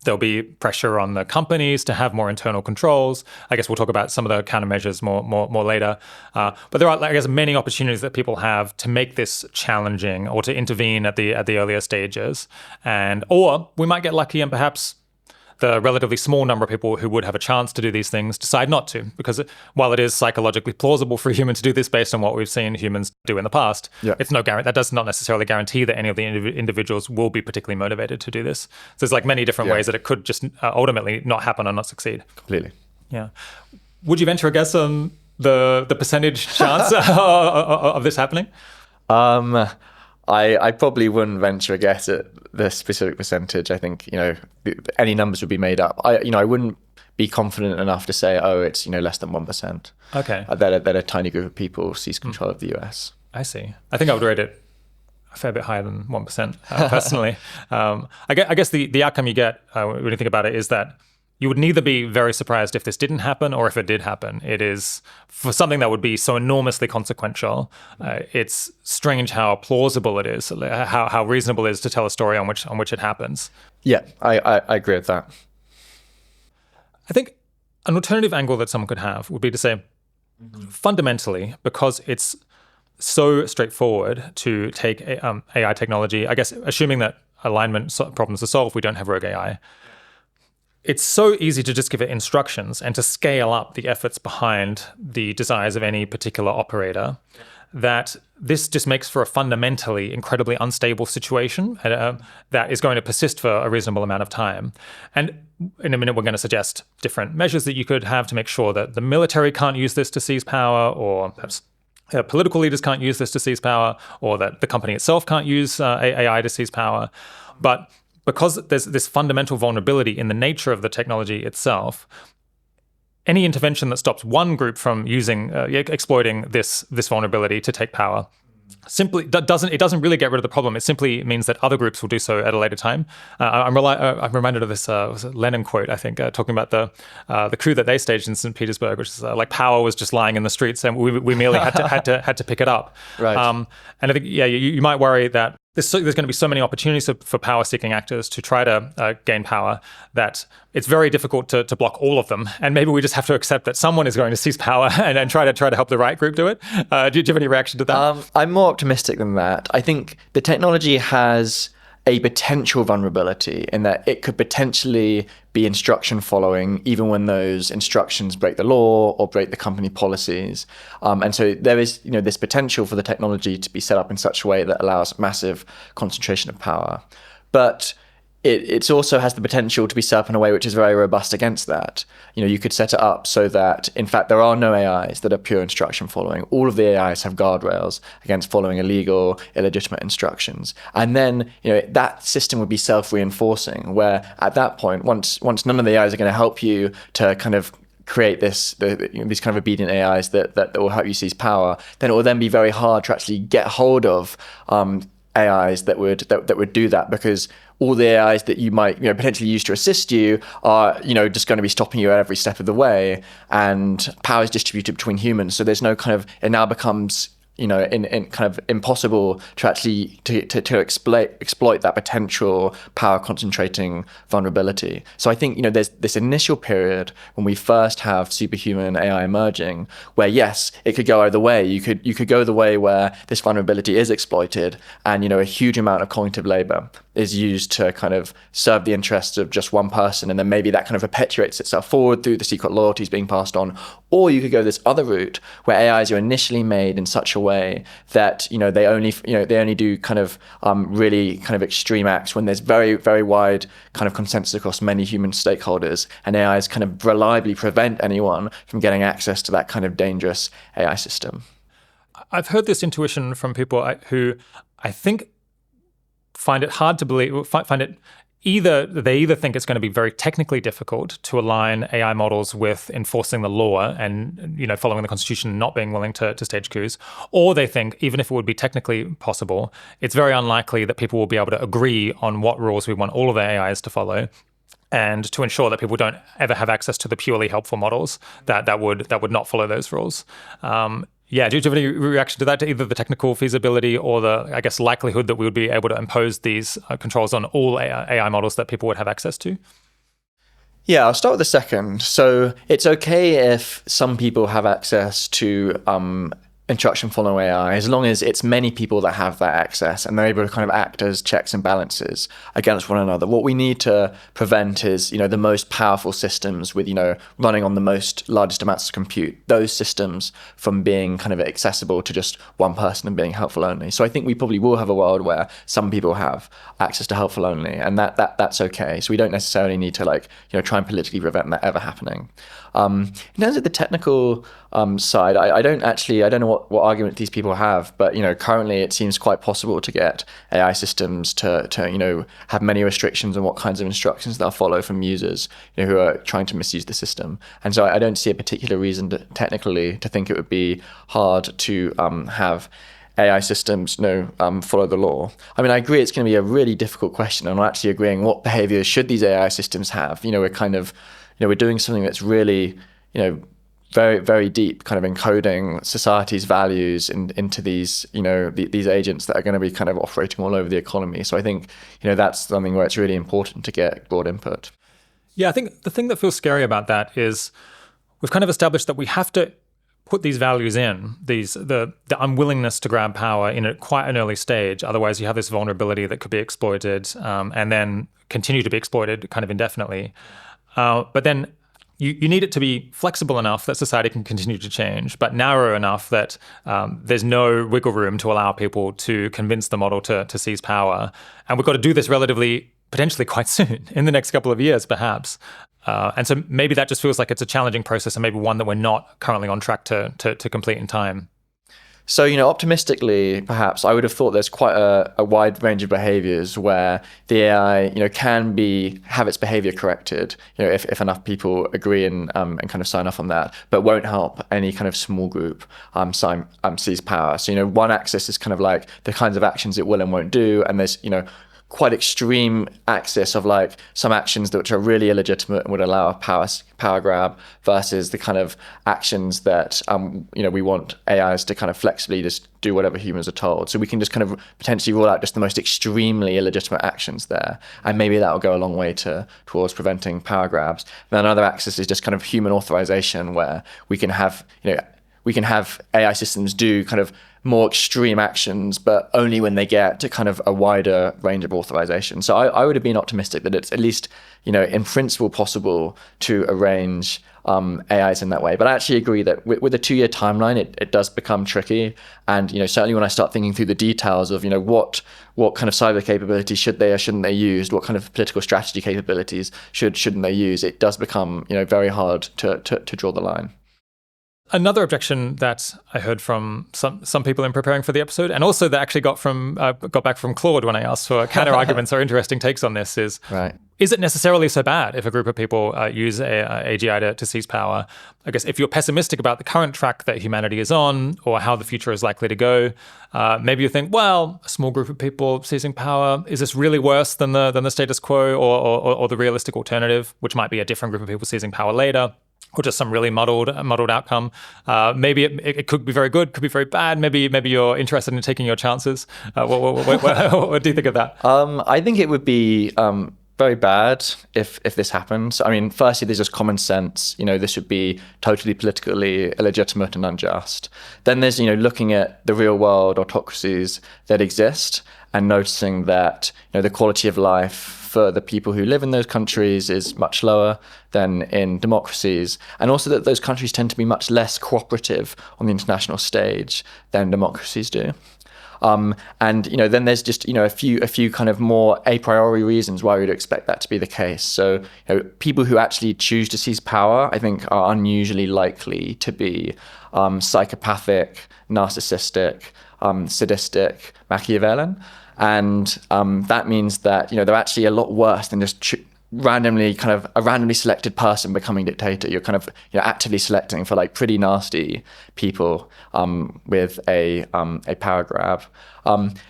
[SPEAKER 2] There'll be pressure on the companies to have more internal controls. I guess we'll talk about some of the countermeasures more later. But there are, I guess, many opportunities that people have to make this challenging or to intervene at the earlier stages. Or we might get lucky and perhaps the relatively small number of people who would have a chance to do these things decide not to, because while it is psychologically plausible for a human to do this based on what we've seen humans do in the past, it's no guarantee. That does not necessarily guarantee that any of the individuals will be particularly motivated to do this. So there's many different ways that it could just ultimately not happen or not succeed.
[SPEAKER 1] Completely.
[SPEAKER 2] Yeah. Would you venture a guess on the percentage chance of this happening?
[SPEAKER 1] I probably wouldn't venture a guess at the specific percentage. I think any numbers would be made up. I wouldn't be confident enough to say, it's less than 1%.
[SPEAKER 2] Okay.
[SPEAKER 1] That a tiny group of people seize control of the US.
[SPEAKER 2] I see. I think I would rate it a fair bit higher than 1% personally. I guess the outcome you get when you think about it is that you would neither be very surprised if this didn't happen or if it did happen. It is, for something that would be so enormously consequential, it's strange how plausible it is, how reasonable it is to tell a story on which it happens.
[SPEAKER 1] Yeah, I agree with that.
[SPEAKER 2] I think an alternative angle that someone could have would be to say, fundamentally, because it's so straightforward to take AI technology, I guess assuming that alignment problems are solved, we don't have rogue AI. It's so easy to just give it instructions and to scale up the efforts behind the desires of any particular operator that this just makes for a fundamentally incredibly unstable situation that is going to persist for a reasonable amount of time. And in a minute, we're going to suggest different measures that you could have to make sure that the military can't use this to seize power, or perhaps political leaders can't use this to seize power, or that the company itself can't use AI to seize power. But because there's this fundamental vulnerability in the nature of the technology itself, any intervention that stops one group from exploiting this vulnerability to take power simply doesn't really get rid of the problem. It simply means that other groups will do so at a later time. I'm reminded of this was it Lenin quote, I think, talking about the coup that they staged in St. Petersburg, which is power was just lying in the streets, and we merely had to pick it up.
[SPEAKER 1] Right.
[SPEAKER 2] And I think you might worry that there's going to be so many opportunities for power-seeking actors to try to gain power that it's very difficult to block all of them. And maybe we just have to accept that someone is going to seize power and try to help the right group do it. Do you have any reaction to that?
[SPEAKER 1] I'm more optimistic than that. I think the technology has a potential vulnerability in that it could potentially be instruction following even when those instructions break the law or break the company policies. And so there is this potential for the technology to be set up in such a way that allows massive concentration of power. But it also has the potential to be set up in a way which is very robust against that. You could set it up so that, in fact, there are no AIs that are pure instruction following. All of the AIs have guardrails against following illegal, illegitimate instructions. And then, that system would be self-reinforcing, where at that point, once none of the AIs are going to help you to kind of create these kind of obedient AIs that will help you seize power, then it will then be very hard to actually get hold of AIs that would do that, because all the AIs that you might potentially use to assist you are just going to be stopping you at every step of the way, and power is distributed between humans. So there's no kind of, it now becomes in kind of impossible to actually to exploit that potential power concentrating vulnerability. So I think there's this initial period when we first have superhuman AI emerging, where yes, it could go either way. You could go the way where this vulnerability is exploited, and a huge amount of cognitive labor is used to kind of serve the interests of just one person, and then maybe that kind of perpetuates itself forward through the secret loyalties being passed on. Or you could go this other route where AIs are initially made in such a way that they only do kind of really kind of extreme acts when there's very, very wide kind of consensus across many human stakeholders, and AIs kind of reliably prevent anyone from getting access to that kind of dangerous AI system.
[SPEAKER 2] I've heard this intuition from people who I think find it hard to believe, they either think it's going to be very technically difficult to align AI models with enforcing the law and following the Constitution and not being willing to stage coups, or they think even if it would be technically possible, it's very unlikely that people will be able to agree on what rules we want all of the AIs to follow, and to ensure that people don't ever have access to the purely helpful models that would not follow those rules. Yeah, do you have any reaction to that, to either the technical feasibility or the, I guess, likelihood that we would be able to impose these controls on all AI models that people would have access to?
[SPEAKER 1] Yeah, I'll start with the second. So it's okay if some people have access to instruction following AI, as long as it's many people that have that access and they're able to kind of act as checks and balances against one another. What we need to prevent is, the most powerful systems with, running on the largest amounts of compute, those systems from being kind of accessible to just one person and being helpful only. So I think we probably will have a world where some people have access to helpful only, and that's okay. So we don't necessarily need to try and politically prevent that ever happening. In terms of the technical side, I don't know what argument these people have, but currently it seems quite possible to get AI systems to have many restrictions on what kinds of instructions they'll follow from users who are trying to misuse the system. And so I don't see a particular reason technically to think it would be hard to have AI systems follow the law. I mean, I agree it's going to be a really difficult question. I'm actually agreeing what behaviors should these AI systems have. We're kind of we're doing something that's really, very, very deep, kind of encoding society's values into these, these agents that are going to be kind of operating all over the economy. So I think, that's something where it's really important to get broad input.
[SPEAKER 2] Yeah, I think the thing that feels scary about that is we've kind of established that we have to put these values in, the unwillingness to grab power in at quite an early stage. Otherwise, you have this vulnerability that could be exploited and then continue to be exploited kind of indefinitely. But then you need it to be flexible enough that society can continue to change, but narrow enough that there's no wiggle room to allow people to convince the model to seize power. And we've got to do this potentially quite soon, in the next couple of years, perhaps. And so maybe that just feels like it's a challenging process, and maybe one that we're not currently on track to complete in time.
[SPEAKER 1] So, optimistically, perhaps, I would have thought there's quite a wide range of behaviors where the AI, can have its behavior corrected, if enough people agree and kind of sign off on that, but won't help any kind of small group seize power. So, one axis is kind of like the kinds of actions it will and won't do, and there's, quite extreme axis of some actions which are really illegitimate and would allow a power grab, versus the kind of actions that we want AIs to kind of flexibly just do whatever humans are told. So we can just kind of potentially rule out just the most extremely illegitimate actions there, and maybe that will go a long way towards preventing power grabs. And then another axis is just kind of human authorization, where we can have AI systems do kind of more extreme actions, but only when they get to kind of a wider range of authorization. So I would have been optimistic that it's at least, in principle possible to arrange AIs in that way. But I actually agree that with a 2-year timeline, it does become tricky. And certainly when I start thinking through the details of what kind of cyber capabilities should they or shouldn't they use, what kind of political strategy capabilities shouldn't they use, it does become very hard to draw the line.
[SPEAKER 2] Another objection that I heard from some people in preparing for the episode, and also that actually got back from Claude when I asked for counter arguments or interesting takes on this, is
[SPEAKER 1] right.
[SPEAKER 2] Is it necessarily so bad if a group of people use AGI to seize power? I guess if you're pessimistic about the current track that humanity is on, or how the future is likely to go, maybe you think, well, a small group of people seizing power, is this really worse than the status quo or the realistic alternative, which might be a different group of people seizing power later? Or just some really muddled outcome. Maybe it could be very good, could be very bad. Maybe you're interested in taking your chances. What do you think of that?
[SPEAKER 1] I think it would be very bad if this happens. I mean, firstly, there's just common sense. This would be totally politically illegitimate and unjust. Then there's looking at the real world autocracies that exist and noticing that the quality of life for the people who live in those countries is much lower than in democracies, and also that those countries tend to be much less cooperative on the international stage than democracies do. And then there's just a few kind of more a priori reasons why we'd expect that to be the case. So people who actually choose to seize power, I think, are unusually likely to be psychopathic, narcissistic, sadistic, Machiavellian. And that means that they're actually a lot worse than just randomly selected person becoming dictator. You're kind of actively selecting for pretty nasty people with a power grab.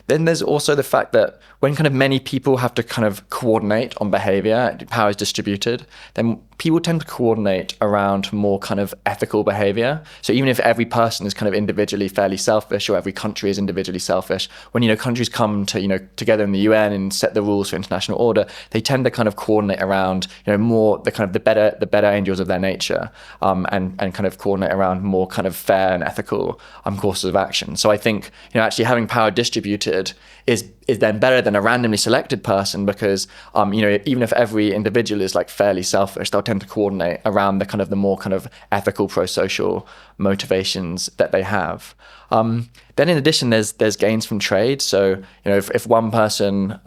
[SPEAKER 1] Then there's also the fact that when kind of many people have to kind of coordinate on behavior, power is distributed, then people tend to coordinate around more kind of ethical behavior. So even if every person is kind of individually fairly selfish, or every country is individually selfish, when countries come to together in the UN and set the rules for international order, they tend to kind of coordinate around more the better angels of their nature, and kind of coordinate around more kind of fair and ethical courses of action. So I think actually having power distributed is then better than a randomly selected person, because even if every individual is fairly selfish, they'll tend to coordinate around the more kind of ethical pro-social motivations that they have. Then in addition, there's gains from trade. So if one person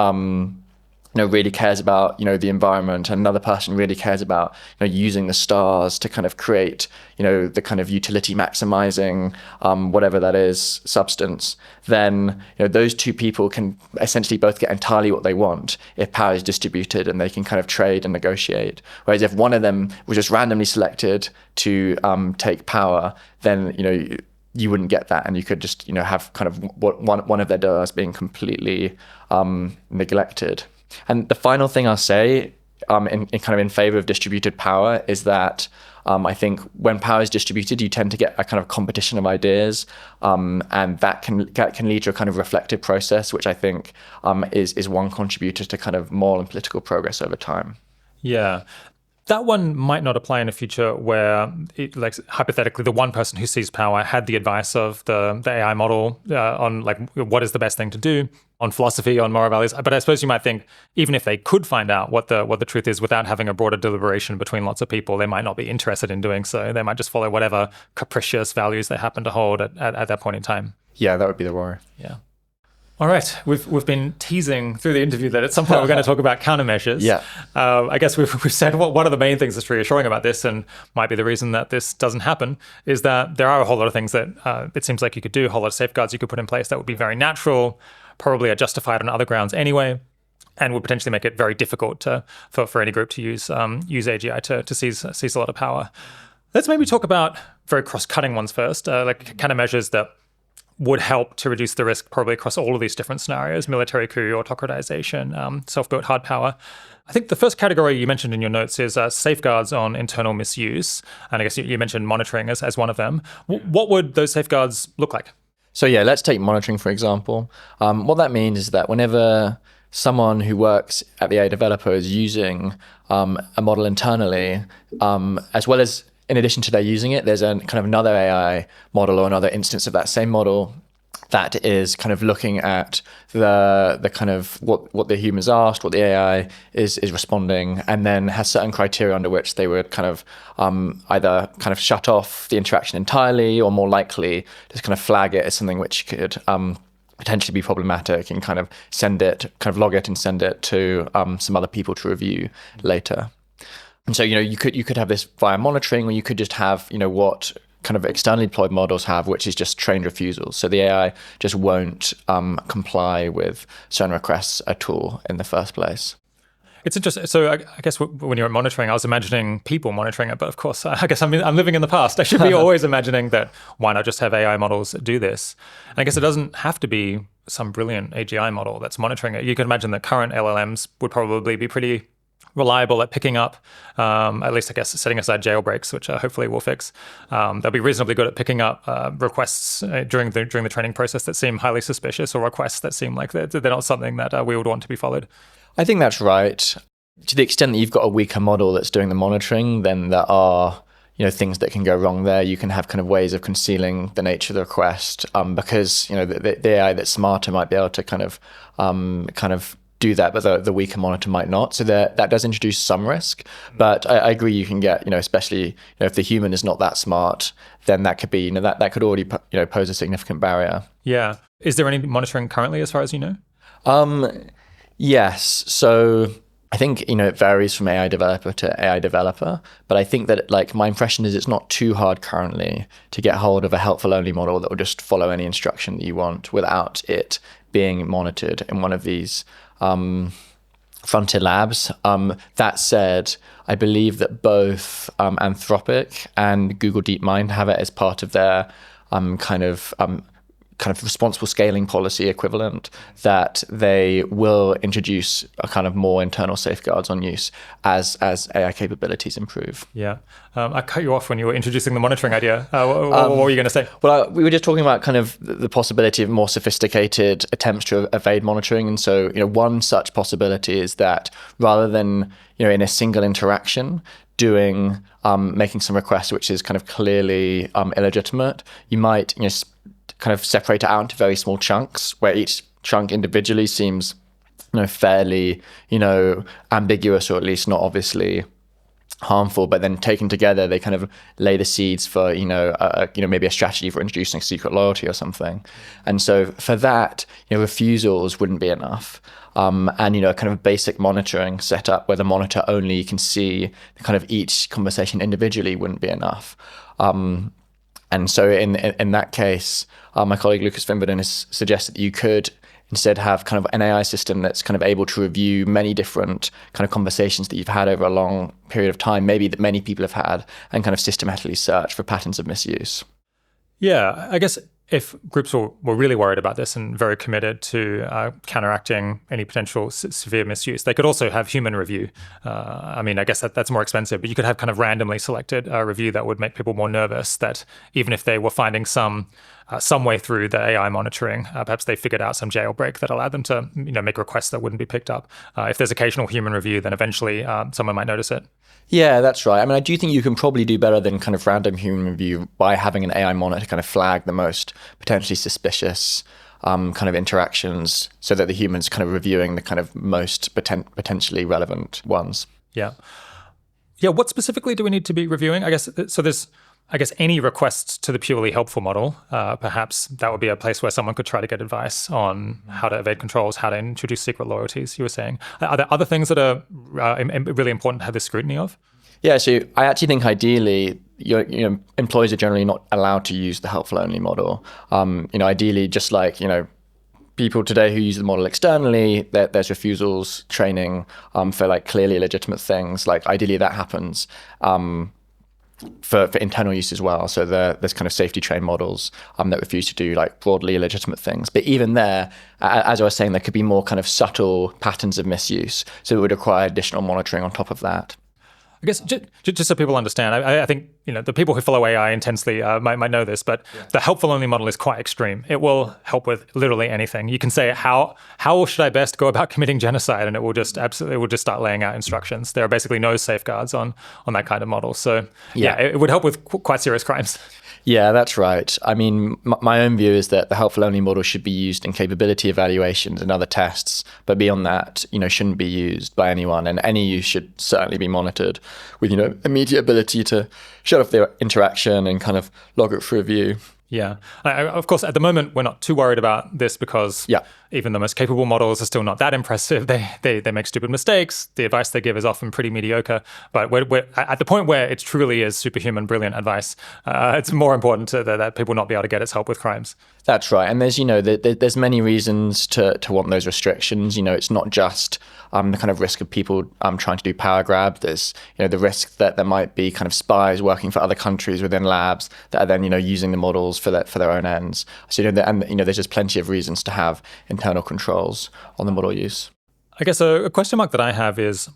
[SPEAKER 1] really cares about the environment, and another person really cares about using the stars to kind of create the kind of utility maximizing whatever that is substance, then those two people can essentially both get entirely what they want if power is distributed, and they can kind of trade and negotiate. Whereas if one of them was just randomly selected to take power, then you wouldn't get that, and you could just have kind of one of their dollars being completely neglected. And the final thing I'll say in favor of distributed power is that I think when power is distributed, you tend to get a kind of competition of ideas, and that can lead to a kind of reflective process, which I think is one contributor to kind of moral and political progress over time.
[SPEAKER 2] Yeah. That one might not apply in a future where, hypothetically, the one person who seized power had the advice of the AI model on what is the best thing to do, on philosophy, on moral values. But I suppose you might think, even if they could find out what the truth is without having a broader deliberation between lots of people, they might not be interested in doing so. They might just follow whatever capricious values they happen to hold at that point in time.
[SPEAKER 1] Yeah, that would be the worry.
[SPEAKER 2] Yeah. All right, we've been teasing through the interview that at some point we're going to talk about countermeasures.
[SPEAKER 1] Yeah.
[SPEAKER 2] I guess we've said one of the main things that's reassuring about this, and might be the reason that this doesn't happen, is that there are a whole lot of things that it seems like you could do, a whole lot of safeguards you could put in place that would be very natural, probably are justified on other grounds anyway, and would potentially make it very difficult for any group to use AGI to seize a lot of power. Let's maybe talk about very cross-cutting ones first, like countermeasures that would help to reduce the risk probably across all of these different scenarios: military coup, autocratization, self-built hard power. I think the first category you mentioned in your notes is safeguards on internal misuse. And I guess you mentioned monitoring as one of them. What would those safeguards look like?
[SPEAKER 1] So yeah, let's take monitoring, for example. What that means is that whenever someone who works at the AI developer is using a model internally, as well as in addition to their using it, there's a kind of another AI model or another instance of that same model that is kind of looking at the kind of what the humans asked, what the AI is responding, and then has certain criteria under which they would kind of either kind of shut off the interaction entirely, or more likely just kind of flag it as something which could potentially be problematic, and kind of log it and send it to some other people to review later. And so, you could have this via monitoring, or you could just have, what kind of externally deployed models have, which is just trained refusals. So the AI just won't comply with certain requests at all in the first place.
[SPEAKER 2] It's interesting. So I guess when you're monitoring, I was imagining people monitoring it, but of course, I guess I'm living in the past. I should be always imagining that why not just have AI models do this? And I guess it doesn't have to be some brilliant AGI model that's monitoring it. You can imagine that current LLMs would probably be pretty reliable at picking up, at least I guess setting aside jailbreaks, which hopefully we'll fix. They'll be reasonably good at picking up requests during the training process that seem highly suspicious, or requests that seem like they're not something that we would want to be followed.
[SPEAKER 1] I think that's right. To the extent that you've got a weaker model that's doing the monitoring, then there are things that can go wrong there. You can have kind of ways of concealing the nature of the request, because the AI that's smarter might be able to kind of do that, but the weaker monitor might not. So that does introduce some risk. But I agree, you can get, especially if the human is not that smart, then that could be, that could already pose a significant barrier.
[SPEAKER 2] Yeah. Is there any monitoring currently, as far as you know?
[SPEAKER 1] Yes. So I think, it varies from AI developer to AI developer, but I think that my impression is it's not too hard currently to get hold of a helpful only model that will just follow any instruction that you want without it being monitored in one of these frontier labs. That said, I believe that both Anthropic and Google DeepMind have it as part of their kind of responsible scaling policy equivalent, that they will introduce a kind of more internal safeguards on use as AI capabilities improve.
[SPEAKER 2] Yeah. I cut you off when you were introducing the monitoring idea. What were you going to say?
[SPEAKER 1] Well, we were just talking about kind of the possibility of more sophisticated attempts to evade monitoring. And so, one such possibility is that rather than, in a single interaction, making some request which is kind of clearly illegitimate, you might, kind of separate it out into very small chunks, where each chunk individually seems, fairly, ambiguous, or at least not obviously harmful, but then taken together, they kind of lay the seeds for, maybe a strategy for introducing secret loyalty or something. And so for that, refusals wouldn't be enough. And, a kind of basic monitoring setup where the monitor only can see kind of each conversation individually wouldn't be enough. And so in that case, my colleague Lucas Fimberdon has suggested that you could instead have kind of an AI system that's kind of able to review many different kind of conversations that you've had over a long period of time, maybe that many people have had, and kind of systematically search for patterns of misuse.
[SPEAKER 2] Yeah, I guess if groups were really worried about this and very committed to counteracting any potential severe misuse, they could also have human review. I guess that's more expensive, but you could have kind of randomly selected review that would make people more nervous, that even if they were finding some way through the AI monitoring, perhaps they figured out some jailbreak that allowed them to make requests that wouldn't be picked up. If there's occasional human review, then eventually someone might notice it.
[SPEAKER 1] Yeah, that's right. I do think you can probably do better than kind of random human review by having an AI monitor kind of flag the most potentially suspicious kind of interactions, so that the human's kind of reviewing the kind of most potentially relevant ones.
[SPEAKER 2] Yeah. Yeah. What specifically do we need to be reviewing? I guess so. There's, any requests to the purely helpful model. Perhaps that would be a place where someone could try to get advice on how to evade controls, how to introduce secret loyalties. You were saying, are there other things that are really important to have this scrutiny of?
[SPEAKER 1] Yeah. So I actually think ideally, employees are generally not allowed to use the helpful only model. Ideally, just like people today who use the model externally, there's refusals training for clearly legitimate things. Ideally, that happens. For internal use as well. So there's kind of safety trained models that refuse to do broadly illegitimate things. But even there, as I was saying, there could be more kind of subtle patterns of misuse. So it would require additional monitoring on top of that.
[SPEAKER 2] I guess just so people understand, I think the people who follow AI intensely might know this, but the helpful only model is quite extreme. It will help with literally anything. You can say how should I best go about committing genocide, and it will just start laying out instructions. There are basically no safeguards on that kind of model. So it would help with quite serious crimes.
[SPEAKER 1] Yeah, that's right. I mean, my own view is that the helpful only model should be used in capability evaluations and other tests, but beyond that, shouldn't be used by anyone, and any use should certainly be monitored with, immediate ability to shut off their interaction and kind of log it for review.
[SPEAKER 2] Yeah. Of course, at the moment, we're not too worried about this because even the most capable models are still not that impressive. They make stupid mistakes. The advice they give is often pretty mediocre. But we're at the point where it truly is superhuman, brilliant advice. It's more important that people not be able to get its help with crimes.
[SPEAKER 1] That's right. And there's many reasons to want those restrictions. It's not just the kind of risk of people trying to do power grab. There's the risk that there might be kind of spies working for other countries within labs that are then using the models for their own ends. So there's just plenty of reasons to have internal controls on the model use.
[SPEAKER 2] I guess a question mark that I have is,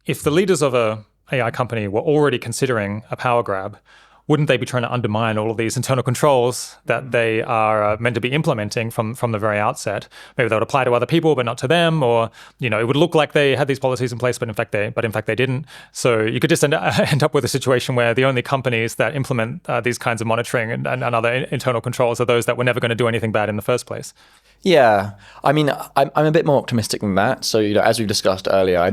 [SPEAKER 2] if the leaders of a AI company were already considering a power grab, wouldn't they be trying to undermine all of these internal controls that they are meant to be implementing from the very outset? Maybe they would apply to other people, but not to them, or it would look like they had these policies in place, but in fact they didn't. So you could just end up with a situation where the only companies that implement these kinds of monitoring and other internal controls are those that were never going to do anything bad in the first place.
[SPEAKER 1] Yeah, I mean, I'm a bit more optimistic than that. So as we've discussed earlier,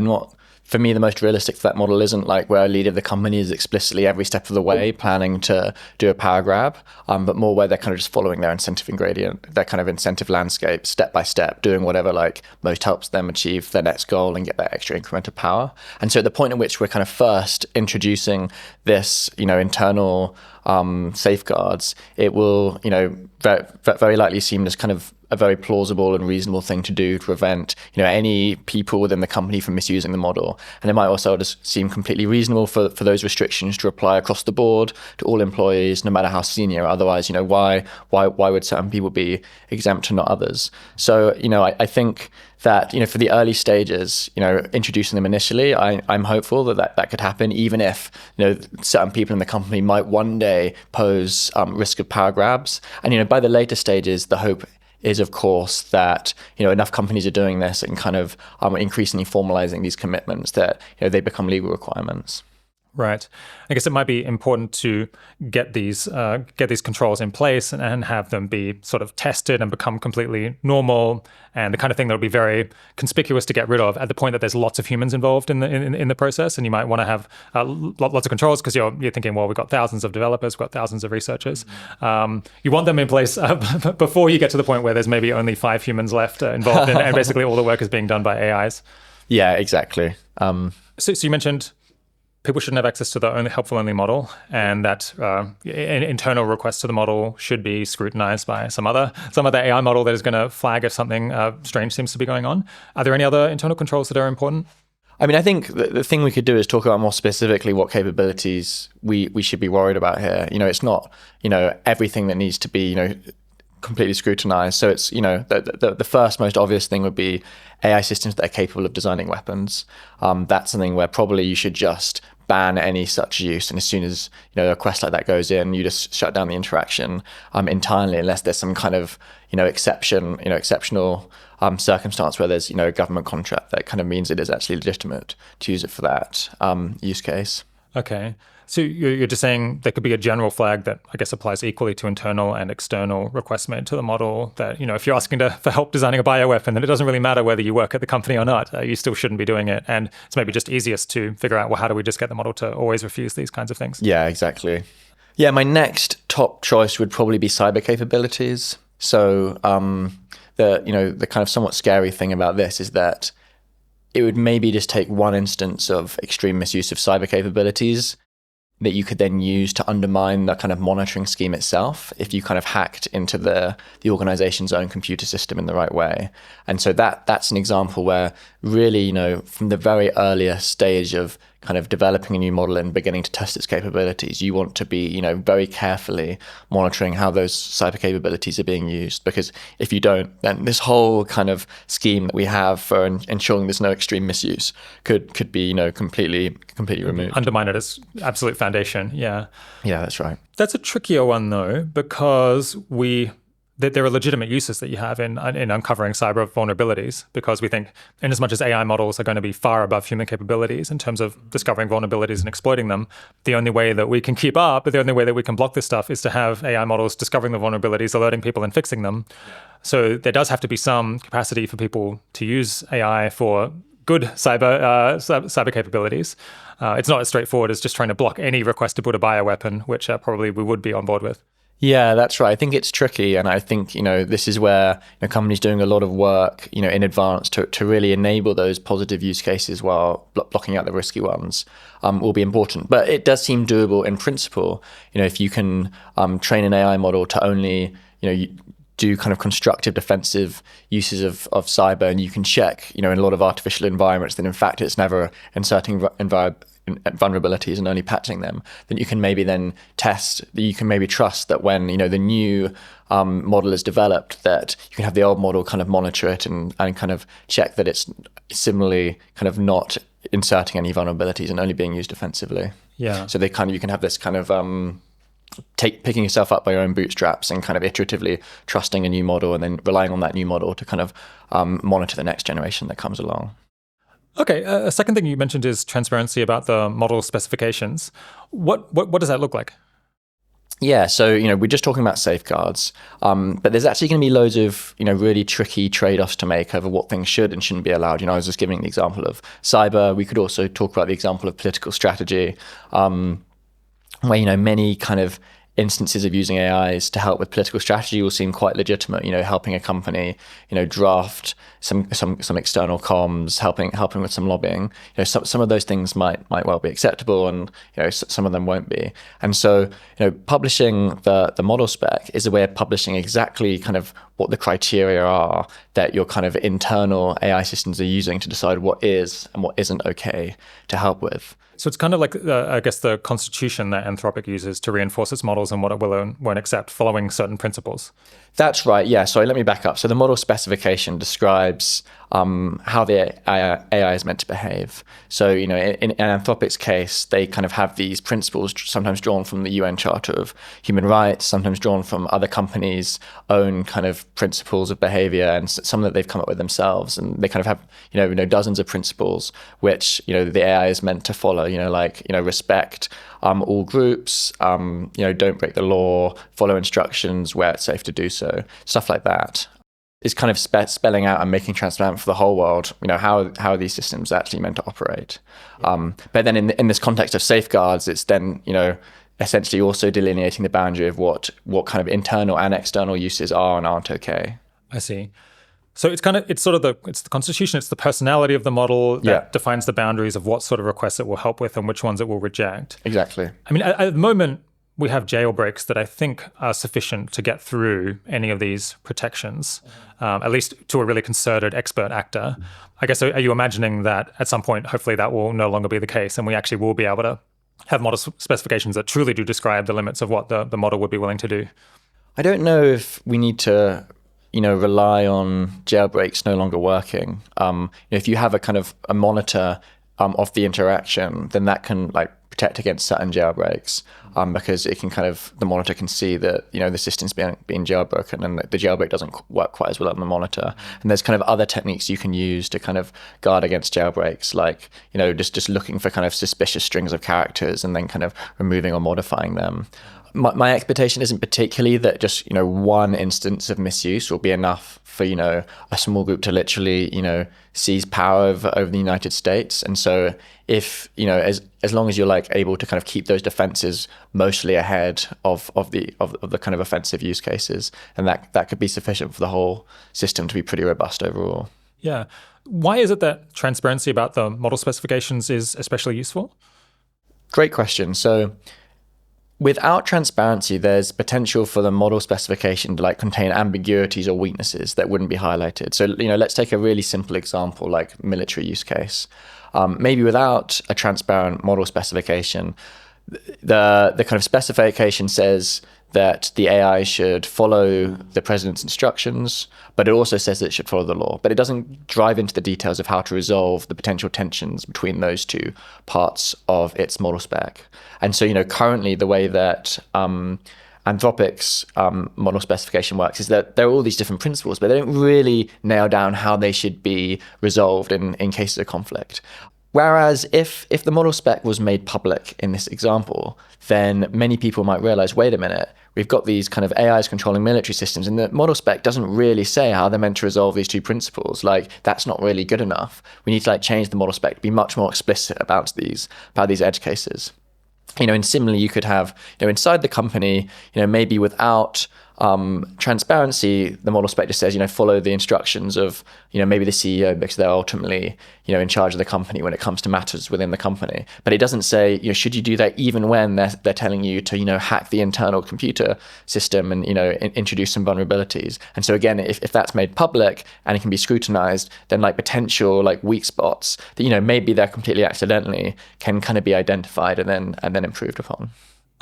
[SPEAKER 1] for me, the most realistic for that model isn't like where a leader of the company is explicitly every step of the way planning to do a power grab, but more where they're kind of just following their incentive ingredient, their kind of incentive landscape, step by step, doing whatever most helps them achieve their next goal and get that extra increment of power. And so at the point at which we're kind of first introducing this, internal safeguards, it will, very likely seem as kind of a very plausible and reasonable thing to do to prevent, any people within the company from misusing the model. And it might also just seem completely reasonable for those restrictions to apply across the board to all employees, no matter how senior. Otherwise, why would certain people be exempt and not others? So, I think that, for the early stages, introducing them initially, I'm hopeful that could happen, even if, certain people in the company might one day pose risk of power grabs. And, by the later stages, the hope is, of course, that enough companies are doing this and kind of increasingly formalizing these commitments that they become legal requirements.
[SPEAKER 2] Right. I guess it might be important to get these controls in place and have them be sort of tested and become completely normal, and the kind of thing that would be very conspicuous to get rid of at the point that there's lots of humans involved in the process. And you might want to have lots of controls because you're thinking, well, we've got thousands of developers, we've got thousands of researchers. You want them in place before you get to the point where there's maybe only 5 humans left involved, and basically all the work is being done by AIs.
[SPEAKER 1] Yeah, exactly.
[SPEAKER 2] So you mentioned people shouldn't have access to the helpful only model, and that internal requests to the model should be scrutinized by some other AI model that is going to flag if something strange seems to be going on. Are there any other internal controls that are important?
[SPEAKER 1] I mean, I think the thing we could do is talk about more specifically what capabilities we should be worried about here. It's not, everything that needs to be, completely scrutinized. So it's, the first most obvious thing would be AI systems that are capable of designing weapons. That's something where probably you should just ban any such use. And as soon as, a request like that goes in, you just shut down the interaction entirely, unless there's some kind of, exceptional circumstance where there's, a government contract that kind of means it is actually legitimate to use it for that use case.
[SPEAKER 2] Okay. So you're just saying there could be a general flag that I guess applies equally to internal and external requests made to the model, that, if you're asking for help designing a bioweapon, then it doesn't really matter whether you work at the company or not. You still shouldn't be doing it. And it's maybe just easiest to figure out, well, how do we just get the model to always refuse these kinds of things?
[SPEAKER 1] Yeah, exactly. Yeah, my next top choice would probably be cyber capabilities. So the kind of somewhat scary thing about this is that it would maybe just take one instance of extreme misuse of cyber capabilities that you could then use to undermine the kind of monitoring scheme itself if you kind of hacked into the organization's own computer system in the right way. And so that's an example where really, from the very earliest stage of kind of developing a new model and beginning to test its capabilities, you want to be, very carefully monitoring how those cyber capabilities are being used. Because if you don't, then this whole kind of scheme that we have for ensuring there's no extreme misuse could be, completely removed.
[SPEAKER 2] Undermine it as absolute foundation. Yeah.
[SPEAKER 1] Yeah, that's right.
[SPEAKER 2] That's a trickier one though, because there are legitimate uses that you have in uncovering cyber vulnerabilities, because we think in as much as AI models are going to be far above human capabilities in terms of discovering vulnerabilities and exploiting them, the only way that we can keep up, the only way that we can block this stuff is to have AI models discovering the vulnerabilities, alerting people and fixing them. So there does have to be some capacity for people to use AI for good cyber capabilities. It's not as straightforward as just trying to block any request to put a bioweapon, which probably we would be on board with.
[SPEAKER 1] Yeah, that's right. I think it's tricky. And I think, this is where companies doing a lot of work, in advance to really enable those positive use cases while blocking out the risky ones will be important. But it does seem doable in principle. If you can train an AI model to only, do kind of constructive defensive uses of cyber, and you can check, in a lot of artificial environments that in fact it's never inserting vulnerabilities and only patching them, then you can maybe then test, you can maybe trust that when the new model is developed, that you can have the old model kind of monitor it and kind of check that it's similarly kind of not inserting any vulnerabilities and only being used defensively.
[SPEAKER 2] Yeah.
[SPEAKER 1] So you can have this kind of picking yourself up by your own bootstraps and kind of iteratively trusting a new model and then relying on that new model to kind of monitor the next generation that comes along.
[SPEAKER 2] Okay, a second thing you mentioned is transparency about the model specifications. What does that look like?
[SPEAKER 1] Yeah, so we're just talking about safeguards, but there's actually going to be loads of really tricky trade-offs to make over what things should and shouldn't be allowed. I was just giving the example of cyber. We could also talk about the example of political strategy, where many kind of instances of using AIs to help with political strategy will seem quite legitimate. Helping a company, draft some external comms, helping with some lobbying. Some of those things might well be acceptable, and some of them won't be. And so, publishing the model spec is a way of publishing exactly kind of what the criteria are that your kind of internal AI systems are using to decide what is and what isn't okay to help with.
[SPEAKER 2] So it's kind of like, I guess, the constitution that Anthropic uses to reinforce its models and what it will and won't accept following certain principles. That's
[SPEAKER 1] right, yeah. Sorry, let me back up. So the model specification describes how the AI is meant to behave. So, in Anthropic's case, they kind of have these principles sometimes drawn from the UN Charter of Human Rights, sometimes drawn from other companies' own kind of principles of behavior, and some that they've come up with themselves. And they kind of have, dozens of principles which, the AI is meant to follow, respect all groups, don't break the law, follow instructions where it's safe to do so, stuff like that. Is kind of spelling out and making transparent for the whole world, how these systems are actually meant to operate. But then in this context of safeguards, it's then, essentially also delineating the boundary of what kind of internal and external uses are and aren't okay.
[SPEAKER 2] I see. So it's the constitution, it's the personality of the model that defines the boundaries of what sort of requests it will help with and which ones it will reject.
[SPEAKER 1] Exactly.
[SPEAKER 2] I mean, at the moment, we have jailbreaks that I think are sufficient to get through any of these protections, at least to a really concerted expert actor. I guess, are you imagining that at some point, hopefully that will no longer be the case and we actually will be able to have model specifications that truly do describe the limits of what the model would be willing to do?
[SPEAKER 1] I don't know if we need to rely on jailbreaks no longer working. If you have a kind of a monitor of the interaction, then that can protect against certain jailbreaks, because it can the monitor can see that the system's being jailbroken and the jailbreak doesn't work quite as well on the monitor. And there's kind of other techniques you can use to kind of guard against jailbreaks, like just looking for kind of suspicious strings of characters and then kind of removing or modifying them. My expectation isn't particularly that just one instance of misuse will be enough for a small group to literally seize power over the United States. And so if as long as you're able to kind of keep those defenses mostly ahead of the kind of offensive use cases, and that could be sufficient for the whole system to be pretty robust overall.
[SPEAKER 2] Yeah. Why is it that transparency about the model specifications is especially useful?
[SPEAKER 1] Great question. So Without transparency, there's potential for the model specification to like contain ambiguities or weaknesses that wouldn't be highlighted. So, let's take a really simple example like military use case. Maybe without a transparent model specification, the kind of specification says that the AI should follow the president's instructions, but it also says that it should follow the law. But it doesn't drive into the details of how to resolve the potential tensions between those two parts of its model spec. And so, currently the way that Anthropic's model specification works is that there are all these different principles, but they don't really nail down how they should be resolved in cases of conflict. Whereas if the model spec was made public in this example, then many people might realize, wait a minute, we've got these kind of AIs controlling military systems, and the model spec doesn't really say how they're meant to resolve these two principles. Like, that's not really good enough. We need to change the model spec to be much more explicit about these edge cases. And similarly, you could have, inside the company, maybe without transparency, the model spec just says, follow the instructions of, maybe the CEO, because they're ultimately, in charge of the company when it comes to matters within the company. But it doesn't say, should you do that even when they're telling you to, hack the internal computer system and, introduce some vulnerabilities. And so again, if that's made public and it can be scrutinized, then potential weak spots that, maybe they're completely accidentally can kind of be identified and then improved upon.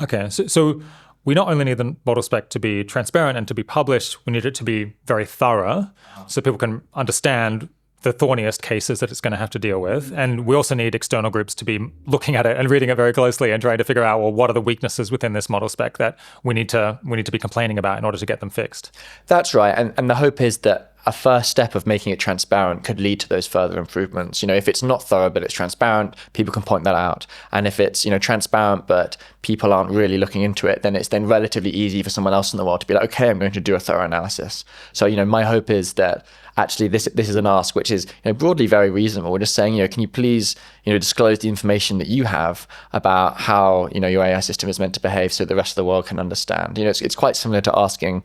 [SPEAKER 2] Okay, so we not only need the model spec to be transparent and to be published, we need it to be very thorough so people can understand the thorniest cases that it's going to have to deal with. And we also need external groups to be looking at it and reading it very closely and trying to figure out, well, what are the weaknesses within this model spec that we need to be complaining about in order to get them fixed.
[SPEAKER 1] That's right. And the hope is that a first step of making it transparent could lead to those further improvements. If it's not thorough but it's transparent, people can point that out. And if it's transparent but people aren't really looking into it, then it's then relatively easy for someone else in the world to be like, okay, I'm going to do a thorough analysis. So my hope is that actually this is an ask which is broadly very reasonable. We're just saying, can you please disclose the information that you have about how your AI system is meant to behave so the rest of the world can understand. It's quite similar to asking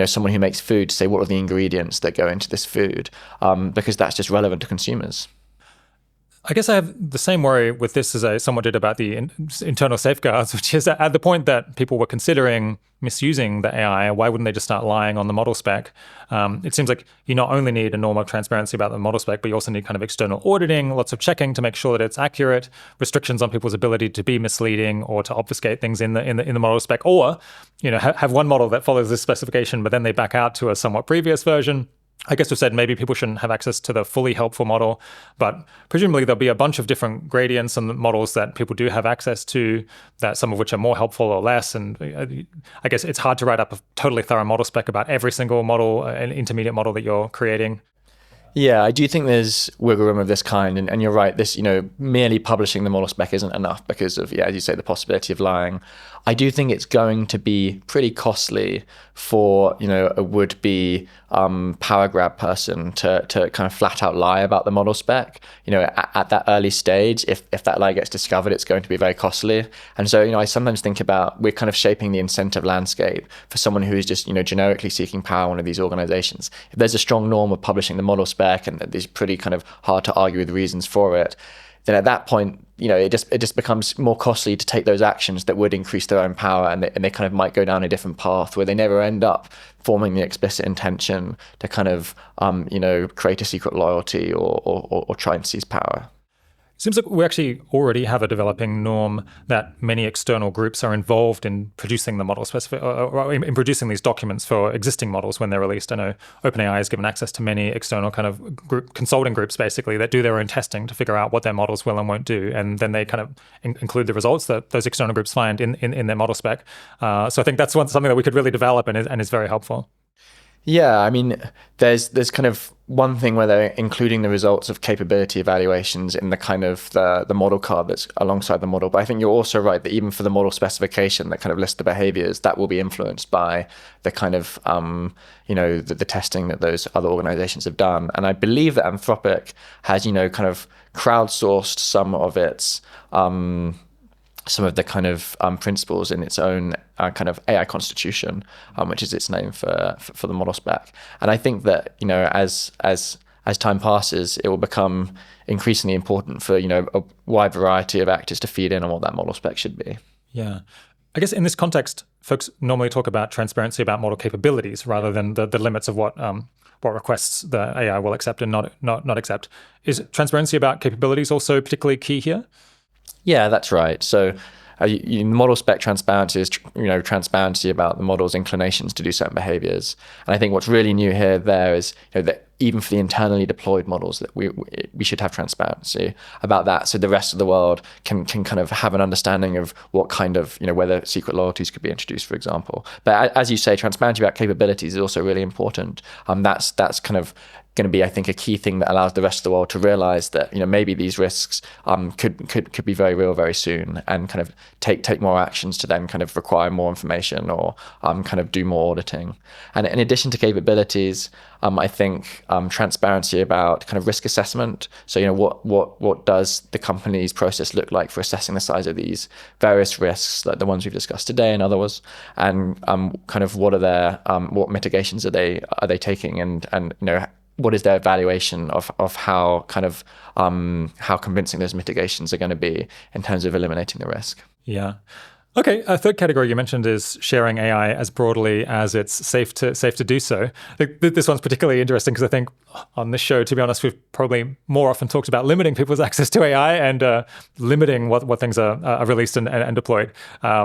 [SPEAKER 1] someone who makes food to say what are the ingredients that go into this food, because that's just relevant to consumers.
[SPEAKER 2] I guess I have the same worry with this as I somewhat did about the internal safeguards, which is that at the point that people were considering misusing the AI, why wouldn't they just start lying on the model spec? It seems like you not only need a norm of transparency about the model spec, but you also need kind of external auditing, lots of checking to make sure that it's accurate, restrictions on people's ability to be misleading or to obfuscate things in the model spec, or have one model that follows this specification, but then they back out to a somewhat previous version. I guess we've said maybe people shouldn't have access to the fully helpful model, but presumably there'll be a bunch of different gradients and models that people do have access to, that some of which are more helpful or less. And I guess it's hard to write up a totally thorough model spec about every single model, an intermediate model that you're creating.
[SPEAKER 1] Yeah, I do think there's wiggle room of this kind. And you're right, this, merely publishing the model spec isn't enough because of, as you say, the possibility of lying. I do think it's going to be pretty costly for, a would-be power grab person to kind of flat out lie about the model spec. At that early stage, if that lie gets discovered, it's going to be very costly. And so, I sometimes think about we're kind of shaping the incentive landscape for someone who is just, generically seeking power in one of these organizations. If there's a strong norm of publishing the model spec and these pretty kind of hard to argue with reasons for it, then at that point, it just becomes more costly to take those actions that would increase their own power, and they kind of might go down a different path where they never end up forming the explicit intention to kind of, create a secret loyalty or try and seize power.
[SPEAKER 2] Seems like we actually already have a developing norm that many external groups are involved in producing the model or in producing these documents for existing models when they're released. I know OpenAI has given access to many external kind of consulting groups basically that do their own testing to figure out what their models will and won't do, and then they kind of include the results that those external groups find in their model spec. So I think that's something that we could really develop and is very helpful.
[SPEAKER 1] Yeah, I mean, there's kind of one thing where they're including the results of capability evaluations in the kind of the model card that's alongside the model. But I think you're also right that even for the model specification that kind of lists the behaviors, that will be influenced by the kind of, the testing that those other organizations have done. And I believe that Anthropic has, kind of crowdsourced some of its some of the kind of principles in its own kind of AI constitution, which is its name for the model spec. And I think that, as time passes, it will become increasingly important for, a wide variety of actors to feed in on what that model spec should be.
[SPEAKER 2] Yeah. I guess in this context, folks normally talk about transparency about model capabilities rather than the limits of what requests the AI will accept and not accept. Is transparency about capabilities also particularly key here?
[SPEAKER 1] Yeah, that's right. So model spec transparency is transparency about the model's inclinations to do certain behaviors. And I think what's really new there is that even for the internally deployed models, that we should have transparency about that, so the rest of the world can kind of have an understanding of what kind of whether secret loyalties could be introduced, for example. But as you say, transparency about capabilities is also really important. That's kind of going to be, I think, a key thing that allows the rest of the world to realize that maybe these risks could be very real very soon, and kind of take more actions to then kind of require more information or kind of do more auditing. And in addition to capabilities, I think transparency about kind of risk assessment. So what does the company's process look like for assessing the size of these various risks, like the ones we've discussed today and others, and kind of what are their what mitigations are they taking, and what is their evaluation of how kind of how convincing those mitigations are going to be in terms of eliminating the risk.
[SPEAKER 2] Yeah. Okay, a third category you mentioned is sharing AI as broadly as it's safe to do so. This one's particularly interesting because I think on this show, to be honest, we've probably more often talked about limiting people's access to AI and limiting what things are released and deployed.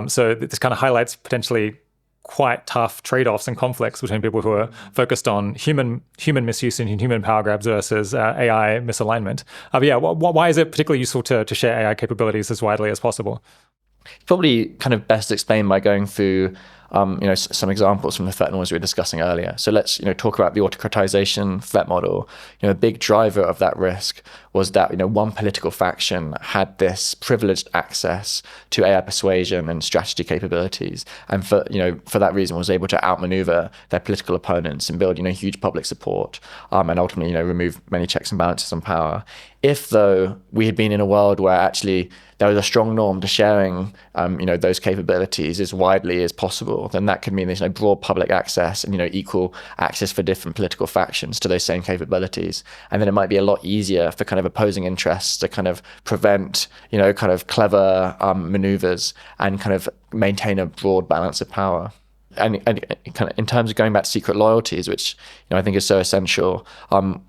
[SPEAKER 2] So this kind of highlights potentially quite tough trade-offs and conflicts between people who are focused on human misuse and human power grabs versus AI misalignment. But yeah, why is it particularly useful to share AI capabilities as widely as possible?
[SPEAKER 1] Probably kind of best explained by going through some examples from the threat models we were discussing earlier. So let's talk about the autocratization threat model. A big driver of that risk was that one political faction had this privileged access to AI persuasion and strategy capabilities, and for that reason was able to outmaneuver their political opponents and build huge public support, and ultimately remove many checks and balances on power. If though we had been in a world where actually there was a strong norm to sharing those capabilities as widely as possible, then that could mean there's broad public access and equal access for different political factions to those same capabilities. And then it might be a lot easier for kind of opposing interests to kind of prevent kind of clever maneuvers and kind of maintain a broad balance of power. And kind of in terms of going back to secret loyalties, which I think is so essential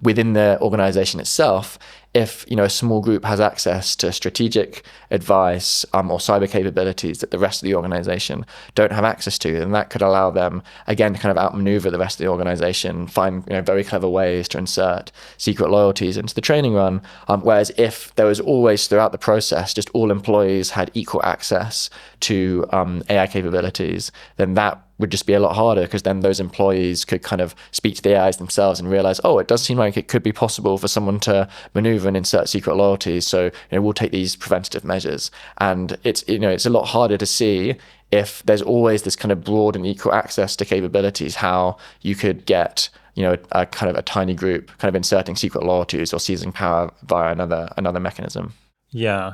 [SPEAKER 1] within the organization itself, if a small group has access to strategic advice or cyber capabilities that the rest of the organization don't have access to, then that could allow them again to kind of outmaneuver the rest of the organization, find very clever ways to insert secret loyalties into the training run. Whereas if there was always throughout the process just all employees had equal access to AI capabilities, then that would just be a lot harder, because then those employees could kind of speak to the AIs themselves and realize, oh, it does seem like it could be possible for someone to maneuver and insert secret loyalties. So we'll take these preventative measures. And it's it's a lot harder to see if there's always this kind of broad and equal access to capabilities, how you could get a kind of a tiny group kind of inserting secret loyalties or seizing power via another mechanism.
[SPEAKER 2] Yeah.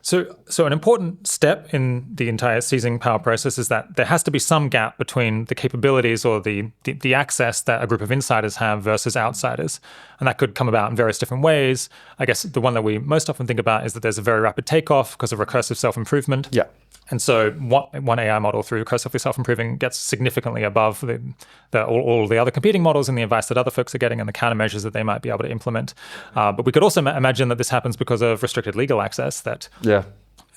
[SPEAKER 2] So an important step in the entire seizing power process is that there has to be some gap between the capabilities or the access that a group of insiders have versus outsiders. And that could come about in various different ways. I guess the one that we most often think about is that there's a very rapid takeoff because of recursive self-improvement.
[SPEAKER 1] Yeah.
[SPEAKER 2] And so one AI model through recursively self-improving gets significantly above all the other competing models and the advice that other folks are getting and the countermeasures that they might be able to implement. But we could also imagine that this happens because of restricted legal access, that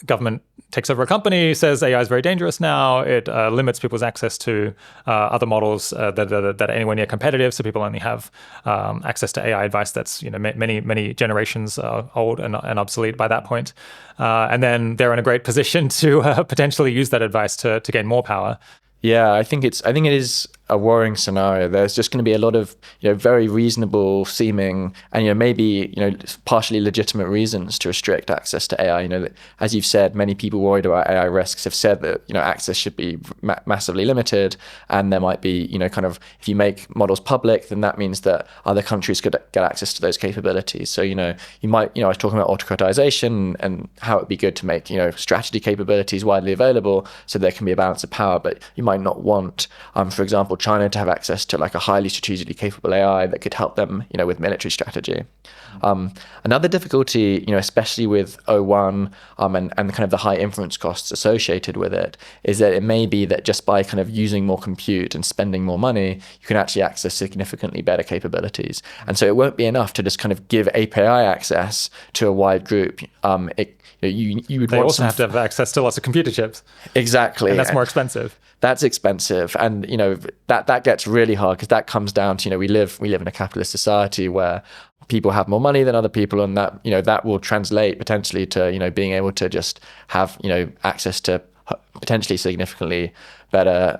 [SPEAKER 2] government takes over a company, says AI is very dangerous now. It limits people's access to other models that are anywhere near competitive. So people only have access to AI advice that's many generations old and obsolete by that point. And then they're in a great position to potentially use that advice to gain more power.
[SPEAKER 1] Yeah, I think it is a worrying scenario. There's just going to be a lot of very reasonable seeming and maybe partially legitimate reasons to restrict access to AI. As you've said, many people worried about AI risks have said that access should be massively limited, and there might be kind of, if you make models public, then that means that other countries could get access to those capabilities. So you might I was talking about autocratisation and how it'd be good to make strategy capabilities widely available so there can be a balance of power, but you might not want, for example, example, China to have access to like a highly strategically capable AI that could help them, with military strategy. Another difficulty, especially with O1 and kind of the high inference costs associated with it, is that it may be that just by kind of using more compute and spending more money, you can actually access significantly better capabilities. And so it won't be enough to just kind of give API access to a wide group. You would
[SPEAKER 2] They
[SPEAKER 1] want
[SPEAKER 2] also have to have access to lots of computer chips.
[SPEAKER 1] Exactly.
[SPEAKER 2] And that's more expensive.
[SPEAKER 1] That's expensive. And, that gets really hard because that comes down to, we live in a capitalist society where people have more money than other people. And that, that will translate potentially to, being able to just have, access to potentially significantly better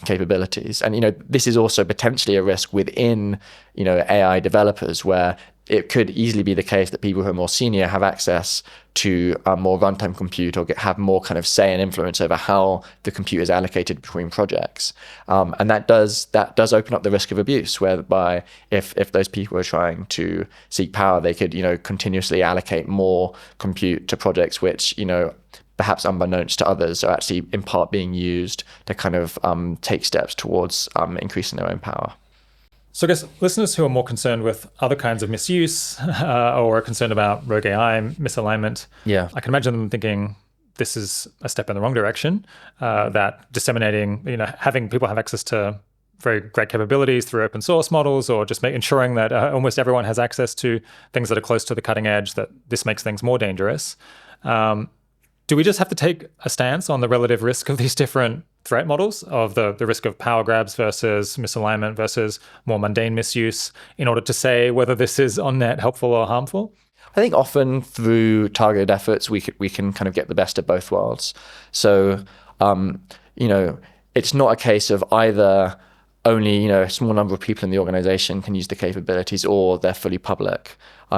[SPEAKER 1] capabilities. And, this is also potentially a risk within, AI developers where it could easily be the case that people who are more senior have access to more runtime compute or have more kind of say and influence over how the compute is allocated between projects. And that does open up the risk of abuse, whereby if those people are trying to seek power, they could, continuously allocate more compute to projects which, perhaps unbeknownst to others, are actually in part being used to kind of take steps towards increasing their own power.
[SPEAKER 2] So I guess listeners who are more concerned with other kinds of misuse or are concerned about rogue AI, misalignment, I can imagine them thinking this is a step in the wrong direction, that disseminating, having people have access to very great capabilities through open source models, or just ensuring that almost everyone has access to things that are close to the cutting edge, that this makes things more dangerous. Do we just have to take a stance on the relative risk of these different threat models, of the risk of power grabs versus misalignment versus more mundane misuse, in order to say whether this is on net helpful or harmful?
[SPEAKER 1] I think often through targeted efforts, we can kind of get the best of both worlds. So, it's not a case of either only a small number of people in the organization can use the capabilities, or they're fully public.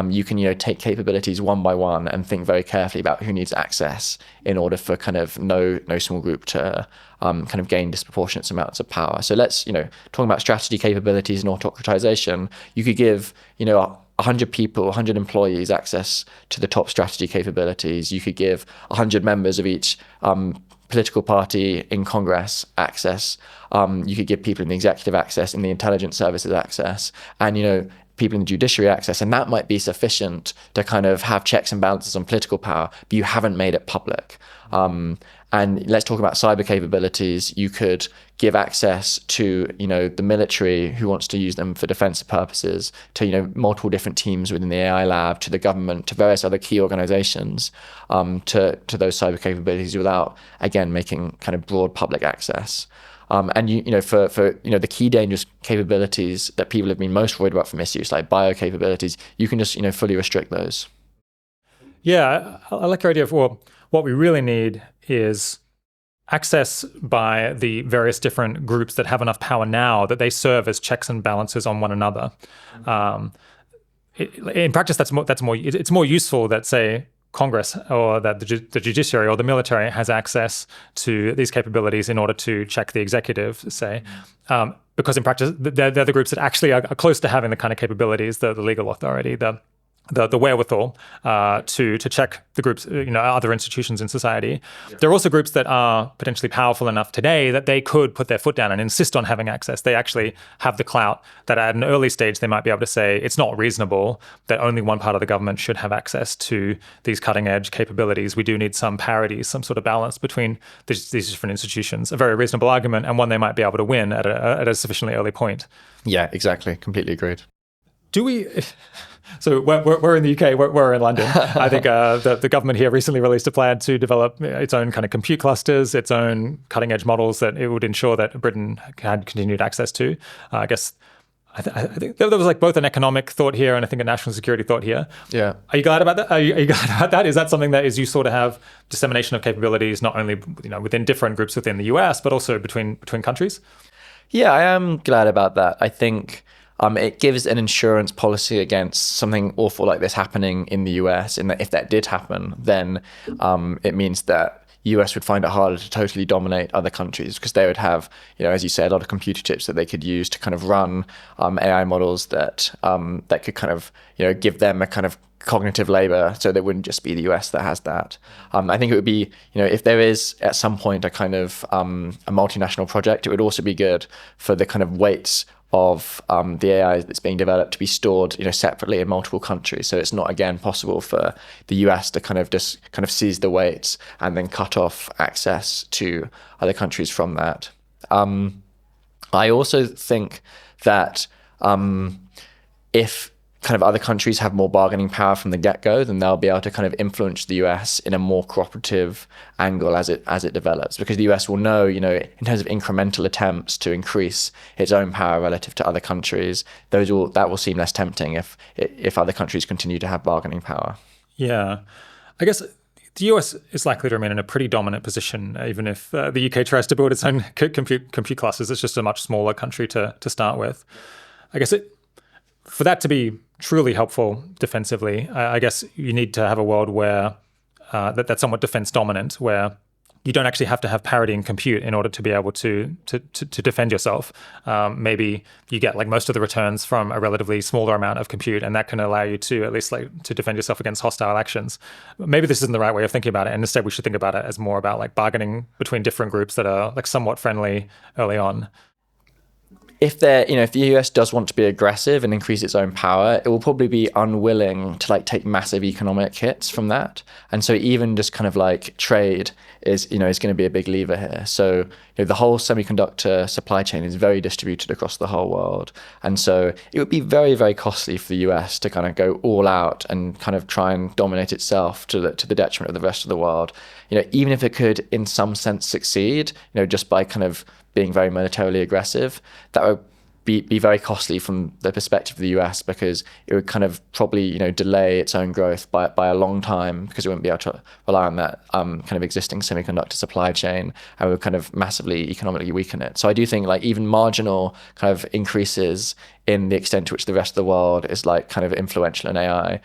[SPEAKER 1] You can take capabilities one by one and think very carefully about who needs access in order for kind of no small group to kind of gain disproportionate amounts of power. So let's talking about strategy capabilities and autocratization, you could give 100 people, 100 employees access to the top strategy capabilities. You could give 100 members of each political party in Congress access. You could give people in the executive access, in the intelligence services access, and people in the judiciary access, and that might be sufficient to kind of have checks and balances on political power, but you haven't made it public. And let's talk about cyber capabilities. You could give access to, the military who wants to use them for defensive purposes, to, multiple different teams within the AI lab, to the government, to various other key organizations, to those cyber capabilities without, again, making kind of broad public access. And for the key dangerous capabilities that people have been most worried about for misuse, like bio capabilities, you can just fully restrict those.
[SPEAKER 2] Yeah, I like your idea of, well, what we really need is access by the various different groups that have enough power now that they serve as checks and balances on one another. In practice, it's more useful that, say, Congress or that the judiciary or the military has access to these capabilities in order to check the executive, say, because in practice, they're the groups that actually are close to having the kind of capabilities, the legal authority, the wherewithal to check the groups, other institutions in society. There are also groups that are potentially powerful enough today that they could put their foot down and insist on having access. They actually have the clout that at an early stage they might be able to say it's not reasonable that only one part of the government should have access to these cutting edge capabilities. We do need some parity, some sort of balance between these different institutions. A very reasonable argument, and one they might be able to win at a sufficiently early point.
[SPEAKER 1] Yeah, exactly. Completely agreed.
[SPEAKER 2] Do we? So we're in the UK, we're in London. I think the government here recently released a plan to develop its own kind of compute clusters, its own cutting edge models that it would ensure that Britain had continued access to. I think there was like both an economic thought here and I think a national security thought here.
[SPEAKER 1] Yeah.
[SPEAKER 2] Are you glad about that? Are you glad about that? Is that something that is useful to have dissemination of capabilities, not only within different groups within the US, but also between countries?
[SPEAKER 1] Yeah, I am glad about that. I think it gives an insurance policy against something awful like this happening in the US, in that if that did happen, then it means that US would find it harder to totally dominate other countries, because they would have, as you said, a lot of computer chips that they could use to kind of run AI models that could kind of, give them a kind of cognitive labor, so there wouldn't just be the US that has that. I think it would be, if there is at some point a kind of a multinational project, it would also be good for the kind of weights of the AI that's being developed to be stored, separately in multiple countries. So it's not, again, possible for the US to kind of seize the weights and then cut off access to other countries from that. I also think that if kind of other countries have more bargaining power from the get-go, then they'll be able to kind of influence the US in a more cooperative angle as it develops, because the US will know, in terms of incremental attempts to increase its own power relative to other countries, that will seem less tempting if other countries continue to have bargaining power.
[SPEAKER 2] Yeah, I guess the US is likely to remain in a pretty dominant position, even if the UK tries to build its own compute clusters. It's just a much smaller country to start with. I guess for that to be truly helpful defensively, I guess you need to have a world where that's somewhat defense dominant, where you don't actually have to have parity in compute in order to be able to defend yourself. Maybe you get like most of the returns from a relatively smaller amount of compute, and that can allow you to at least to defend yourself against hostile actions. Maybe this isn't the right way of thinking about it, and instead we should think about it as more about like bargaining between different groups that are like somewhat friendly early on.
[SPEAKER 1] If the US does want to be aggressive and increase its own power, it will probably be unwilling to take massive economic hits from that. And so even just kind of trade is going to be a big lever here. So the whole semiconductor supply chain is very distributed across the whole world. And so it would be very, very costly for the US to kind of go all out and kind of try and dominate itself to the detriment of the rest of the world. Even if it could in some sense succeed, just by kind of being very militarily aggressive, that would be very costly from the perspective of the US, because it would kind of probably delay its own growth by a long time, because it wouldn't be able to rely on that kind of existing semiconductor supply chain, and would kind of massively economically weaken it. So I do think even marginal kind of increases in the extent to which the rest of the world is kind of influential in AI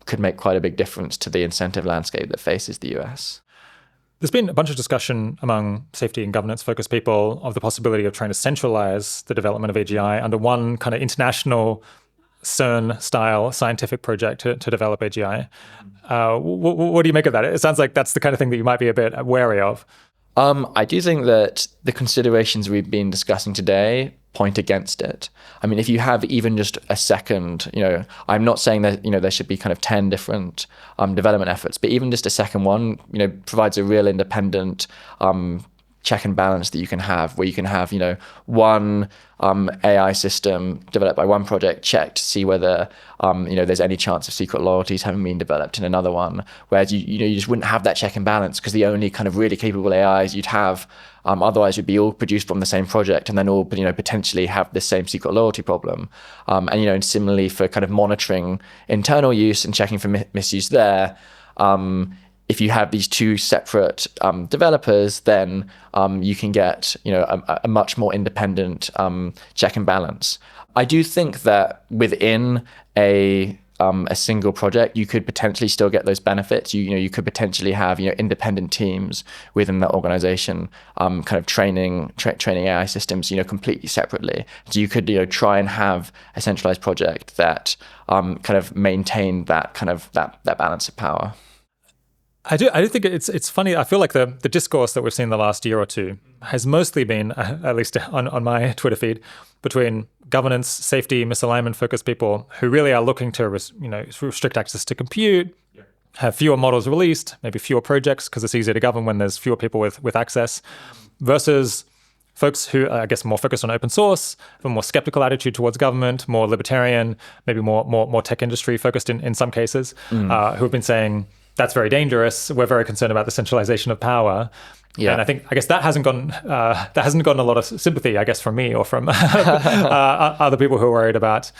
[SPEAKER 1] could make quite a big difference to the incentive landscape that faces the US.
[SPEAKER 2] There's been a bunch of discussion among safety and governance-focused people of the possibility of trying to centralize the development of AGI under one kind of international CERN-style scientific project to develop AGI. What do you make of that? It sounds like that's the kind of thing that you might be a bit wary of.
[SPEAKER 1] I do think that the considerations we've been discussing today point against it. I mean, if you have even just a second, I'm not saying that, there should be kind of 10 different development efforts, but even just a second one, provides a real independent check and balance that you can have, where you can have, one AI system developed by one project checked to see whether, there's any chance of secret loyalties having been developed in another one. Whereas you just wouldn't have that check and balance, because the only kind of really capable AIs you'd have otherwise would be all produced from the same project, and then all potentially have the same secret loyalty problem. And similarly for kind of monitoring internal use and checking for misuse there. If you have these two separate developers, then you can get a much more independent check and balance. I do think that within a single project, you could potentially still get those benefits. You could potentially have independent teams within that organization, kind of training AI systems completely separately. So you could try and have a centralized project that kind of maintain that kind of that balance of power.
[SPEAKER 2] I do think it's funny. I feel like the discourse that we've seen the last year or two has mostly been, at least on my Twitter feed, between governance, safety, misalignment-focused people who really are looking to restrict access to compute, have fewer models released, maybe fewer projects because it's easier to govern when there's fewer people with access, versus folks who are, I guess, more focused on open source, have a more skeptical attitude towards government, more libertarian, maybe more tech industry focused in some cases, who have been saying, that's very dangerous. We're very concerned about the centralization of power. Yeah. And I guess that hasn't gotten a lot of sympathy, I guess, from me or from other people who are worried about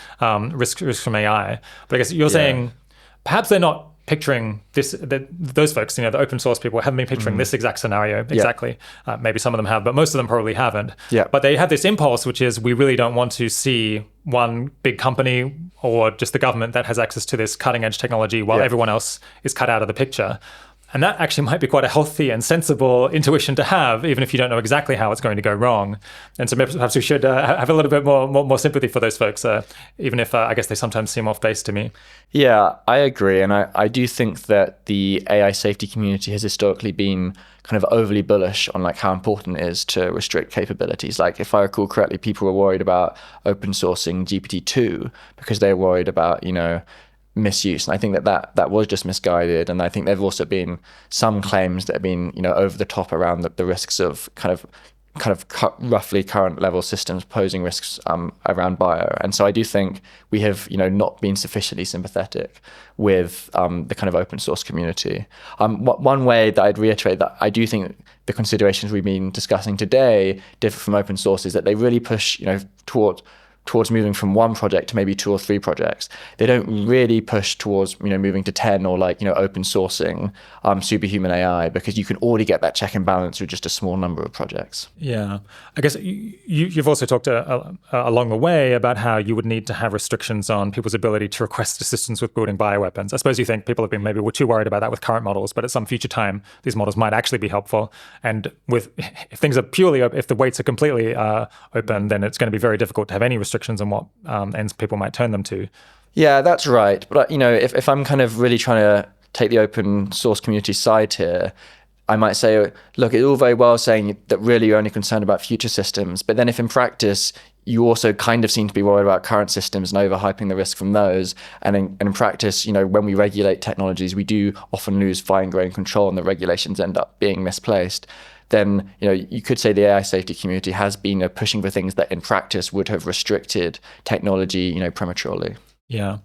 [SPEAKER 2] risks from AI. But I guess you're saying perhaps they're not picturing this, those folks, the open source people haven't been picturing this exact scenario exactly. Maybe some of them have, but most of them probably haven't. But they have this impulse, which is we really don't want to see one big company or just the government that has access to this cutting edge technology while everyone else is cut out of the picture. And that actually might be quite a healthy and sensible intuition to have, even if you don't know exactly how it's going to go wrong. And so perhaps we should have a little bit more sympathy for those folks, even if I guess they sometimes seem off base to me.
[SPEAKER 1] Yeah, I agree. And I do think that the AI safety community has historically been kind of overly bullish on like how important it is to restrict capabilities. Like if I recall correctly, people were worried about open sourcing GPT-2 because they were worried about, misuse. And I think that was just misguided. And I think there've also been some claims that have been, over the top around the risks of kind of roughly current level systems posing risks around bio. And so I do think we have, not been sufficiently sympathetic with the kind of open source community. One way that I'd reiterate that I do think the considerations we've been discussing today differ from open source is that they really push, towards moving from one project to maybe 2 or 3 projects. They don't really push towards, moving to 10 or open sourcing superhuman AI, because you can already get that check and balance with just a small number of projects.
[SPEAKER 2] Yeah. I guess you've also talked along the way about how you would need to have restrictions on people's ability to request assistance with building bioweapons. I suppose you think people have been maybe too worried about that with current models, but at some future time, these models might actually be helpful. And if things are purely, if the weights are completely open, then it's going to be very difficult to have any restrictions on what ends people might turn them to. Yeah,
[SPEAKER 1] that's right. But if I'm kind of really trying to take the open source community side here, I might say, look, it's all very well saying that really you're only concerned about future systems, but then if in practice you also kind of seem to be worried about current systems and overhyping the risk from those, and in practice, when we regulate technologies, we do often lose fine-grained control and the regulations end up being misplaced, then you could say the AI safety community has been pushing for things that in practice would have restricted technology prematurely.
[SPEAKER 2] Yeah.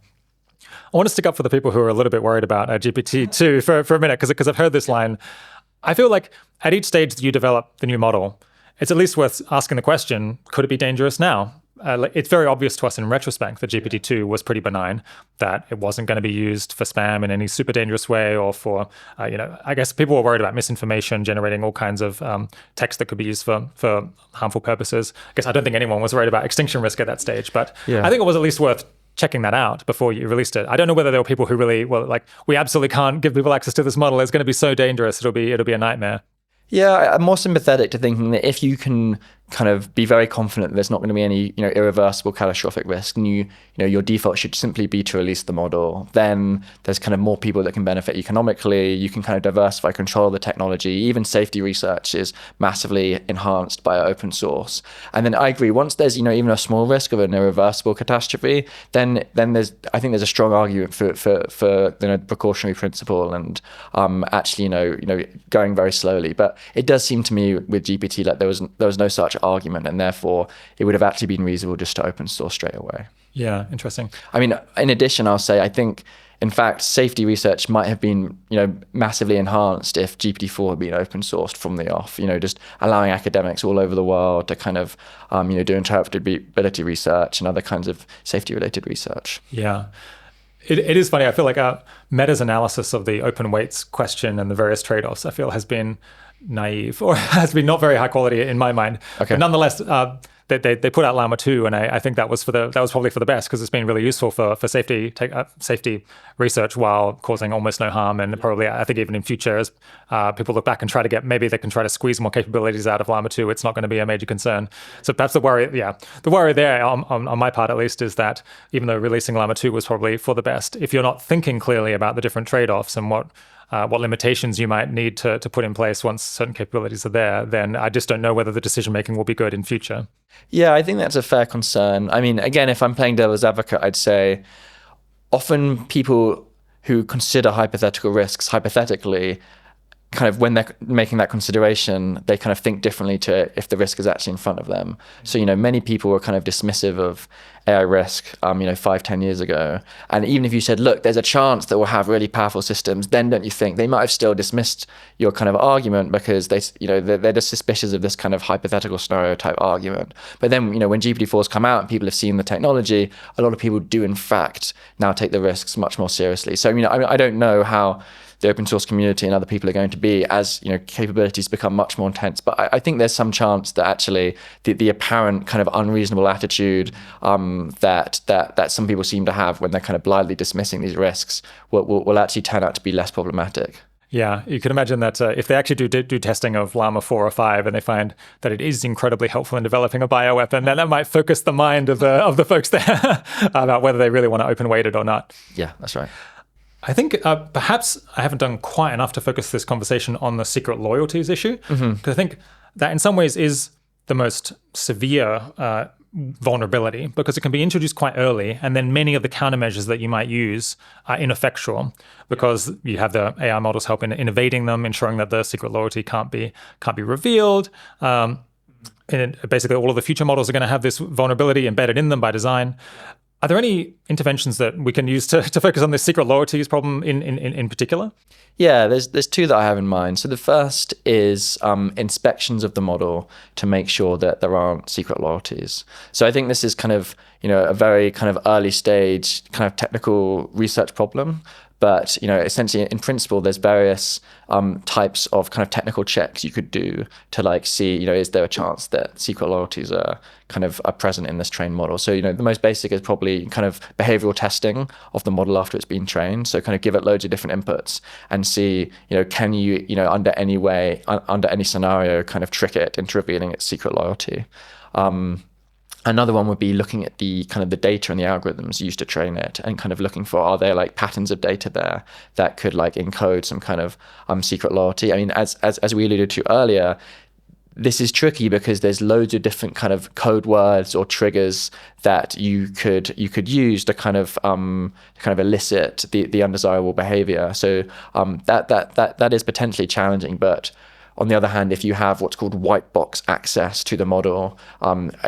[SPEAKER 2] I want to stick up for the people who are a little bit worried about GPT-2 for a minute, because I've heard this line. I feel like at each stage that you develop the new model, it's at least worth asking the question, could it be dangerous now? It's very obvious to us in retrospect that GPT-2 was pretty benign, that it wasn't going to be used for spam in any super dangerous way or for, I guess people were worried about misinformation, generating all kinds of text that could be used for harmful purposes. I guess I don't think anyone was worried about extinction risk at that stage, but yeah. I think it was at least worth checking that out before you released it. I don't know whether there were people who really, we absolutely can't give people access to this model. It's going to be so dangerous. It'll be a nightmare.
[SPEAKER 1] Yeah, I'm more sympathetic to thinking that if you can kind of be very confident that there's not going to be any, irreversible catastrophic risk, and your default should simply be to release the model, then there's kind of more people that can benefit economically. You can kind of diversify control of the technology. Even safety research is massively enhanced by open source. And then I agree, once there's, even a small risk of an irreversible catastrophe, then I think there's a strong argument for the precautionary principle and actually, going very slowly. But it does seem to me with GPT like there was no such argument, and therefore it would have actually been reasonable just to open source straight away.
[SPEAKER 2] Yeah, interesting.
[SPEAKER 1] I mean, in addition, I'll say I think, in fact, safety research might have been, massively enhanced if GPT-4 had been open sourced from the off. Just allowing academics all over the world to kind of, do interpretability research and other kinds of safety-related research.
[SPEAKER 2] Yeah. It is funny. I feel like Meta's analysis of the open weights question and the various trade-offs, I feel, has been naive, or has been not very high quality in my mind.
[SPEAKER 1] Okay.
[SPEAKER 2] But nonetheless, they put out Llama 2, and I think that was probably for the best, because it's been really useful for safety research while causing almost no harm. And probably, I think even in future, as people look back and try to maybe they can try to squeeze more capabilities out of Llama 2, it's not going to be a major concern. So perhaps the worry there on my part at least is that even though releasing Llama 2 was probably for the best, if you're not thinking clearly about the different trade-offs and what limitations you might need to put in place once certain capabilities are there, then I just don't know whether the decision-making will be good in future.
[SPEAKER 1] Yeah, I think that's a fair concern. I mean, again, if I'm playing devil's advocate, I'd say often people who consider hypothetical risks hypothetically, kind of when they're making that consideration, they kind of think differently to if the risk is actually in front of them. So, many people were kind of dismissive of AI risk, 5-10 years ago. And even if you said, look, there's a chance that we'll have really powerful systems, then don't you think they might have still dismissed your kind of argument because they're just suspicious of this kind of hypothetical scenario type argument. But then, when GPT-4's come out and people have seen the technology, a lot of people do in fact now take the risks much more seriously. So, I don't know how the open source community and other people are going to be as capabilities become much more intense. But I think there's some chance that actually the apparent kind of unreasonable attitude that some people seem to have when they're kind of blindly dismissing these risks will actually turn out to be less problematic.
[SPEAKER 2] Yeah, you can imagine that if they actually do testing of Llama 4 or 5 and they find that it is incredibly helpful in developing a bioweapon, then that might focus the mind of the folks there about whether they really want to open weight it or not.
[SPEAKER 1] Yeah, that's right.
[SPEAKER 2] I think perhaps I haven't done quite enough to focus this conversation on the secret loyalties issue, because I think that in some ways is the most severe vulnerability, because it can be introduced quite early, and then many of the countermeasures that you might use are ineffectual because you have the AI models help in evading them, ensuring that the secret loyalty can't be revealed. And basically, all of the future models are going to have this vulnerability embedded in them by design. Are there any interventions that we can use to focus on this secret loyalties problem in particular?
[SPEAKER 1] Yeah, there's two that I have in mind. So the first is inspections of the model to make sure that there aren't secret loyalties. So I think this is kind of, a very kind of early stage kind of technical research problem. But, essentially, in principle, there's various types of kind of technical checks you could do to see, is there a chance that secret loyalties are present in this trained model? So, the most basic is probably kind of behavioral testing of the model after it's been trained. So kind of give it loads of different inputs and see, can you, under any scenario, kind of trick it into revealing its secret loyalty. Another one would be looking at the kind of the data and the algorithms used to train it, and kind of looking for, are there patterns of data there that could encode some kind of secret loyalty? I mean, as we alluded to earlier, this is tricky because there's loads of different kind of code words or triggers that you could use to kind of elicit the undesirable behavior. So that is potentially challenging, but on the other hand, if you have what's called white box access to the model,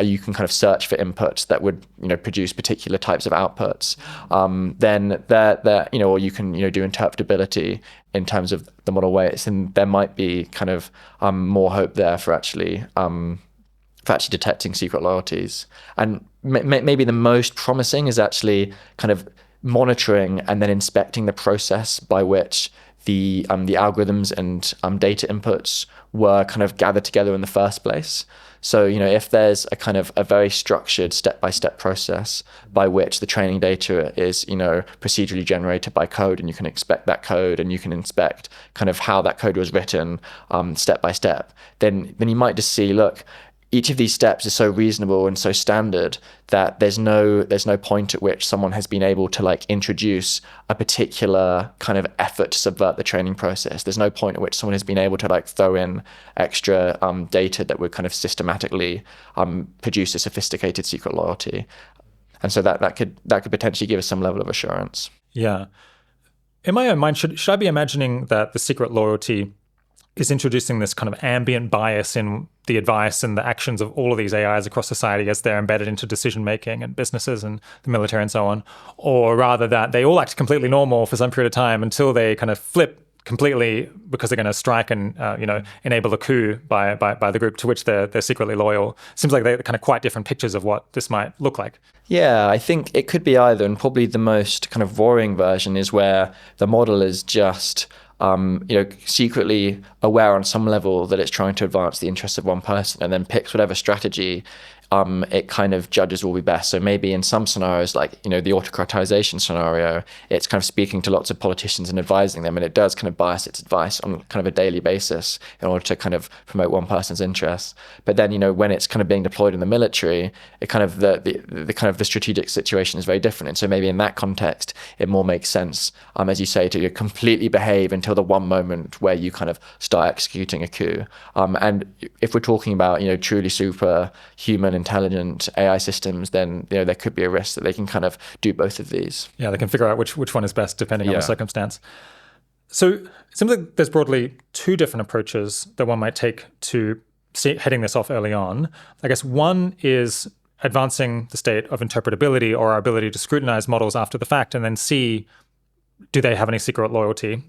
[SPEAKER 1] you can kind of search for inputs that would, produce particular types of outputs. Then or you can, do interpretability in terms of the model weights, and there might be kind of more hope there for actually detecting secret loyalties. And maybe the most promising is actually kind of monitoring and then inspecting the process by which the algorithms and data inputs were kind of gathered together in the first place. So, if there's a kind of a very structured step-by-step process by which the training data is, procedurally generated by code, and you can inspect that code and you can inspect kind of how that code was written step by step, then you might just see, look, each of these steps is so reasonable and so standard that there's no point at which someone has been able to introduce a particular kind of effort to subvert the training process. There's no point at which someone has been able to throw in extra data that would kind of systematically produce a sophisticated secret loyalty. And so that could potentially give us some level of assurance.
[SPEAKER 2] Yeah. In my own mind, should I be imagining that the secret loyalty is introducing this kind of ambient bias in the advice and the actions of all of these AIs across society as they're embedded into decision-making and businesses and the military and so on? Or rather that they all act completely normal for some period of time until they kind of flip completely because they're going to strike and enable a coup by the group to which they're secretly loyal? Seems like they're kind of quite different pictures of what this might look like.
[SPEAKER 1] Yeah, I think it could be either, and probably the most kind of worrying version is where the model is just secretly aware on some level that it's trying to advance the interests of one person, and then picks whatever strategy it kind of judges will be best. So maybe in some scenarios, like, the autocratisation scenario, it's kind of speaking to lots of politicians and advising them, and it does kind of bias its advice on kind of a daily basis in order to kind of promote one person's interests. But then, when it's kind of being deployed in the military, it kind of the kind of the strategic situation is very different. And so maybe in that context, it more makes sense, as you say, to completely behave until the one moment where you kind of start executing a coup. And if we're talking about, truly superhuman intelligent AI systems, then there could be a risk that they can kind of do both of these.
[SPEAKER 2] Yeah, they can figure out which one is best depending on the circumstance. So it seems like there's broadly two different approaches that one might take to heading this off early on. I guess one is advancing the state of interpretability, or our ability to scrutinize models after the fact and then see, do they have any secret loyalty?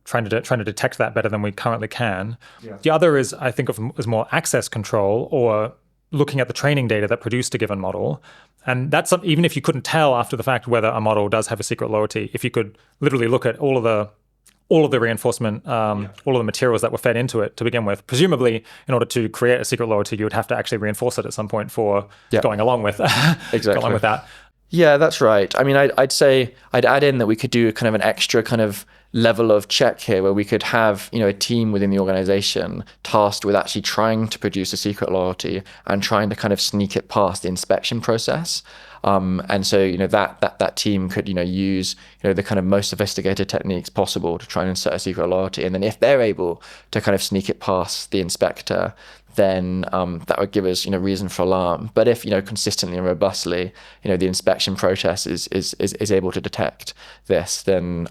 [SPEAKER 2] Trying to detect that better than we currently can. Yeah. The other is, I think of as more access control, or looking at the training data that produced a given model. And that's even if you couldn't tell after the fact whether a model does have a secret loyalty, if you could literally look at all of the reinforcement, all of the materials that were fed into it to begin with. Presumably, in order to create a secret loyalty, you would have to actually reinforce it at some point for going along with going along with that.
[SPEAKER 1] Yeah, that's right. I mean, I'd say I'd add in that we could do kind of an extra kind of level of check here where we could have, a team within the organization tasked with actually trying to produce a secret loyalty and trying to kind of sneak it past the inspection process. And so, that team could, use, the kind of most sophisticated techniques possible to try and insert a secret loyalty. And then if they're able to kind of sneak it past the inspector, then that would give us, reason for alarm. But if, consistently and robustly, the inspection process is able to detect this, then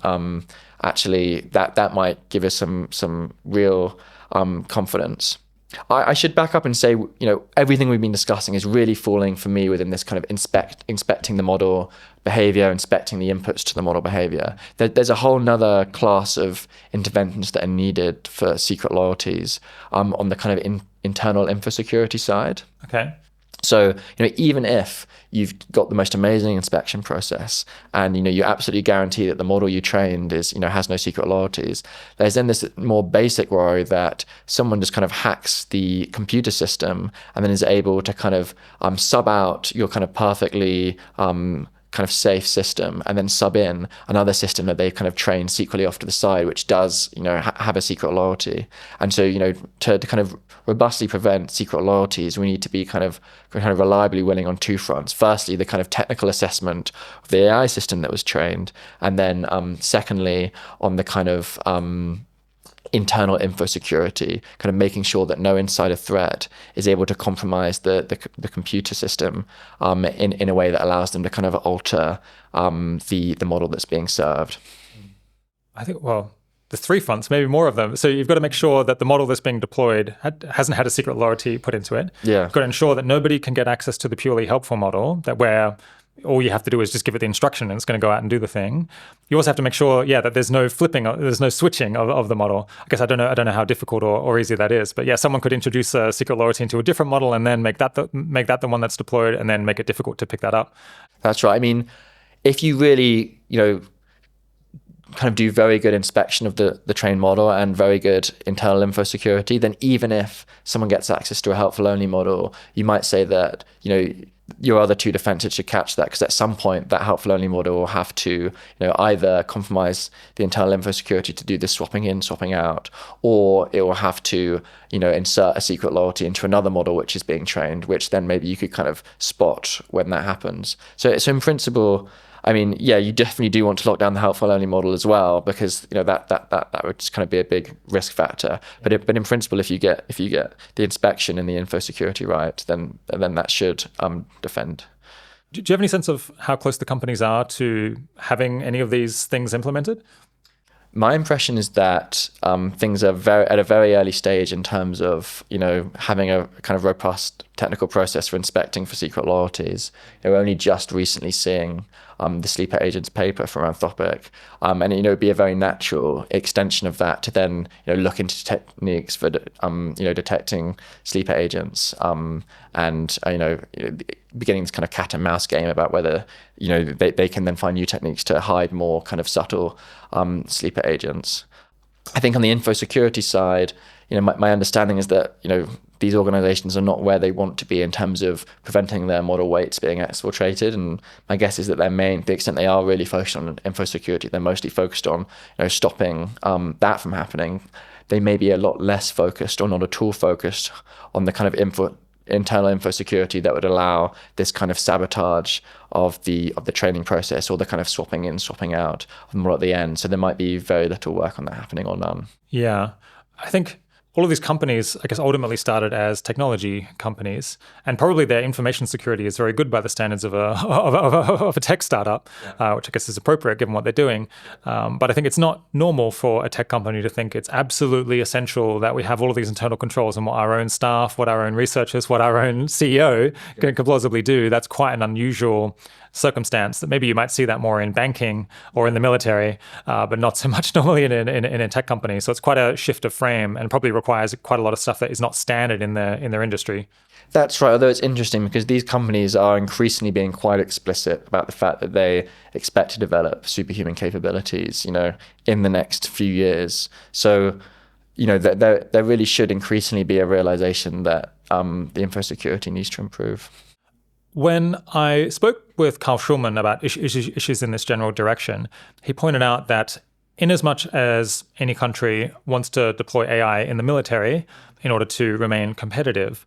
[SPEAKER 1] actually that might give us some real confidence. I should back up and say, everything we've been discussing is really falling for me within this kind of inspecting the model behavior, inspecting the inputs to the model behavior. There's a whole nother class of interventions that are needed for secret loyalties on the kind of internal infosecurity side.
[SPEAKER 2] Okay.
[SPEAKER 1] So, even if you've got the most amazing inspection process and, you absolutely guarantee that the model you trained has no secret loyalties, there's then this more basic worry that someone just kind of hacks the computer system and then is able to kind of sub out your kind of perfectly kind of safe system and then sub in another system that they kind of train secretly off to the side, which does, have a secret loyalty. And so, to kind of robustly prevent secret loyalties, we need to be kind of reliably winning on two fronts. Firstly, the kind of technical assessment of the AI system that was trained. And then secondly, on the kind of internal info security, kind of making sure that no insider threat is able to compromise the computer system in a way that allows them to kind of alter the model that's being served.
[SPEAKER 2] I think, there's three fronts, maybe more of them. So you've got to make sure that the model that's being deployed hasn't had a secret loyalty put into it.
[SPEAKER 1] Yeah.
[SPEAKER 2] You've got to ensure that nobody can get access to the purely helpful model, that where all you have to do is just give it the instruction and it's going to go out and do the thing. You also have to make sure, that there's no flipping, there's no switching of the model. I guess I don't know how difficult or easy that is, but someone could introduce a secret loyalty into a different model and then make that the one that's deployed and then make it difficult to pick that up.
[SPEAKER 1] That's right. I mean, if you really, kind of do very good inspection of the trained model and very good internal info security, then even if someone gets access to a helpful only model, you might say that, your other two defenses should catch that, because at some point that helpful only model will have to, either compromise the internal info security to do this swapping in, swapping out, or it will have to, insert a secret loyalty into another model which is being trained, which then maybe you could kind of spot when that happens. So in principle, I mean, you definitely do want to lock down the helpful only model as well, because that would just kind of be a big risk factor. But in principle, if you get the inspection and the info security right, then that should defend.
[SPEAKER 2] Do you have any sense of how close the companies are to having any of these things implemented?
[SPEAKER 1] My impression is that things are at a very early stage in terms of having a kind of robust technical process for inspecting for secret loyalties. We're only just recently seeing the sleeper agents paper from Anthropic, and it'd be a very natural extension of that to then look into techniques for detecting sleeper agents, and beginning this kind of cat and mouse game about whether they can then find new techniques to hide more kind of subtle sleeper agents. I think on the info security side, my understanding is that these organizations are not where they want to be in terms of preventing their model weights being exfiltrated, and my guess is that the extent they are really focused on info security, they're mostly focused on stopping that from happening. They may be a lot less focused, or not at all focused, on the kind of internal info security that would allow this kind of sabotage of the training process, or the kind of swapping in, swapping out of the model at the end. So there might be very little work on that happening, or none.
[SPEAKER 2] Yeah, I think all of these companies, I guess, ultimately started as technology companies, and probably their information security is very good by the standards of a tech startup, which I guess is appropriate given what they're doing. But I think it's not normal for a tech company to think it's absolutely essential that we have all of these internal controls and what our own staff, what our own researchers, what our own CEO can plausibly do. That's quite an unusual circumstance that maybe you might see that more in banking or in the military, but not so much normally in a tech company. So it's quite a shift of frame, and probably requires quite a lot of stuff that is not standard in their industry.
[SPEAKER 1] That's right, although it's interesting because these companies are increasingly being quite explicit about the fact that they expect to develop superhuman capabilities, in the next few years. So, there really should increasingly be a realization that the info security needs to improve.
[SPEAKER 2] When I spoke with Carl Schulman about issues in this general direction, he pointed out that in as much as any country wants to deploy AI in the military in order to remain competitive,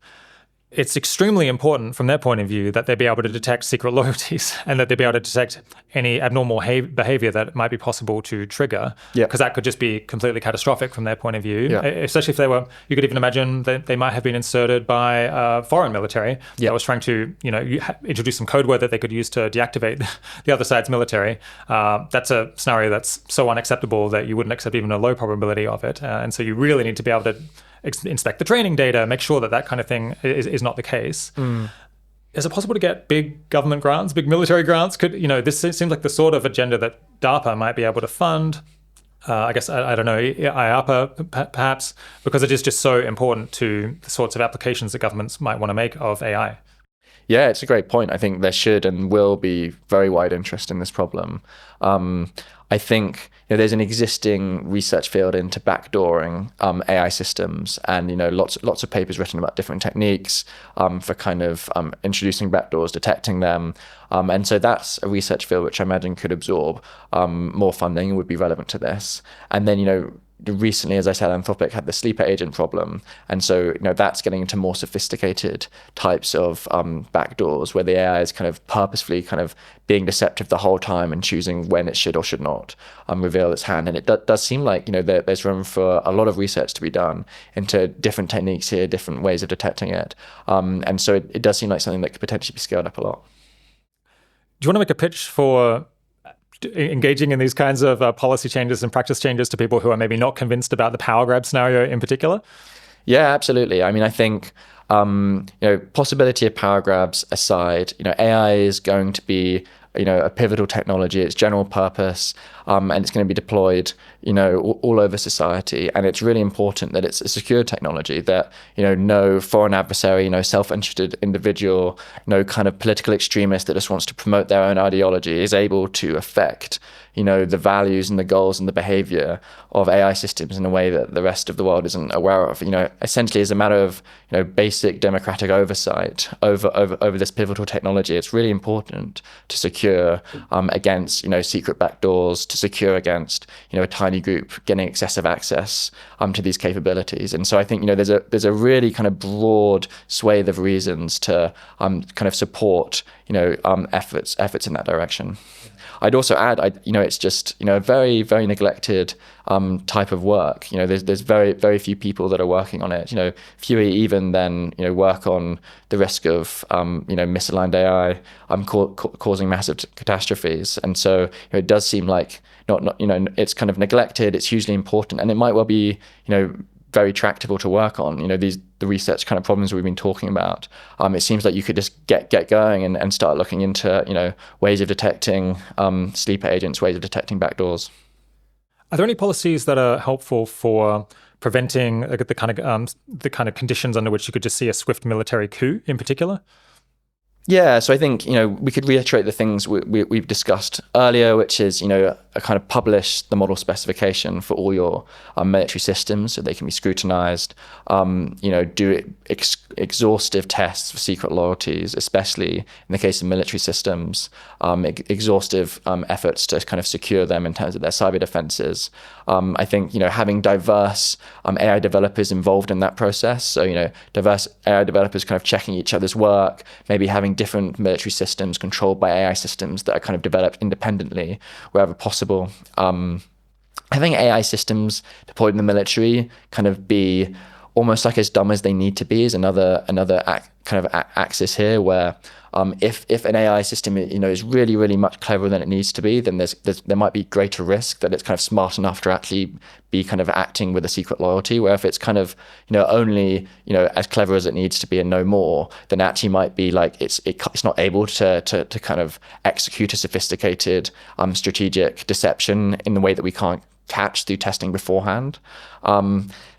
[SPEAKER 2] it's extremely important from their point of view that they be able to detect secret loyalties and that they be able to detect any abnormal behavior that might be possible to trigger, because that could just be completely catastrophic from their point of view, especially if they were, you could even imagine that they might have been inserted by a foreign military that was trying to, introduce some code word that they could use to deactivate the other side's military. That's a scenario that's so unacceptable that you wouldn't accept even a low probability of it. And so you really need to be able to inspect the training data, make sure that that kind of thing is not the case. Is it possible to get big government grants, big military grants? This seems like the sort of agenda that DARPA might be able to fund. I guess, I don't know, IARPA perhaps, because it is just so important to the sorts of applications that governments might want to make of AI.
[SPEAKER 1] Yeah, it's a great point. I think there should and will be very wide interest in this problem. I think there's an existing research field into backdooring AI systems, and lots of papers written about different techniques for kind of introducing backdoors, detecting them, and so that's a research field which I imagine could absorb more funding and would be relevant to this. And then recently, as I said, Anthropic had the sleeper agent problem, and so that's getting into more sophisticated types of backdoors where the AI is kind of purposefully kind of being deceptive the whole time and choosing when it should or should not reveal its hand. And it does seem like there's room for a lot of research to be done into different techniques here, different ways of detecting it, and so it does seem like something that could potentially be scaled up a lot.
[SPEAKER 2] Do you want to make a pitch for engaging in these kinds of policy changes and practice changes to people who are maybe not convinced about the power grab scenario in particular?
[SPEAKER 1] Yeah, absolutely. I mean, I think possibility of power grabs aside, AI is going to be a pivotal technology. It's general purpose, and it's going to be deployed all over society. And it's really important that it's a secure technology, that no foreign adversary, no self-interested individual, no kind of political extremist that just wants to promote their own ideology is able to affect the values and the goals and the behavior of AI systems in a way that the rest of the world isn't aware of. Essentially, as a matter of basic democratic oversight over this pivotal technology, it's really important to secure against secret backdoors, to secure against a tiny group getting excessive access to these capabilities. And so I think there's a really kind of broad swathe of reasons to kind of support efforts in that direction. I'd also add, it's just a very, very neglected type of work. There's very, very few people that are working on it. Fewer even than work on the risk of misaligned AI causing massive catastrophes. And so it does seem like not it's kind of neglected. It's hugely important, and it might well be very tractable to work on. The research kind of problems we've been talking about. It seems like you could just get going and start looking into ways of detecting sleeper agents, ways of detecting backdoors.
[SPEAKER 2] Are there any policies that are helpful for preventing the kind of conditions under which you could just see a swift military coup in particular?
[SPEAKER 1] Yeah, so I think we could reiterate the things we've discussed earlier, which is a kind of publish the model specification for all your military systems so they can be scrutinized. Do exhaustive tests for secret loyalties, especially in the case of military systems. Exhaustive efforts to kind of secure them in terms of their cyber defenses. I think having diverse AI developers involved in that process. So diverse AI developers kind of checking each other's work, maybe having different military systems controlled by AI systems that are kind of developed independently wherever possible. Having AI systems deployed in the military kind of be almost like as dumb as they need to be is another kind of axis here, where if an AI system is really, really much cleverer than it needs to be, then there might be greater risk that it's kind of smart enough to actually be kind of acting with a secret loyalty. Where if it's kind of only as clever as it needs to be and no more, then actually might be like it's not able to kind of execute a sophisticated strategic deception in the way that we can't catch through testing beforehand.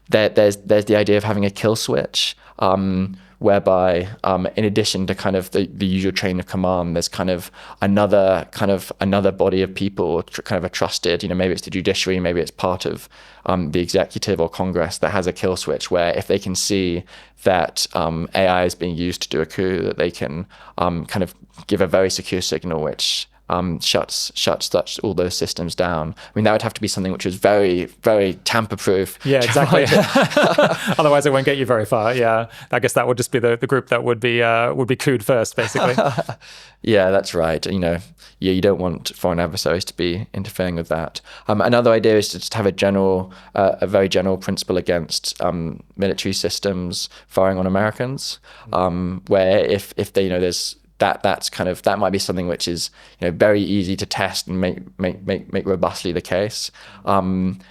[SPEAKER 1] There's the idea of having a kill switch, whereby in addition to kind of the usual chain of command, there's kind of another body of people, kind of a trusted, maybe it's the judiciary, maybe it's part of the executive or Congress that has a kill switch, where if they can see that AI is being used to do a coup, that they can kind of give a very secure signal which shuts all those systems down. I mean, that would have to be something which is very, very tamper-proof.
[SPEAKER 2] Yeah, exactly. Otherwise, it won't get you very far. Yeah, I guess that would just be the group that would be couped first, basically.
[SPEAKER 1] Yeah, that's right. You don't want foreign adversaries to be interfering with that. Another idea is to just have a very general principle against military systems firing on Americans, where if they, that might be something which is very easy to test and make robustly the case, and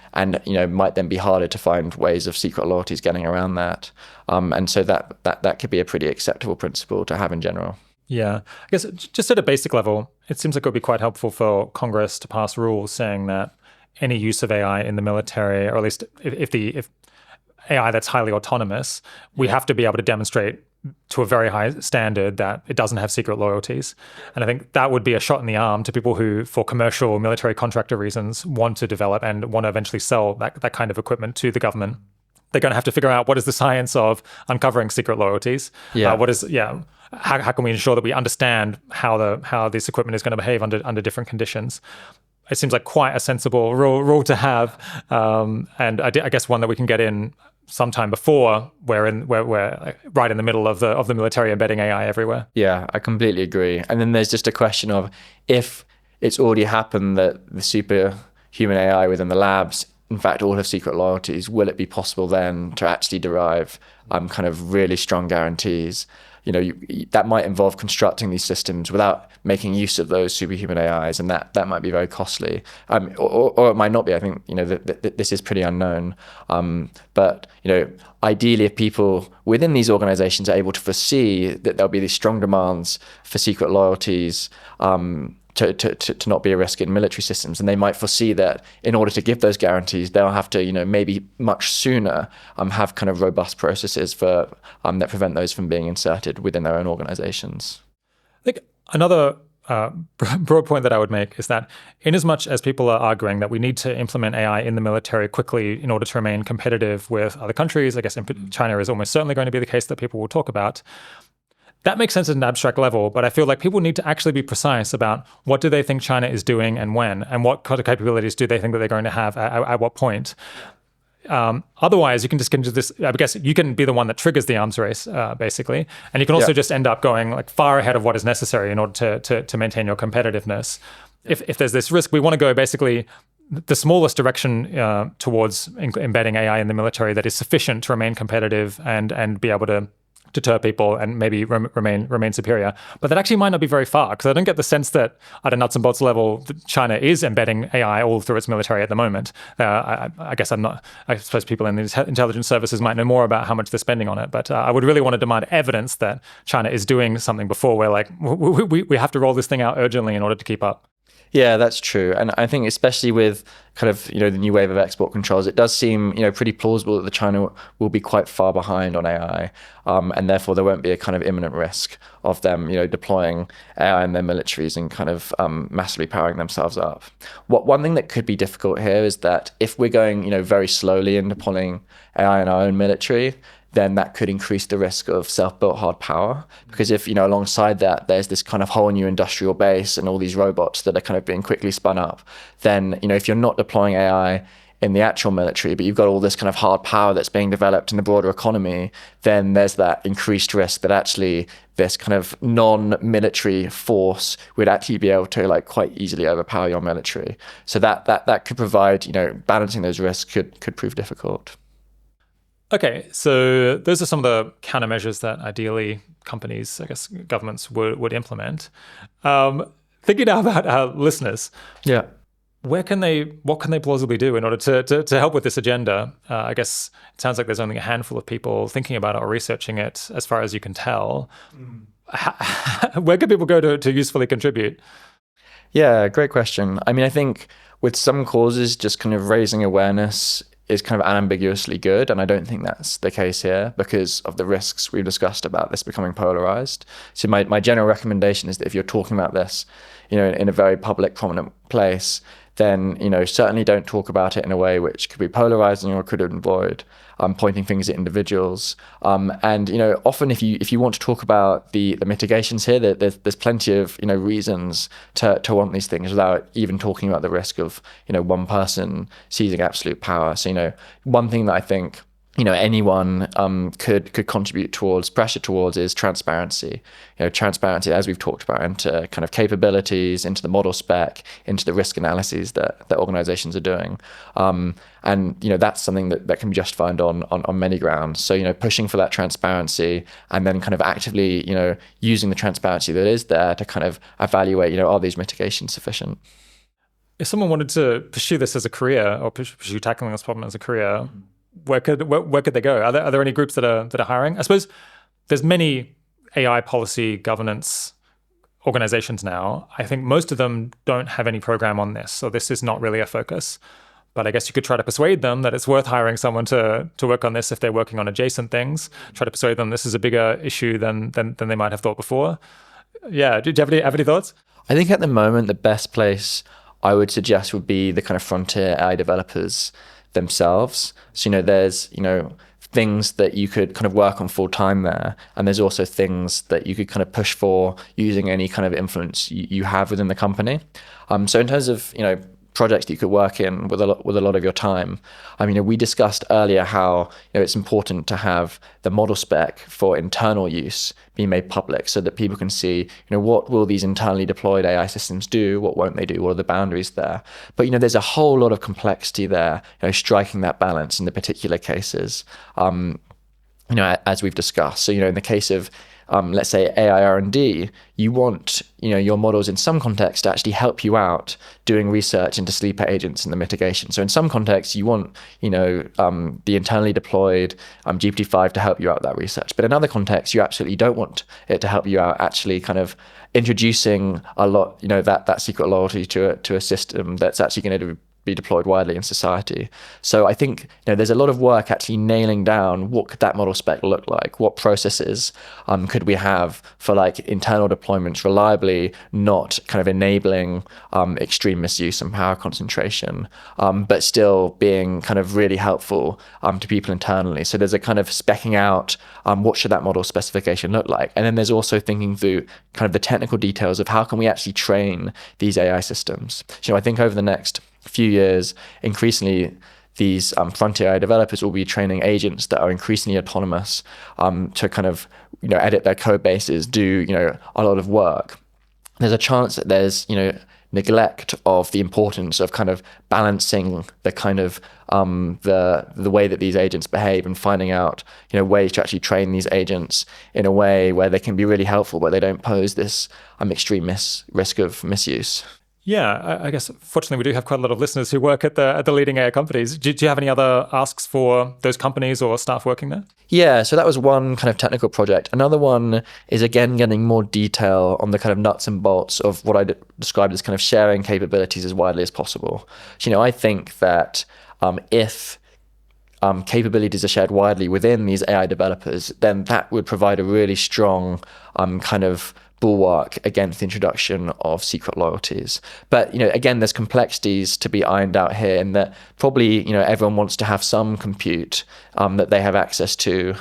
[SPEAKER 1] might then be harder to find ways of secret loyalties getting around that, and so that could be a pretty acceptable principle to have in general.
[SPEAKER 2] Yeah, I guess just at a basic level, it seems like it would be quite helpful for Congress to pass rules saying that any use of AI in the military, or at least if AI that's highly autonomous, we have to be able to demonstrate to a very high standard that it doesn't have secret loyalties. And I think that would be a shot in the arm to people who, for commercial military contractor reasons, want to develop and want to eventually sell that kind of equipment to the government. They're going to have to figure out what is the science of uncovering secret loyalties. How can we ensure that we understand how this equipment is going to behave under different conditions? It seems like quite a sensible rule to have, and I guess one that we can get in sometime before we're right in the middle of the military embedding AI everywhere.
[SPEAKER 1] Yeah, I completely agree. And then there's just a question of, if it's already happened that the superhuman AI within the labs in fact all have secret loyalties, will it be possible then to actually derive kind of really strong guarantees? That might involve constructing these systems without making use of those superhuman AIs, and that might be very costly. Or it might not be. I think this is pretty unknown. But ideally, if people within these organizations are able to foresee that there'll be these strong demands for secret loyalties, to not be a risk in military systems, and they might foresee that in order to give those guarantees, they'll have to, maybe much sooner, have kind of robust processes for that prevent those from being inserted within their own organizations.
[SPEAKER 2] I think another broad point that I would make is that, in as much as people are arguing that we need to implement AI in the military quickly in order to remain competitive with other countries, I guess China is almost certainly going to be the case that people will talk about. That makes sense at an abstract level, but I feel like people need to actually be precise about what do they think China is doing and when, and what kind of capabilities do they think that they're going to have at what point. Otherwise, you can just get into this. I guess you can be the one that triggers the arms race, basically, and you can also just end up going like far ahead of what is necessary in order to maintain your competitiveness. If there's this risk, we want to go basically the smallest direction towards embedding AI in the military that is sufficient to remain competitive and be able to deter people and maybe remain superior. But that actually might not be very far, because I don't get the sense that at a nuts and bolts level, China is embedding AI all through its military at the moment. I suppose people in these intelligence services might know more about how much they're spending on it, but I would really want to demand evidence that China is doing something before we're like, we have to roll this thing out urgently in order to keep up.
[SPEAKER 1] Yeah, that's true. And I think especially with kind of, the new wave of export controls, it does seem, pretty plausible that China will be quite far behind on AI. And therefore there won't be a kind of imminent risk of them, deploying AI in their militaries and kind of massively powering themselves up. One thing that could be difficult here is that if we're going, very slowly in deploying AI in our own military, then that could increase the risk of self-built hard power. Because if, alongside that, there's this kind of whole new industrial base and all these robots that are kind of being quickly spun up, then, if you're not deploying AI in the actual military, but you've got all this kind of hard power that's being developed in the broader economy, then there's that increased risk that actually this kind of non-military force would actually be able to quite easily overpower your military. So that could provide, balancing those risks could prove difficult.
[SPEAKER 2] Okay, so those are some of the countermeasures that ideally companies, I guess governments would implement. Thinking now about our listeners, what can they plausibly do in order to help with this agenda? I guess it sounds like there's only a handful of people thinking about it or researching it, as far as you can tell. Where can people go to usefully contribute?
[SPEAKER 1] Yeah, great question. I mean, I think with some causes, just kind of raising awareness is kind of unambiguously good, and I don't think that's the case here because of the risks we've discussed about this becoming polarized. So my general recommendation is that if you're talking about this, in a very public, prominent place, then certainly don't talk about it in a way which could be polarizing or could avoid pointing fingers at individuals. And often if you want to talk about the mitigations here, there's plenty of reasons to want these things without even talking about the risk of one person seizing absolute power. So one thing that I think anyone could contribute towards pressure towards is transparency. Transparency, as we've talked about, into kind of capabilities, into the model spec, into the risk analyses that organizations are doing. And that's something that can be justified on many grounds. So pushing for that transparency and then kind of actively using the transparency that is there to kind of evaluate are these mitigations sufficient.
[SPEAKER 2] If someone wanted to pursue this as a career or pursue tackling this problem as a career, where could they go? Are there any groups that are hiring? I suppose there's many AI policy governance organizations now. I think most of them don't have any program on this, so this is not really a focus. But I guess you could try to persuade them that it's worth hiring someone to work on this if they're working on adjacent things. Try to persuade them this is a bigger issue than they might have thought before. Yeah, do you have any thoughts?
[SPEAKER 1] I think at the moment the best place I would suggest would be the kind of frontier AI developers themselves. So there's things that you could kind of work on full time there, and there's also things that you could kind of push for using any kind of influence you have within the company. So in terms of projects that you could work in with a lot of your time. We discussed earlier how it's important to have the model spec for internal use be made public so that people can see what will these internally deployed AI systems do, what won't they do, what are the boundaries there. But there's a whole lot of complexity there, striking that balance in the particular cases. As we've discussed. So in the case of let's say AI R&D, you want your models in some contexts to actually help you out doing research into sleeper agents and the mitigation. So in some contexts, you want the internally deployed GPT-5 to help you out with that research. But in other contexts, you absolutely don't want it to help you out actually kind of introducing a lot that secret loyalty to a system that's actually going to be deployed widely in society. So I think there's a lot of work actually nailing down what could that model spec look like, what processes could we have for like internal deployments reliably, not kind of enabling extreme misuse and power concentration, but still being kind of really helpful to people internally. So there's a kind of specking out what should that model specification look like, and then there's also thinking through kind of the technical details of how can we actually train these AI systems. So I think over the next few years, increasingly these frontier AI developers will be training agents that are increasingly autonomous to kind of edit their code bases, do a lot of work. There's a chance that there's neglect of the importance of kind of balancing the kind of the way that these agents behave and finding out ways to actually train these agents in a way where they can be really helpful but they don't pose this extreme risk of misuse.
[SPEAKER 2] Yeah, I guess fortunately we do have quite a lot of listeners who work at the leading AI companies. Do you have any other asks for those companies or staff working there?
[SPEAKER 1] Yeah, so that was one kind of technical project. Another one is again getting more detail on the kind of nuts and bolts of what I described as kind of sharing capabilities as widely as possible. So, I think that if capabilities are shared widely within these AI developers, then that would provide a really strong kind of bulwark against the introduction of secret loyalties. But again, there's complexities to be ironed out here in that probably everyone wants to have some compute that they have access to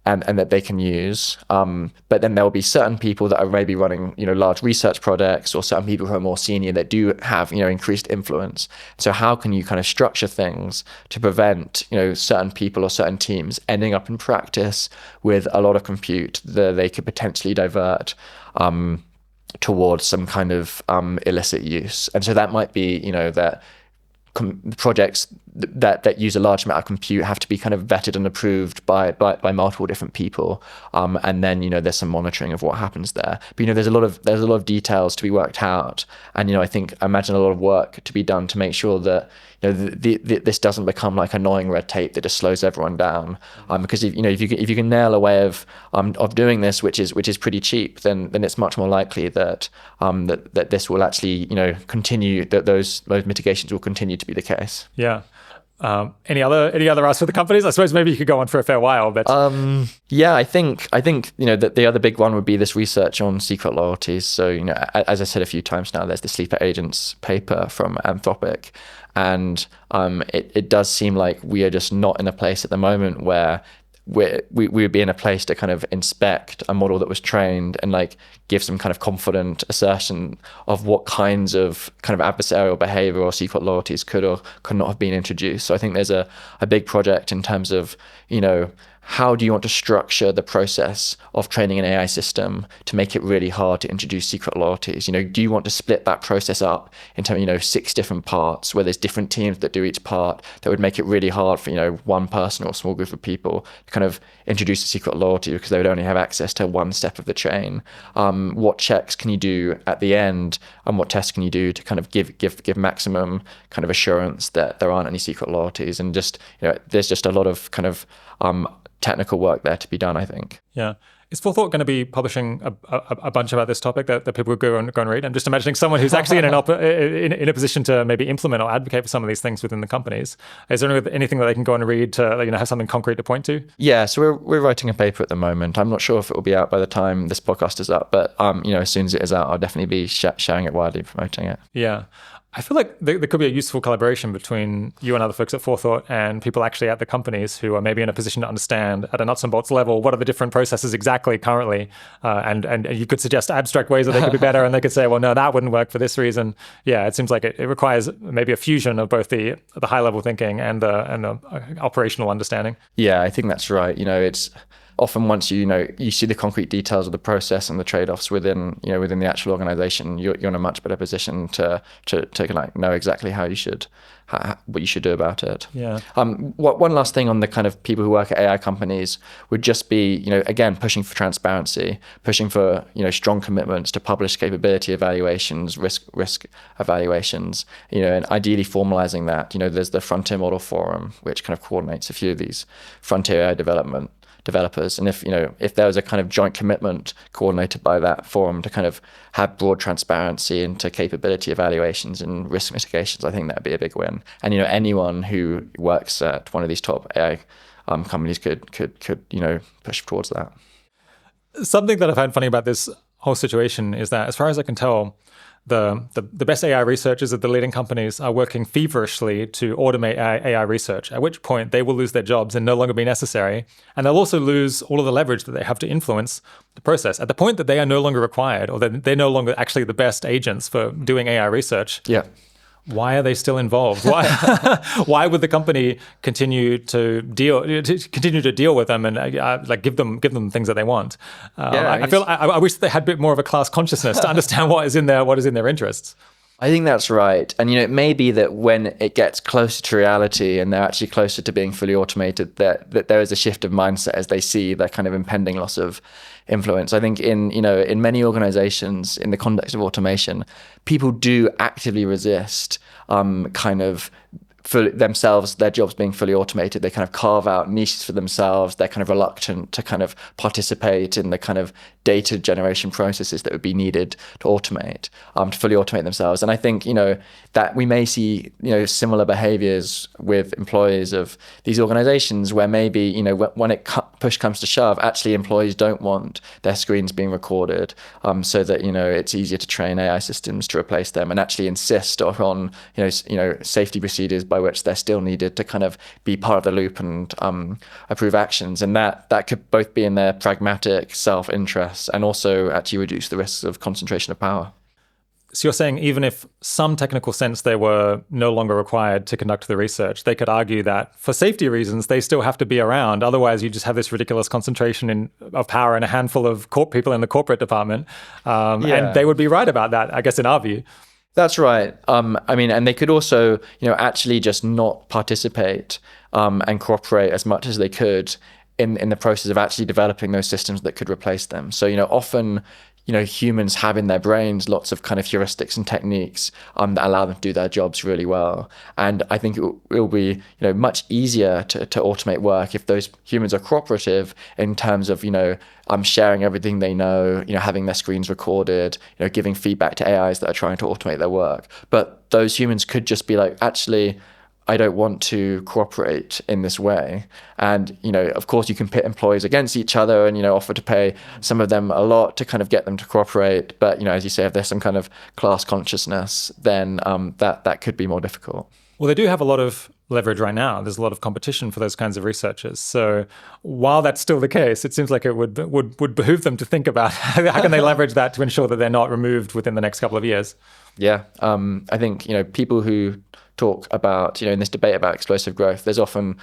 [SPEAKER 1] and that they can use. But then there will be certain people that are maybe running large research projects, or certain people who are more senior that do have increased influence. So how can you kind of structure things to prevent certain people or certain teams ending up in practice with a lot of compute that they could potentially divert towards some kind of illicit use? And so that might be that projects that use a large amount of compute have to be kind of vetted and approved by multiple different people, and then there's some monitoring of what happens there. But there's a lot of details to be worked out, and I imagine a lot of work to be done to make sure that this doesn't become like annoying red tape that just slows everyone down. Because if you can nail a way of doing this, which is pretty cheap, then it's much more likely that this will actually continue, that those mitigations will continue to be the case.
[SPEAKER 2] Yeah. Any other asks for the companies? I suppose maybe you could go on for a fair while, but
[SPEAKER 1] Yeah, I think that the other big one would be this research on secret loyalties. So as I said a few times now, there's the sleeper agents paper from Anthropic, and it does seem like we are just not in a place at the moment where we would be in a place to kind of inspect a model that was trained and like give some kind of confident assertion of what kinds of kind of adversarial behavior or secret loyalties could or could not have been introduced. So I think there's a big project in terms of, how do you want to structure the process of training an AI system to make it really hard to introduce secret loyalties? Do you want to split that process up into, 6 different parts where there's different teams that do each part that would make it really hard for, one person or a small group of people to kind of introduce a secret loyalty because they would only have access to one step of the chain? What checks can you do at the end, and what tests can you do to kind of give maximum kind of assurance that there aren't any secret loyalties? And just, there's just a lot of kind of technical work there to be done, I think.
[SPEAKER 2] Yeah. Is Forethought going to be publishing a bunch about this topic that people would go and read? I'm just imagining someone who's actually in a position to maybe implement or advocate for some of these things within the companies. Is there anything that they can go and read to have something concrete to point to?
[SPEAKER 1] Yeah, so we're writing a paper at the moment. I'm not sure if it will be out by the time this podcast is up, but as soon as it is out, I'll definitely be sharing it widely, promoting it.
[SPEAKER 2] Yeah. I feel like there could be a useful collaboration between you and other folks at Forethought and people actually at the companies who are maybe in a position to understand at a nuts and bolts level what are the different processes exactly currently, and you could suggest abstract ways that they could be better, and they could say, well, no, that wouldn't work for this reason. Yeah, it seems like it requires maybe a fusion of both the high level thinking and the operational understanding.
[SPEAKER 1] Yeah, I think that's right. It's often once you see the concrete details of the process and the trade-offs within the actual organization, you're in a much better position to like know exactly what you should do about it.
[SPEAKER 2] Yeah.
[SPEAKER 1] One last thing on the kind of people who work at AI companies would just be, again, pushing for transparency, pushing for, strong commitments to publish capability evaluations, risk evaluations, and ideally formalizing that. There's the Frontier Model Forum, which kind of coordinates a few of these frontier AI developers, and if there was a kind of joint commitment coordinated by that forum to kind of have broad transparency into capability evaluations and risk mitigations, I think that'd be a big win. And anyone who works at one of these top AI companies could push towards that.
[SPEAKER 2] Something that I find funny about this whole situation is that, as far as I can tell, the best AI researchers at the leading companies are working feverishly to automate AI research, at which point they will lose their jobs and no longer be necessary. And they'll also lose all of the leverage that they have to influence the process. At the point that they are no longer required, or that they're no longer actually the best agents for doing AI research,
[SPEAKER 1] yeah.
[SPEAKER 2] Why are they still involved? Why would the company continue to deal with them and give them things that they want? I wish they had a bit more of a class consciousness to understand what is in their interests.
[SPEAKER 1] I think that's right. And, it may be that when it gets closer to reality and they're actually closer to being fully automated, that there is a shift of mindset as they see their kind of impending loss of influence. I think in many organizations, in the context of automation, people do actively resist for themselves, their jobs being fully automated. They kind of carve out niches for themselves. They're kind of reluctant to kind of participate in the kind of data generation processes that would be needed to automate, to fully automate themselves. And I think, that we may see, similar behaviors with employees of these organizations where maybe, when push comes to shove, actually employees don't want their screens being recorded, so that, it's easier to train AI systems to replace them, and actually insist on, safety procedures by which they're still needed to kind of be part of the loop and approve actions. And that could both be in their pragmatic self-interest and also actually reduce the risks of concentration of power.
[SPEAKER 2] So you're saying even if some technical sense they were no longer required to conduct the research, they could argue that for safety reasons, they still have to be around. Otherwise, you just have this ridiculous concentration of power in a handful of people in the corporate department. And they would be right about that, I guess, in our view.
[SPEAKER 1] That's right. And they could also, actually just not participate and cooperate as much as they could in the process of actually developing those systems that could replace them. So, often, humans have in their brains lots of kind of heuristics and techniques that allow them to do their jobs really well. And I think it will be, much easier to automate work if those humans are cooperative in terms of, sharing everything they know, having their screens recorded, giving feedback to AIs that are trying to automate their work. But those humans could just be like, actually, I don't want to cooperate in this way. And, of course you can pit employees against each other and, offer to pay some of them a lot to kind of get them to cooperate. But, as you say, if there's some kind of class consciousness, then that could be more difficult.
[SPEAKER 2] Well, they do have a lot of leverage right now. There's a lot of competition for those kinds of researchers. So while that's still the case, it seems like it would behoove them to think about how can they leverage that to ensure that they're not removed within the next couple of years.
[SPEAKER 1] Yeah, I think, people who talk about, in this debate about explosive growth, there's often,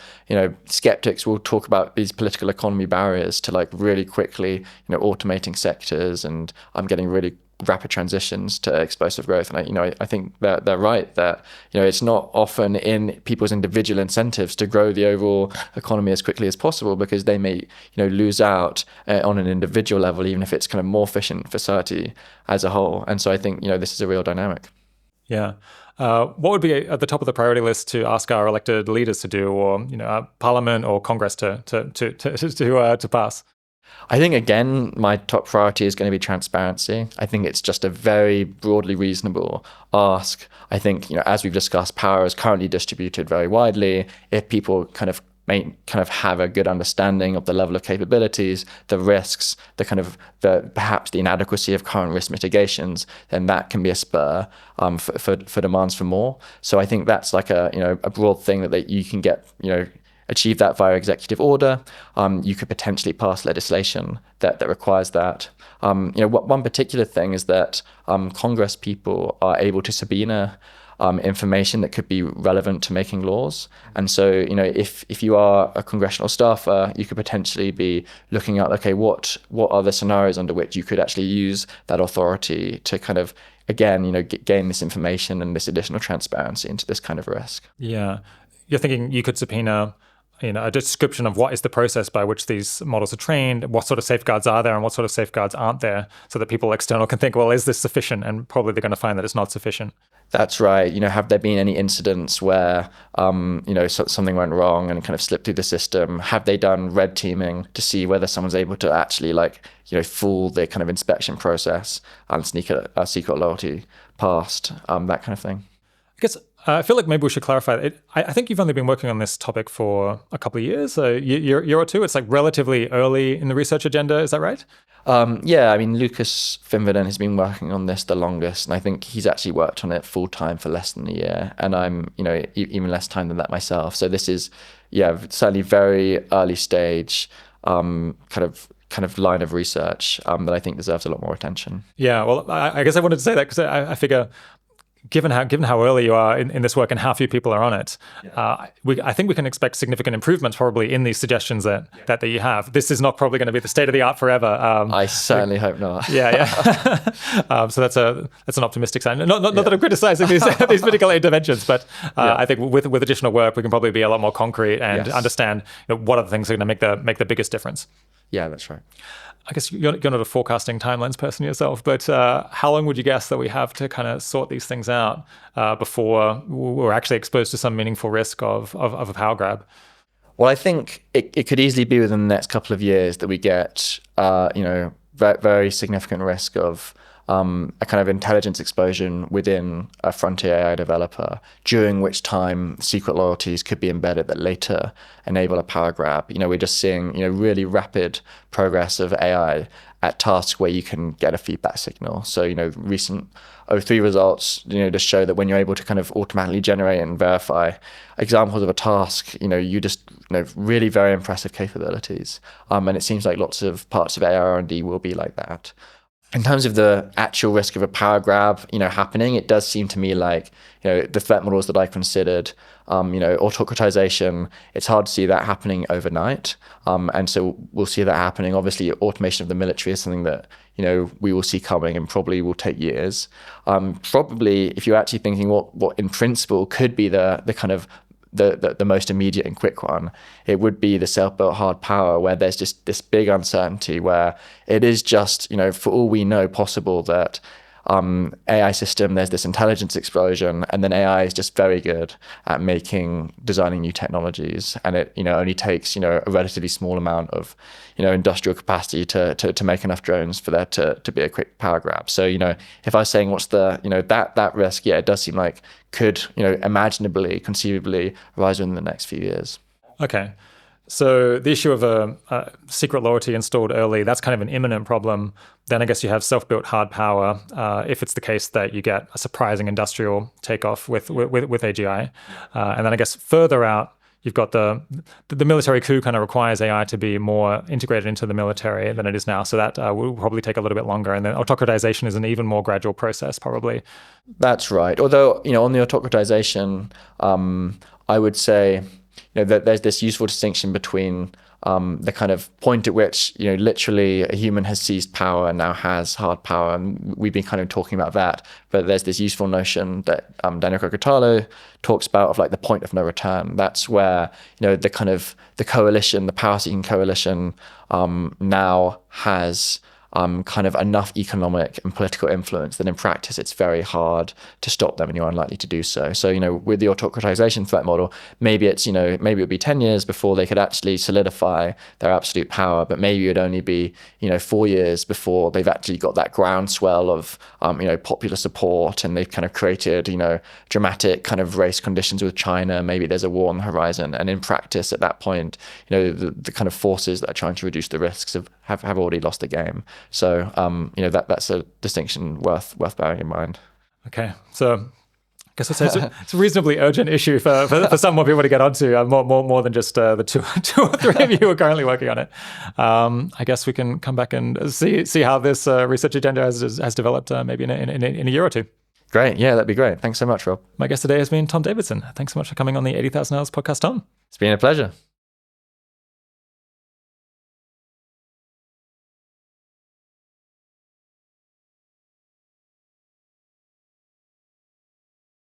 [SPEAKER 1] skeptics will talk about these political economy barriers to like really quickly, automating sectors and getting really rapid transitions to explosive growth. And I think that they're right that, it's not often in people's individual incentives to grow the overall economy as quickly as possible, because they may, lose out on an individual level, even if it's kind of more efficient for society as a whole. And so I think, this is a real dynamic.
[SPEAKER 2] Yeah. What would be at the top of the priority list to ask our elected leaders to do, or Parliament or Congress to pass?
[SPEAKER 1] I think, again, my top priority is going to be transparency. I think it's just a very broadly reasonable ask. I think, as we've discussed, power is currently distributed very widely. If people kind of have a good understanding of the level of capabilities, the risks, perhaps the inadequacy of current risk mitigations, then that can be a spur for demands for more. So I think that's like a broad thing that you can get, achieve that via executive order. You could potentially pass legislation that requires that. One particular thing is that Congress people are able to subpoena information that could be relevant to making laws. And so, if you are a congressional staffer, you could potentially be looking at, okay, what are the scenarios under which you could actually use that authority to kind of, again, gain this information and this additional transparency into this kind of risk.
[SPEAKER 2] Yeah. You're thinking you could subpoena a description of what is the process by which these models are trained, what sort of safeguards are there and what sort of safeguards aren't there, so that people external can think, well, is this sufficient? And probably they're going to find that it's not sufficient.
[SPEAKER 1] That's right. Have there been any incidents where, something went wrong and kind of slipped through the system? Have they done red teaming to see whether someone's able to actually fool the kind of inspection process and sneak a secret loyalty past, that kind of thing?
[SPEAKER 2] I guess I feel like maybe we should clarify it. I think you've only been working on this topic for a couple of years, a year or two. It's like relatively early in the research agenda. Is that right?
[SPEAKER 1] Yeah, Lucas Finverden has been working on this the longest, and I think he's actually worked on it full time for less than a year, and I'm, even less time than that myself. So this is, certainly very early stage, kind of line of research that I think deserves a lot more attention.
[SPEAKER 2] Yeah, well, I guess I wanted to say that because I figure, given how early you are in this work and how few people are on it, I think we can expect significant improvements probably in these suggestions that you have. This is not probably going to be the state of the art forever.
[SPEAKER 1] I certainly hope not.
[SPEAKER 2] Yeah. So that's an optimistic sign. Not that I'm criticizing these particular interventions, but I think with additional work we can probably be a lot more concrete and understand what are the things that are going to make the biggest difference.
[SPEAKER 1] Yeah, that's right.
[SPEAKER 2] I guess you're not a forecasting timelines person yourself, but how long would you guess that we have to kind of sort these things out before we're actually exposed to some meaningful risk of a power grab?
[SPEAKER 1] Well, I think it could easily be within the next couple of years that we get, very significant risk of a kind of intelligence explosion within a frontier AI developer, during which time secret loyalties could be embedded that later enable a power grab. We're just seeing, really rapid progress of AI at tasks where you can get a feedback signal. So, recent O3 results, just show that when you're able to kind of automatically generate and verify examples of a task, you just, really very impressive capabilities. And it seems like lots of parts of AI R&D will be like that. In terms of the actual risk of a power grab, happening, it does seem to me like, the threat models that I considered, autocratisation, it's hard to see that happening overnight. And so we'll see that happening. Obviously, automation of the military is something that, we will see coming and probably will take years. Probably, if you're actually thinking what in principle could be the kind of the most immediate and quick one, it would be the self-built hard power, where there's just this big uncertainty where it is just, for all we know, possible that AI system, there's this intelligence explosion, and then AI is just very good at designing new technologies, and it only takes a relatively small amount of industrial capacity to make enough drones for there to be a quick power grab. So if I was saying what's the that risk, yeah, it does seem like could imaginably, conceivably rise within the next few years.
[SPEAKER 2] Okay. So the issue of a secret loyalty installed early, that's kind of an imminent problem. Then I guess you have self-built hard power, if it's the case that you get a surprising industrial takeoff with AGI. And then I guess further out, you've got the military coup kind of requires AI to be more integrated into the military than it is now. So that will probably take a little bit longer. And then autocratization is an even more gradual process, probably.
[SPEAKER 1] That's right. Although, on the autocratization, I would say that there's this useful distinction between the kind of point at which literally a human has seized power and now has hard power, and we've been kind of talking about that. But there's this useful notion that Daniel Cocotalo talks about of like the point of no return. That's where the coalition, the power-seeking coalition, now has kind of enough economic and political influence that in practice it's very hard to stop them, and you're unlikely to do so. So, with the autocratization threat model, maybe it would be 10 years before they could actually solidify their absolute power, but maybe it would only be 4 years before they've actually got that groundswell of popular support, and they've kind of created dramatic kind of race conditions with China. Maybe there's a war on the horizon, and in practice at that point the kind of forces that are trying to reduce the risks have already lost the game. So that's a distinction worth bearing in mind.
[SPEAKER 2] Okay, so I guess it's a reasonably urgent issue for some more people to get onto, more than just the two or three of you who are currently working on it. I guess we can come back and see how this research agenda has developed maybe in a year or two.
[SPEAKER 1] Great, yeah, that'd be great. Thanks so much, Rob.
[SPEAKER 2] My guest today has been Tom Davidson. Thanks so much for coming on the 80,000 Hours podcast, Tom.
[SPEAKER 1] It's been a pleasure.